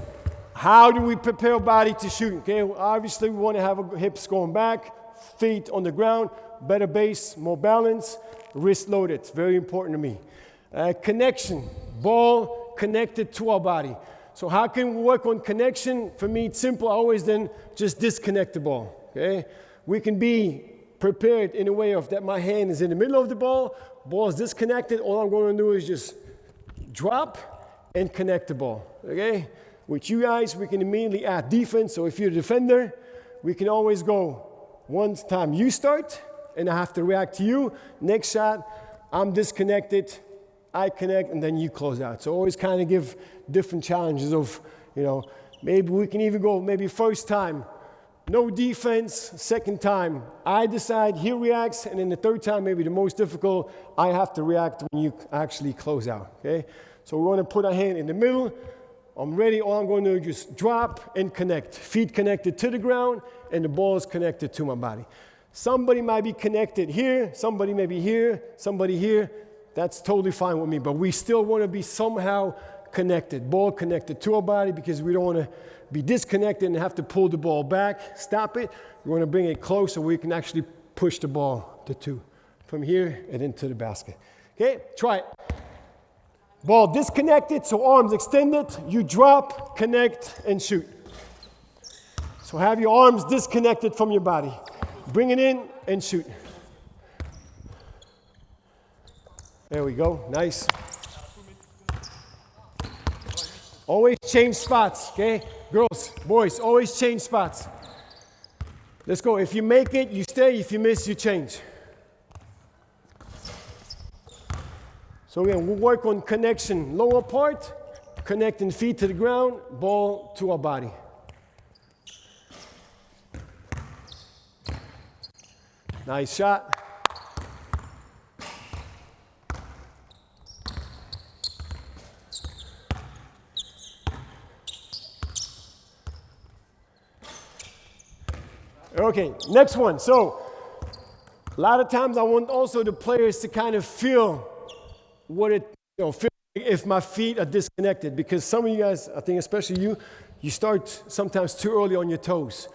How do we prepare our body to shoot? Okay, obviously we want to have our hips going back, feet on the ground, better base, more balance, wrist loaded. Very important to me. Connection, ball connected to our body. So how can we work on connection? For me, it's simple. I always then just disconnect the ball, okay? We can be prepared in a way of that my hand is in the middle of the ball is disconnected. All I'm going to do is just drop and connect the ball, okay? With you guys, we can immediately add defense. So if you're a defender, we can always go one time you start, and I have to react to you. Next shot, I'm disconnected, I connect, and then you close out. So always kind of give different challenges of, maybe we can even go maybe first time, no defense, second time, I decide, he reacts, and then the third time, maybe the most difficult, I have to react when you actually close out, okay? So we want to put our hand in the middle. I'm ready, all I'm going to do is just drop and connect. Feet connected to the ground, and the ball is connected to my body. Somebody might be connected here, somebody may be here, somebody here. That's totally fine with me, but we still want to be somehow connected, ball connected to our body, because we don't want to be disconnected and have to pull the ball back, stop it. We want to bring it close so we can actually push the ball to two from here and into the basket. Okay, try it. Ball disconnected, so arms extended. You drop, connect, and shoot. So have your arms disconnected from your body. Bring it in and shoot. There we go, nice. Always change spots, okay? Girls, boys, always change spots. Let's go. If you make it, you stay. If you miss, you change. So again, we'll work on connection lower part, connecting feet to the ground, ball to our body. Nice shot. Okay, next one. So a lot of times I want also the players to kind of feel what it, feel if my feet are disconnected, because some of you guys, I think especially you start sometimes too early on your toes.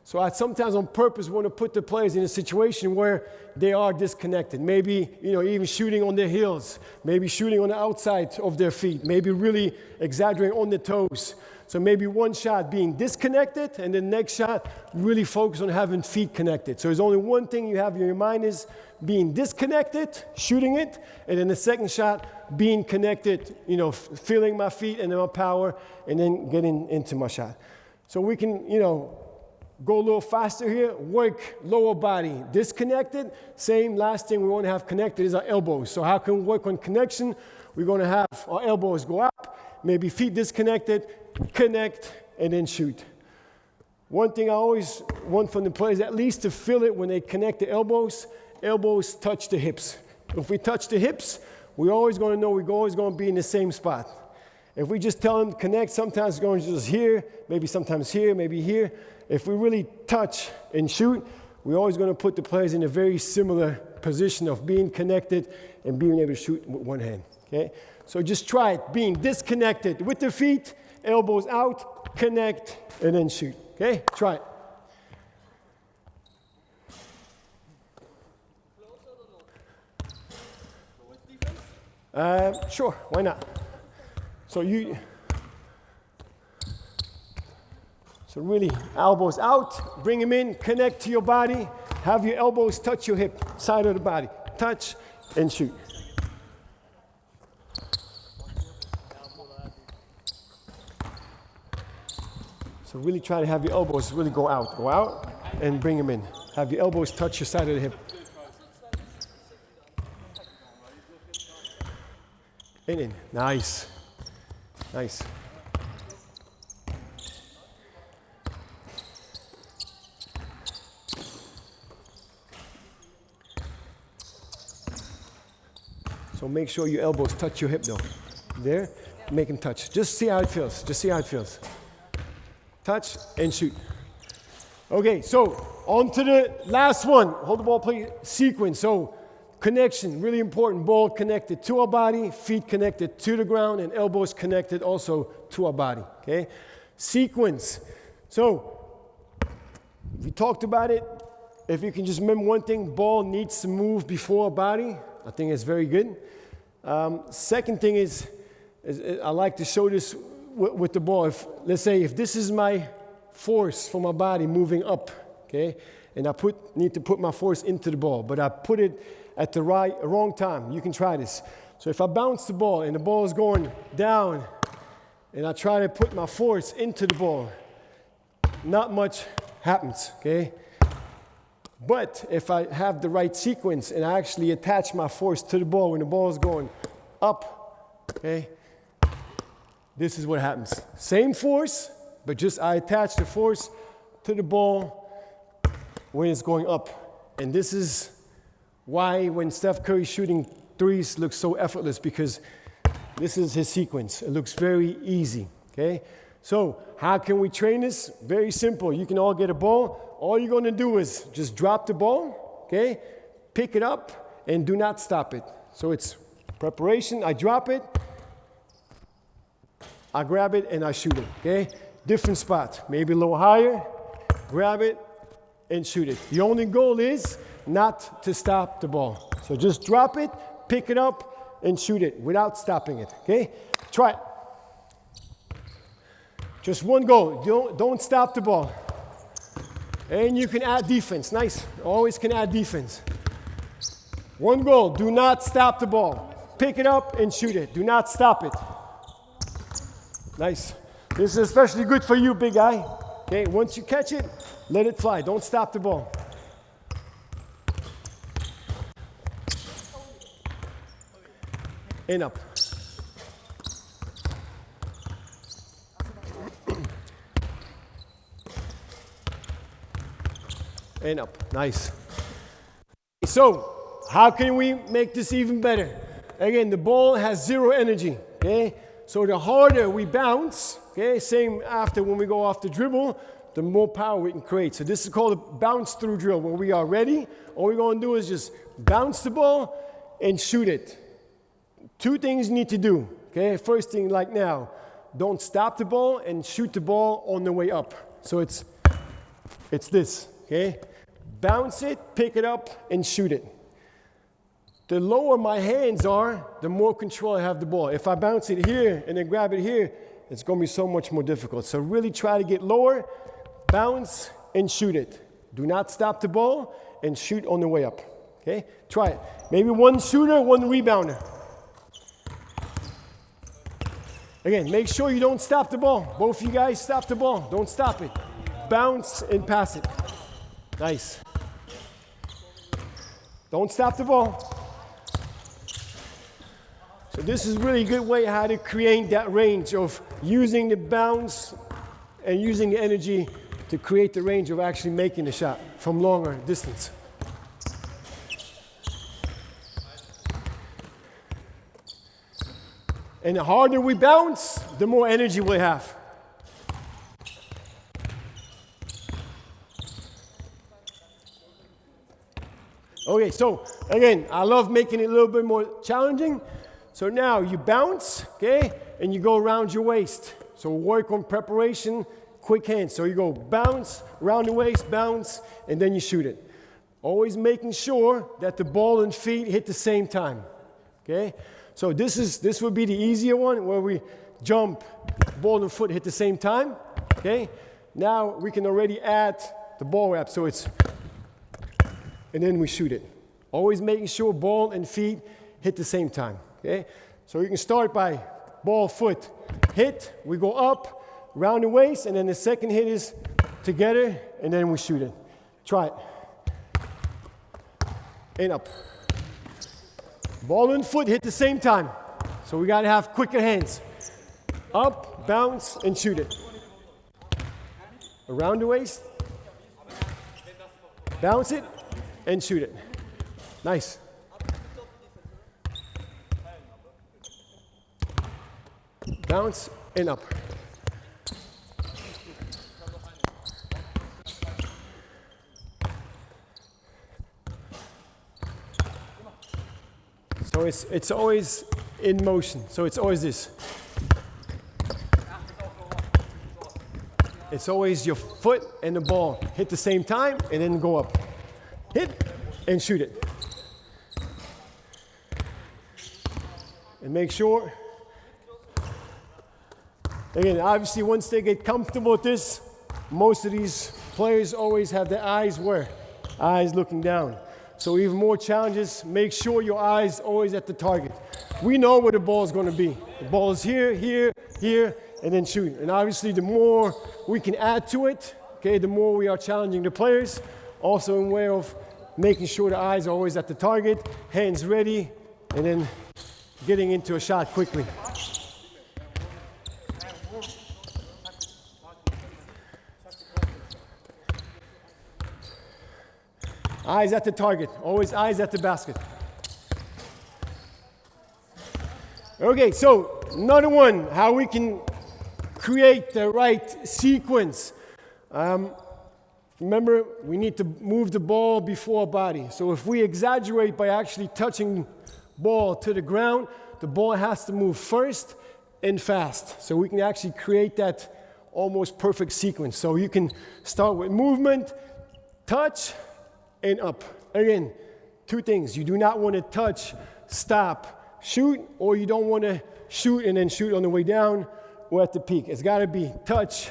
So I sometimes on purpose want to put the players in a situation where they are disconnected. Maybe, even shooting on their heels, maybe shooting on the outside of their feet, maybe really exaggerating on the toes. So maybe one shot being disconnected, and the next shot really focus on having feet connected. So there's only one thing you have in your mind is being disconnected, shooting it, and then the second shot being connected, feeling my feet and then my power, and then getting into my shot. So we can, go a little faster here, work lower body disconnected. Same, last thing we want to have connected is our elbows. So how can we work on connection? We're going to have our elbows go up, maybe feet disconnected, connect, and then shoot. One thing I always want from the players, at least to feel it when they connect the elbows touch the hips. If we touch the hips, we're always going to know we're always going to be in the same spot. If we just tell them to connect, sometimes it's going to just here, maybe sometimes here, maybe here. If we really touch and shoot, we're always going to put the players in a very similar position of being connected and being able to shoot with one hand. Okay? So just try it, being disconnected with the feet, elbows out, connect, and then shoot. Okay? Try it. Sure, why not? So really elbows out, bring them in, connect to your body, have your elbows touch your hip, side of the body, touch and shoot. So really try to have your elbows really go out and bring them in. Have your elbows touch your side of the hip. And in, nice, nice. So make sure your elbows touch your hip though. There, make them touch. Just see how it feels, just see how it feels. Touch and shoot. Okay, so on to the last one. Hold the ball, please. Sequence. So connection, really important. Ball connected to our body, feet connected to the ground, and elbows connected also to our body. Okay? Sequence. So we talked about it. If you can just remember one thing, ball needs to move before our body. I think it's very good. Second thing is I like to show this with the ball. Let's say if this is my force for my body moving up, okay, and I need to put my force into the ball, but I put it at the wrong time. You can try this. So if I bounce the ball and the ball is going down, and I try to put my force into the ball, not much happens, okay? But if I have the right sequence and I actually attach my force to the ball when the ball is going up, okay, this is what happens. Same force, but just I attach the force to the ball when it's going up. And this is why when Steph Curry's shooting threes looks so effortless, because this is his sequence. It looks very easy, okay? So how can we train this? Very simple. You can all get a ball. All you're going to do is just drop the ball, okay? Pick it up and do not stop it. So it's preparation. I drop it. I grab it and I shoot it, okay? Different spot. Maybe a little higher. Grab it and shoot it. The only goal is not to stop the ball. So just drop it, pick it up, and shoot it without stopping it, okay? Try it. Just one goal. Don't stop the ball. And you can add defense. Nice. Always can add defense. One goal. Do not stop the ball. Pick it up and shoot it. Do not stop it. Nice. This is especially good for you, big guy. Okay, once you catch it, let it fly. Don't stop the ball. And up. And up. Nice. So, how can we make this even better? Again, the ball has zero energy, okay? So the harder we bounce, okay, same after when we go off the dribble, the more power we can create. So this is called a bounce through drill. When we are ready, all we're going to do is just bounce the ball and shoot it. Two things you need to do, okay? First thing, like now, don't stop the ball and shoot the ball on the way up. So it's this, okay? Bounce it, pick it up, and shoot it. The lower my hands are, the more control I have the ball. If I bounce it here and then grab it here, it's going to be so much more difficult. So really try to get lower, bounce, and shoot it. Do not stop the ball and shoot on the way up, okay? Try it. Maybe one shooter, one rebounder. Again, make sure you don't stop the ball. Both of you guys stop the ball. Don't stop it. Bounce and pass it. Nice. Don't stop the ball. So this is really a good way how to create that range of using the bounce and using the energy to create the range of actually making the shot from longer distance. And the harder we bounce, the more energy we have. Okay, so again, I love making it a little bit more challenging. So now you bounce, okay, and you go around your waist. So work on preparation, quick hands. So you go bounce, around the waist, bounce, and then you shoot it. Always making sure that the ball and feet hit the same time, okay? So this would be the easier one where we jump, ball and foot hit the same time, okay? Now we can already add the ball wrap, so it's, and then we shoot it. Always making sure ball and feet hit the same time, okay? So you can start by ball, foot, hit, we go up, round the waist, and then the second hit is together, and then we shoot it. Try it. And up. Ball and foot hit the same time. So we gotta have quicker hands. Up, bounce, and shoot it. Around the waist. Bounce it, and shoot it. Nice. Bounce, and up. So it's always in motion. So it's always this. It's always your foot and the ball hit the same time and then go up. Hit and shoot it. And make sure, again, obviously once they get comfortable with this, most of these players always have their eyes where? Eyes looking down. So even more challenges, make sure your eyes always at the target. We know where the ball is going to be. The ball is here, here, here, and then shoot. And obviously the more we can add to it, okay, the more we are challenging the players. Also in way of making sure the eyes are always at the target, hands ready, and then getting into a shot quickly. Eyes at the target, always eyes at the basket. Okay, so another one, how we can create the right sequence. Remember, we need to move the ball before our body. So if we exaggerate by actually touching ball to the ground, the ball has to move first and fast. So we can actually create that almost perfect sequence. So you can start with movement, touch, and up. Again, two things. You do not want to touch, stop, shoot, or you don't want to shoot and then shoot on the way down or at the peak. It's got to be touch,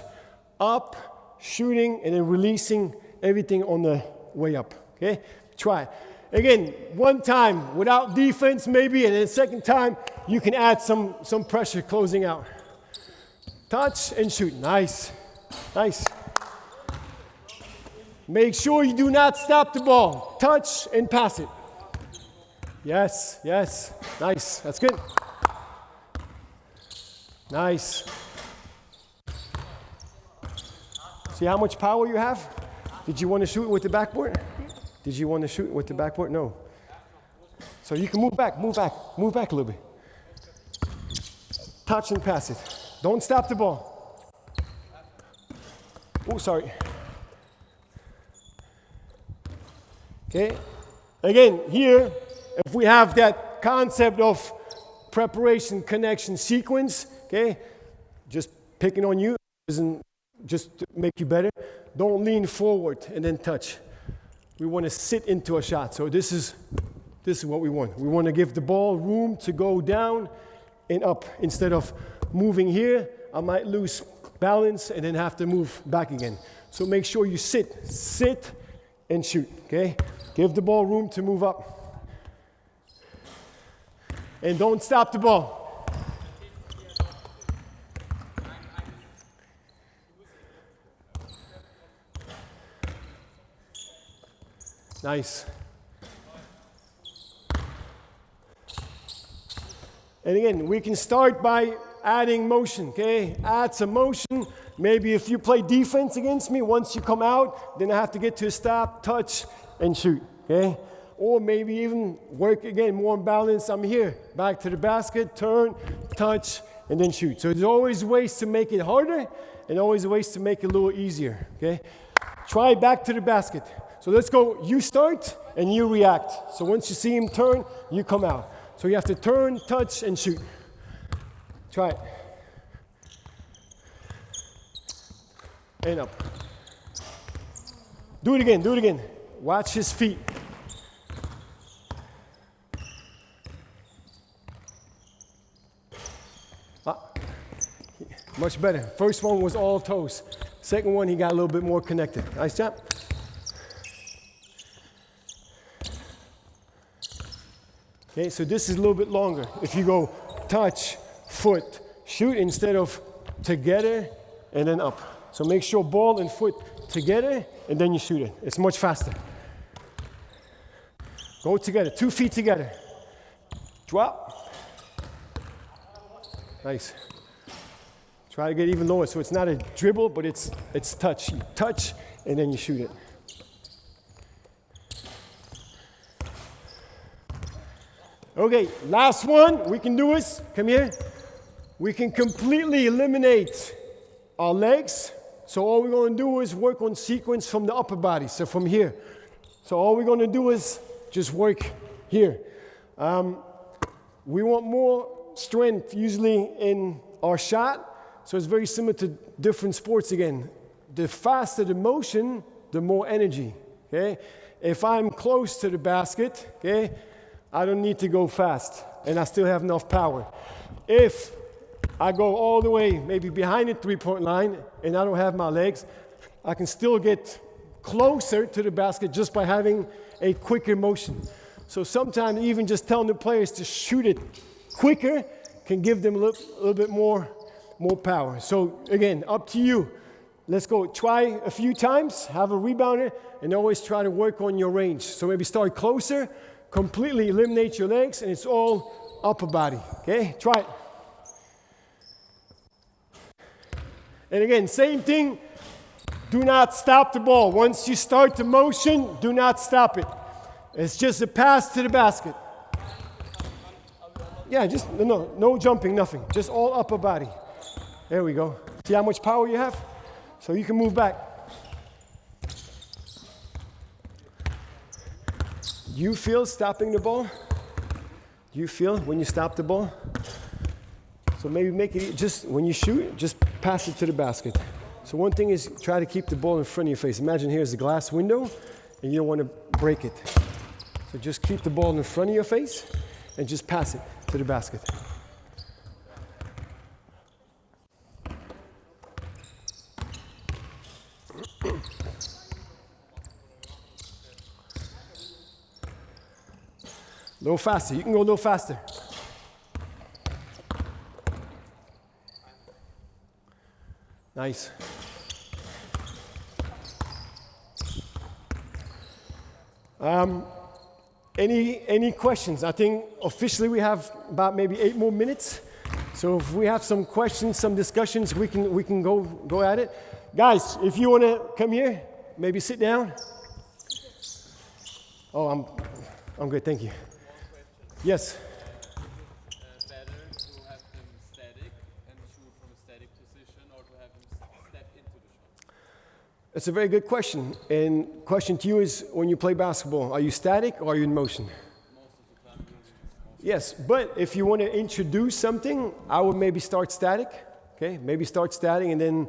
up, shooting, and then releasing everything on the way up. Okay? Try. Again, one time without defense maybe, and then second time you can add some pressure closing out. Touch and shoot. Nice. Nice. Make sure you do not stop the ball. Touch and pass it. Yes, yes. Nice. That's good. Nice. See how much power you have? Did you want to shoot with the backboard? Did you want to shoot with the backboard? No. So you can move back a little bit. Touch and pass it. Don't stop the ball. Oh, sorry. Okay. Again, here, if we have that concept of preparation, connection, sequence, okay, just picking on you isn't just to make you better. Don't lean forward and then touch. We want to sit into a shot. So this is what we want. We want to give the ball room to go down and up. Instead of moving here, I might lose balance and then have to move back again. So make sure you sit and shoot, okay? Give the ball room to move up. And don't stop the ball. Nice. And again, we can start by adding motion, okay? Add some motion. Maybe if you play defense against me, once you come out, then I have to get to a stop, touch, and shoot, okay? Or maybe even work again, more in balance. I'm here, back to the basket, turn, touch, and then shoot. So there's always ways to make it harder and always ways to make it a little easier, okay? Try back to the basket. So let's go, you start and you react. So once you see him turn, you come out. So you have to turn, touch, and shoot. Try it. And up. Do it again, do it again. Watch his feet. Much better. First one was all toes. Second one, he got a little bit more connected. Nice job. Okay, so this is a little bit longer. If you go touch, foot, shoot instead of together and then up. So make sure ball and foot together and then you shoot it. It's much faster. Go together, 2 feet together. Drop. Nice. Try to get even lower so it's not a dribble, but it's touch. You touch and then you shoot it. Okay, last one we can do is, come here. We can completely eliminate our legs. So all we're going to do is work on sequence from the upper body, so from here. So all we're going to do is just work here. We want more strength usually in our shot. So it's very similar to different sports again. The faster the motion, the more energy, okay? If I'm close to the basket, okay, I don't need to go fast, and I still have enough power. If I go all the way, maybe behind the three-point line, and I don't have my legs, I can still get closer to the basket just by having a quicker motion. So sometimes even just telling the players to shoot it quicker can give them a little bit more power. So again, up to you. let's go. Try a few times, have a rebounder, and always try to work on your range. So maybe start closer, completely eliminate your legs, and it's all upper body. Okay, try it. And again, same thing. Do not stop the ball. Once you start the motion, do not stop it. It's just a pass to the basket. Yeah, just no jumping, nothing. Just all upper body. There we go. See how much power you have? So you can move back. You feel stopping the ball? You feel when you stop the ball? So maybe make it, just when you shoot, just pass it to the basket. So one thing is try to keep the ball in front of your face. Imagine here's a glass window and you don't want to break it. So just keep the ball in front of your face and just pass it to the basket. A little faster. You can go a little faster. Nice. Any questions? I think officially we have about maybe 8 more minutes. So if we have some questions, some discussions, we can go at it. Guys, if you want to come here, maybe sit down. Oh, I'm good, thank you. Yes. Better to have them static and shoot from a static position, or to have them step into the shot? That's a very good question. And question to you is, when you play basketball, are you static or are you in motion? Most of the time, Yes, but if you want to introduce something, I would maybe start static. Okay, maybe start static and then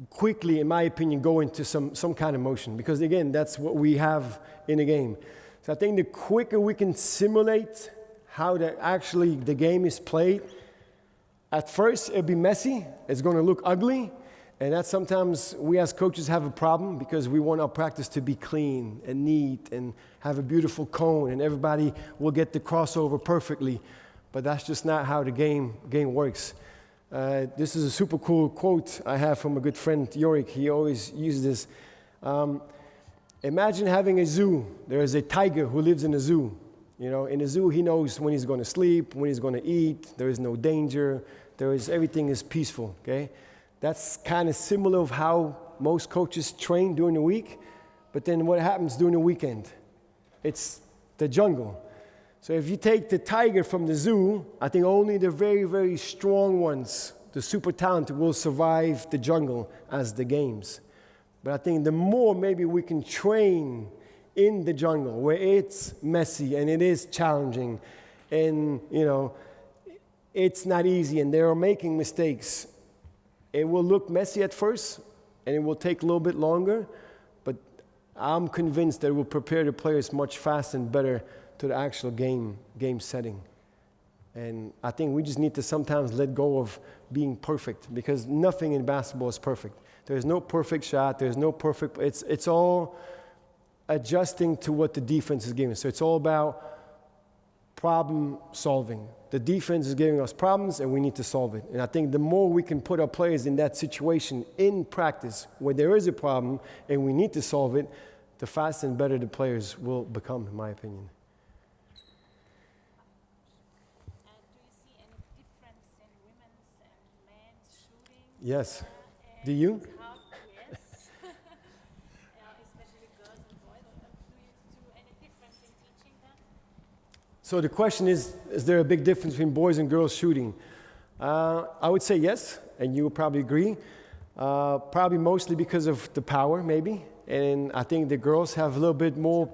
quickly, in my opinion, go into some kind of motion. Because again, that's what we have in a game. So I think the quicker we can simulate how the game is played, at first it'll be messy, it's going to look ugly, and that sometimes we as coaches have a problem because we want our practice to be clean and neat and have a beautiful cone and everybody will get the crossover perfectly, but that's just not how the game works. This is a super cool quote I have from a good friend, Yorick. He always uses this. Imagine having a zoo. There is a tiger who lives in a zoo. You know, in a zoo, he knows when he's going to sleep, when he's going to eat. There is no danger. Everything is peaceful, okay? That's kind of similar of how most coaches train during the week. But then what happens during the weekend? It's the jungle. So if you take the tiger from the zoo, I think only the very, very strong ones, the super talented, will survive the jungle as the games. But I think the more maybe we can train in the jungle where it's messy and it is challenging and, you know, it's not easy and they are making mistakes. It will look messy at first and it will take a little bit longer, but I'm convinced that it will prepare the players much faster and better to the actual game setting. And I think we just need to sometimes let go of being perfect because nothing in basketball is perfect. There's no perfect shot. There's no perfect. It's all adjusting to what the defense is giving. So it's all about problem solving. The defense is giving us problems, and we need to solve it. And I think the more we can put our players in that situation in practice where there is a problem and we need to solve it, the faster and better the players will become, in my opinion. Do you see any difference in women's and men's shooting? Yes. Do you? Yes. Especially girls and boys. Do you do any difference in teaching them? So the question is there a big difference between boys and girls shooting? I would say yes, and you would probably agree. Probably mostly because of the power, maybe. And I think the girls have a little bit more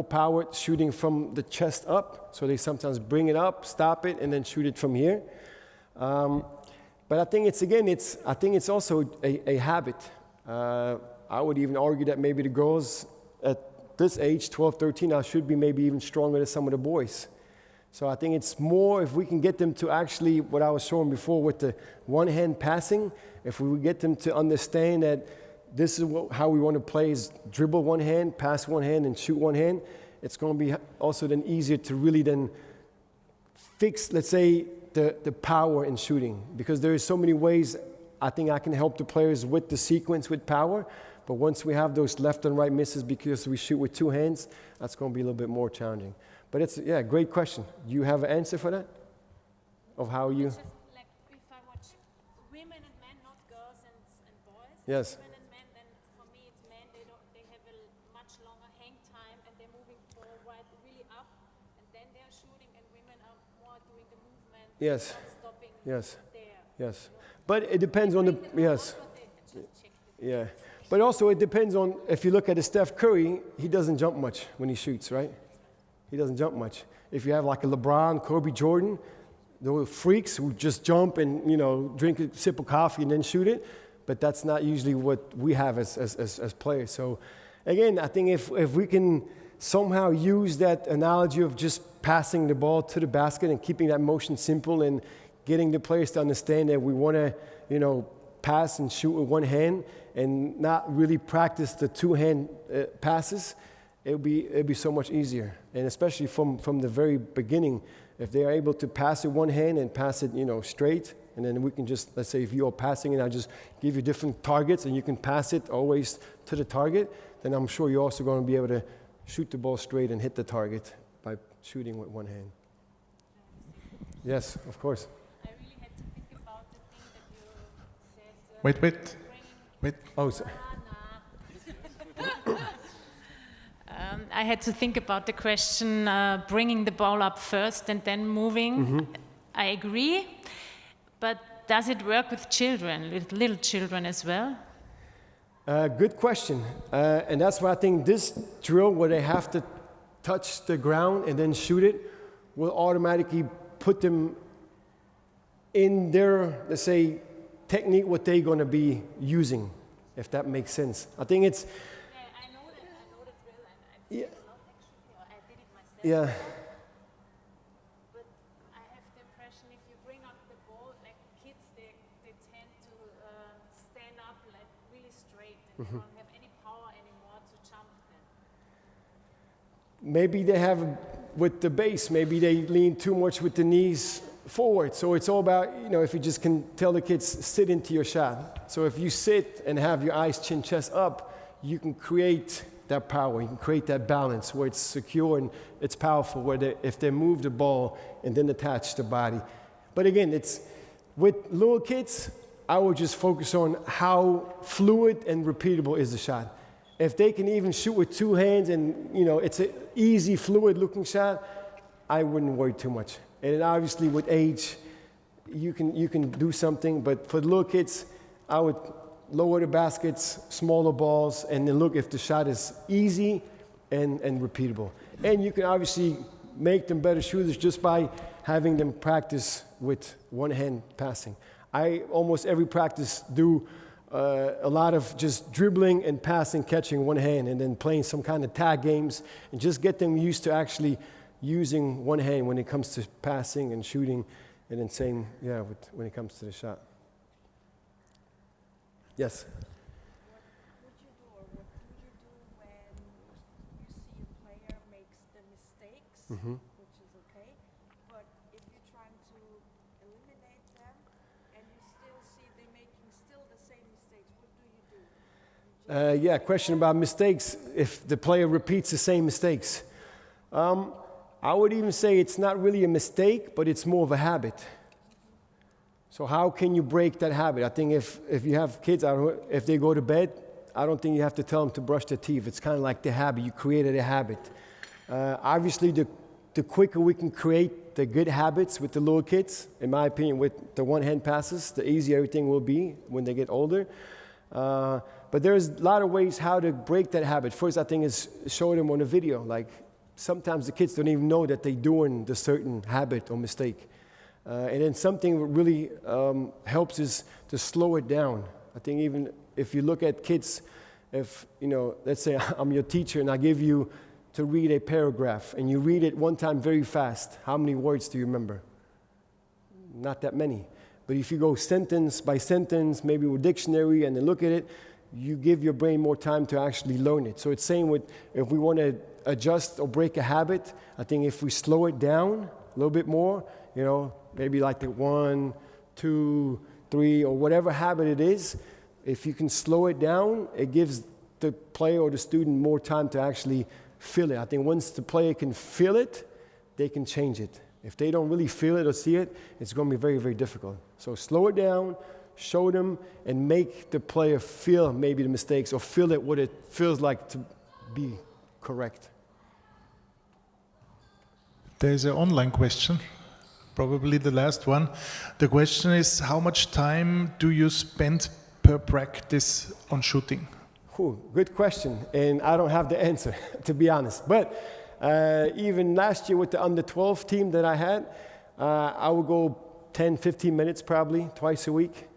power shooting from the chest up. So they sometimes bring it up, stop it, and then shoot it from here. But I think it's also a habit. I would even argue that maybe the girls at this age, 12, 13, now should be maybe even stronger than some of the boys. So I think it's more if we can get them to actually, what I was showing before with the one-hand passing, if we get them to understand that this is how we want to play is dribble one hand, pass one hand, and shoot one hand, it's going to be also then easier to really then fix, let's say, the power in shooting. Because there are so many ways I think I can help the players with the sequence with power. But once we have those left and right misses because we shoot with two hands, that's going to be a little bit more challenging. But it's, yeah, great question. Do you have an answer for that? Of how you? It's just like if I watch women and men, not girls and boys. Yes. Women and men, then for me it's men. They have a much longer hang time and they're moving forward really up, and then they're shooting. And women are more doing the movement. Yes. Not stopping Yes. there. Yes. But it depends on the, yes. Yeah. But also it depends on, if you look at a Steph Curry, he doesn't jump much when he shoots, right? He doesn't jump much. If you have like a LeBron, Kobe, Jordan, those freaks who just jump and, you know, drink a sip of coffee and then shoot it. But that's not usually what we have as players. So again, I think if we can somehow use that analogy of just passing the ball to the basket and keeping that motion simple and getting the players to understand that we want to, you know, pass and shoot with one hand and not really practice the two-hand passes, it'll be so much easier. And especially from the very beginning, if they are able to pass it one hand and pass it, you know, straight, and then we can just, let's say if you're passing and I just give you different targets and you can pass it always to the target, then I'm sure you're also going to be able to shoot the ball straight and hit the target by shooting with one hand. Yes, of course. I really had to think about the thing that you said. Wait. Bringing Oh, sorry. I had to think about the question, bringing the ball up first and then moving. I agree, but does it work with children, with little children as well? Good question. And that's why I think this drill where they have to touch the ground and then shoot it will automatically put them in their, let's say, technique, what they're going to be using, if that makes sense. I think it's... I know the drill, and I Yeah. did a lot actually, or I did it myself. Yeah. But I have the impression if you bring up the ball, like kids, they tend to stand up like really straight and they don't have any power anymore to jump then. Maybe they have, with the base, maybe they lean too much with the knees forward. So it's all about, you know, if you just can tell the kids, sit into your shot. So if you sit and have your eyes, chin, chest up, you can create that power. You can create that balance where it's secure and it's powerful, where if they move the ball and then attach the body. But again, it's with little kids, I would just focus on how fluid and repeatable is the shot. If they can even shoot with two hands and, you know, it's an easy, fluid-looking shot, I wouldn't worry too much. And then obviously with age, you can do something, but for the little kids, I would lower the baskets, smaller balls, and then look if the shot is easy and repeatable. And you can obviously make them better shooters just by having them practice with one hand passing. I almost every practice do a lot of just dribbling and passing, catching one hand, and then playing some kind of tag games, and just get them used to actually using one hand when it comes to passing and shooting, and then same, yeah, when it comes to the shot. Yes? What would you do, or what do you do when you see a player makes the mistakes, which is okay, but if you're trying to eliminate them and you still see they're making still the same mistakes, what do you do? Yeah, question about mistakes, if the player repeats the same mistakes. I would even say it's not really a mistake, but it's more of a habit. So how can you break that habit? I think if you have kids, if they go to bed, I don't think you have to tell them to brush their teeth. It's kind of like the habit. You created a habit. Obviously, the quicker we can create the good habits with the little kids, in my opinion, with the one-hand passes, the easier everything will be when they get older. But there's a lot of ways how to break that habit. First, I think, is show them on a video. Like, sometimes the kids don't even know that they're doing the certain habit or mistake. And then something that really helps is to slow it down. I think even if you look at kids, if, you know, let's say I'm your teacher and I give you to read a paragraph and you read it one time very fast, how many words do you remember? Not that many. But if you go sentence by sentence, maybe with dictionary, and then look at it, you give your brain more time to actually learn it. So it's same with, if we want to adjust or break a habit, I think if we slow it down a little bit more, you know, maybe like the 1, 2, 3, or whatever habit it is, if you can slow it down, it gives the player or the student more time to actually feel it. I think once the player can feel it, they can change it. If they don't really feel it or see it, it's going to be very, very difficult. So slow it down, show them, and make the player feel maybe the mistakes or feel it what it feels like to be correct. There's an online question, probably the last one. The question is, how much time do you spend per practice on shooting? Good question, and I don't have the answer, to be honest. But even last year with the under-12 team that I had, I would go 10, 15 minutes probably, twice a week.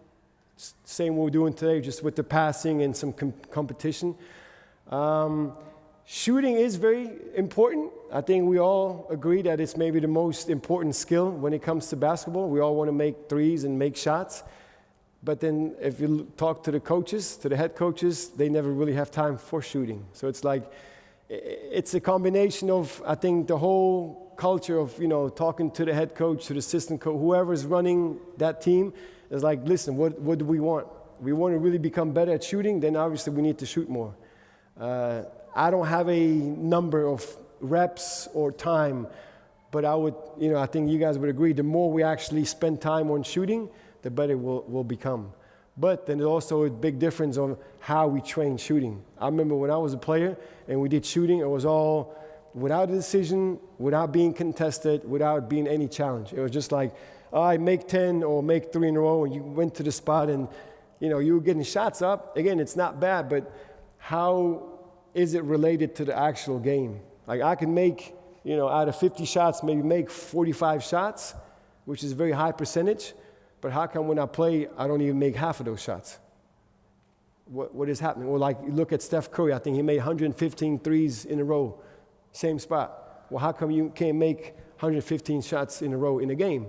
Same what we're doing today, just with the passing and some competition. Shooting is very important. I think we all agree that it's maybe the most important skill when it comes to basketball. We all want to make threes and make shots. But then if you talk to the coaches, to the head coaches, they never really have time for shooting. So it's like, it's a combination of, I think, the whole culture of, talking to the head coach, to the assistant coach, whoever's running that team, is like, listen, what do we want? We want to really become better at shooting, then obviously we need to shoot more. I don't have a number of reps or time, but I think you guys would agree, the more we actually spend time on shooting, the better we'll become. But then there's also a big difference on how we train shooting. I remember when I was a player and we did shooting, it was all without a decision, without being contested, without being any challenge. It was just like, make 10 or make 3 in a row, and you went to the spot and you were getting shots up. Again, it's not bad, but how is it related to the actual game? Like I can make, out of 50 shots, maybe make 45 shots, which is a very high percentage. But how come when I play, I don't even make half of those shots? What is happening? Or like, you look at Steph Curry, I think he made 115 threes in a row, same spot. Well, how come you can't make 115 shots in a row in a game?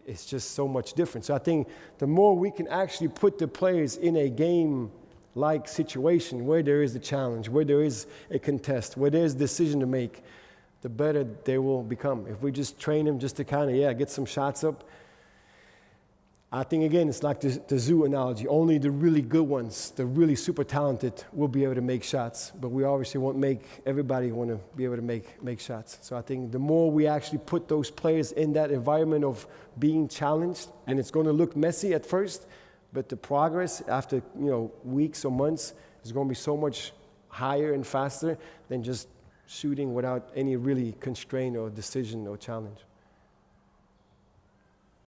It's just so much different. So I think the more we can actually put the players in a game-like situation where there is a challenge, where there is a contest, where there's a decision to make, the better they will become. If we just train them just to kind of, get some shots up, I think, again, it's like the zoo analogy. Only the really good ones, the really super talented, will be able to make shots. But we obviously won't make everybody want to be able to make shots. So I think the more we actually put those players in that environment of being challenged, and it's going to look messy at first, but the progress after weeks or months is going to be so much higher and faster than just shooting without any really constraint or decision or challenge.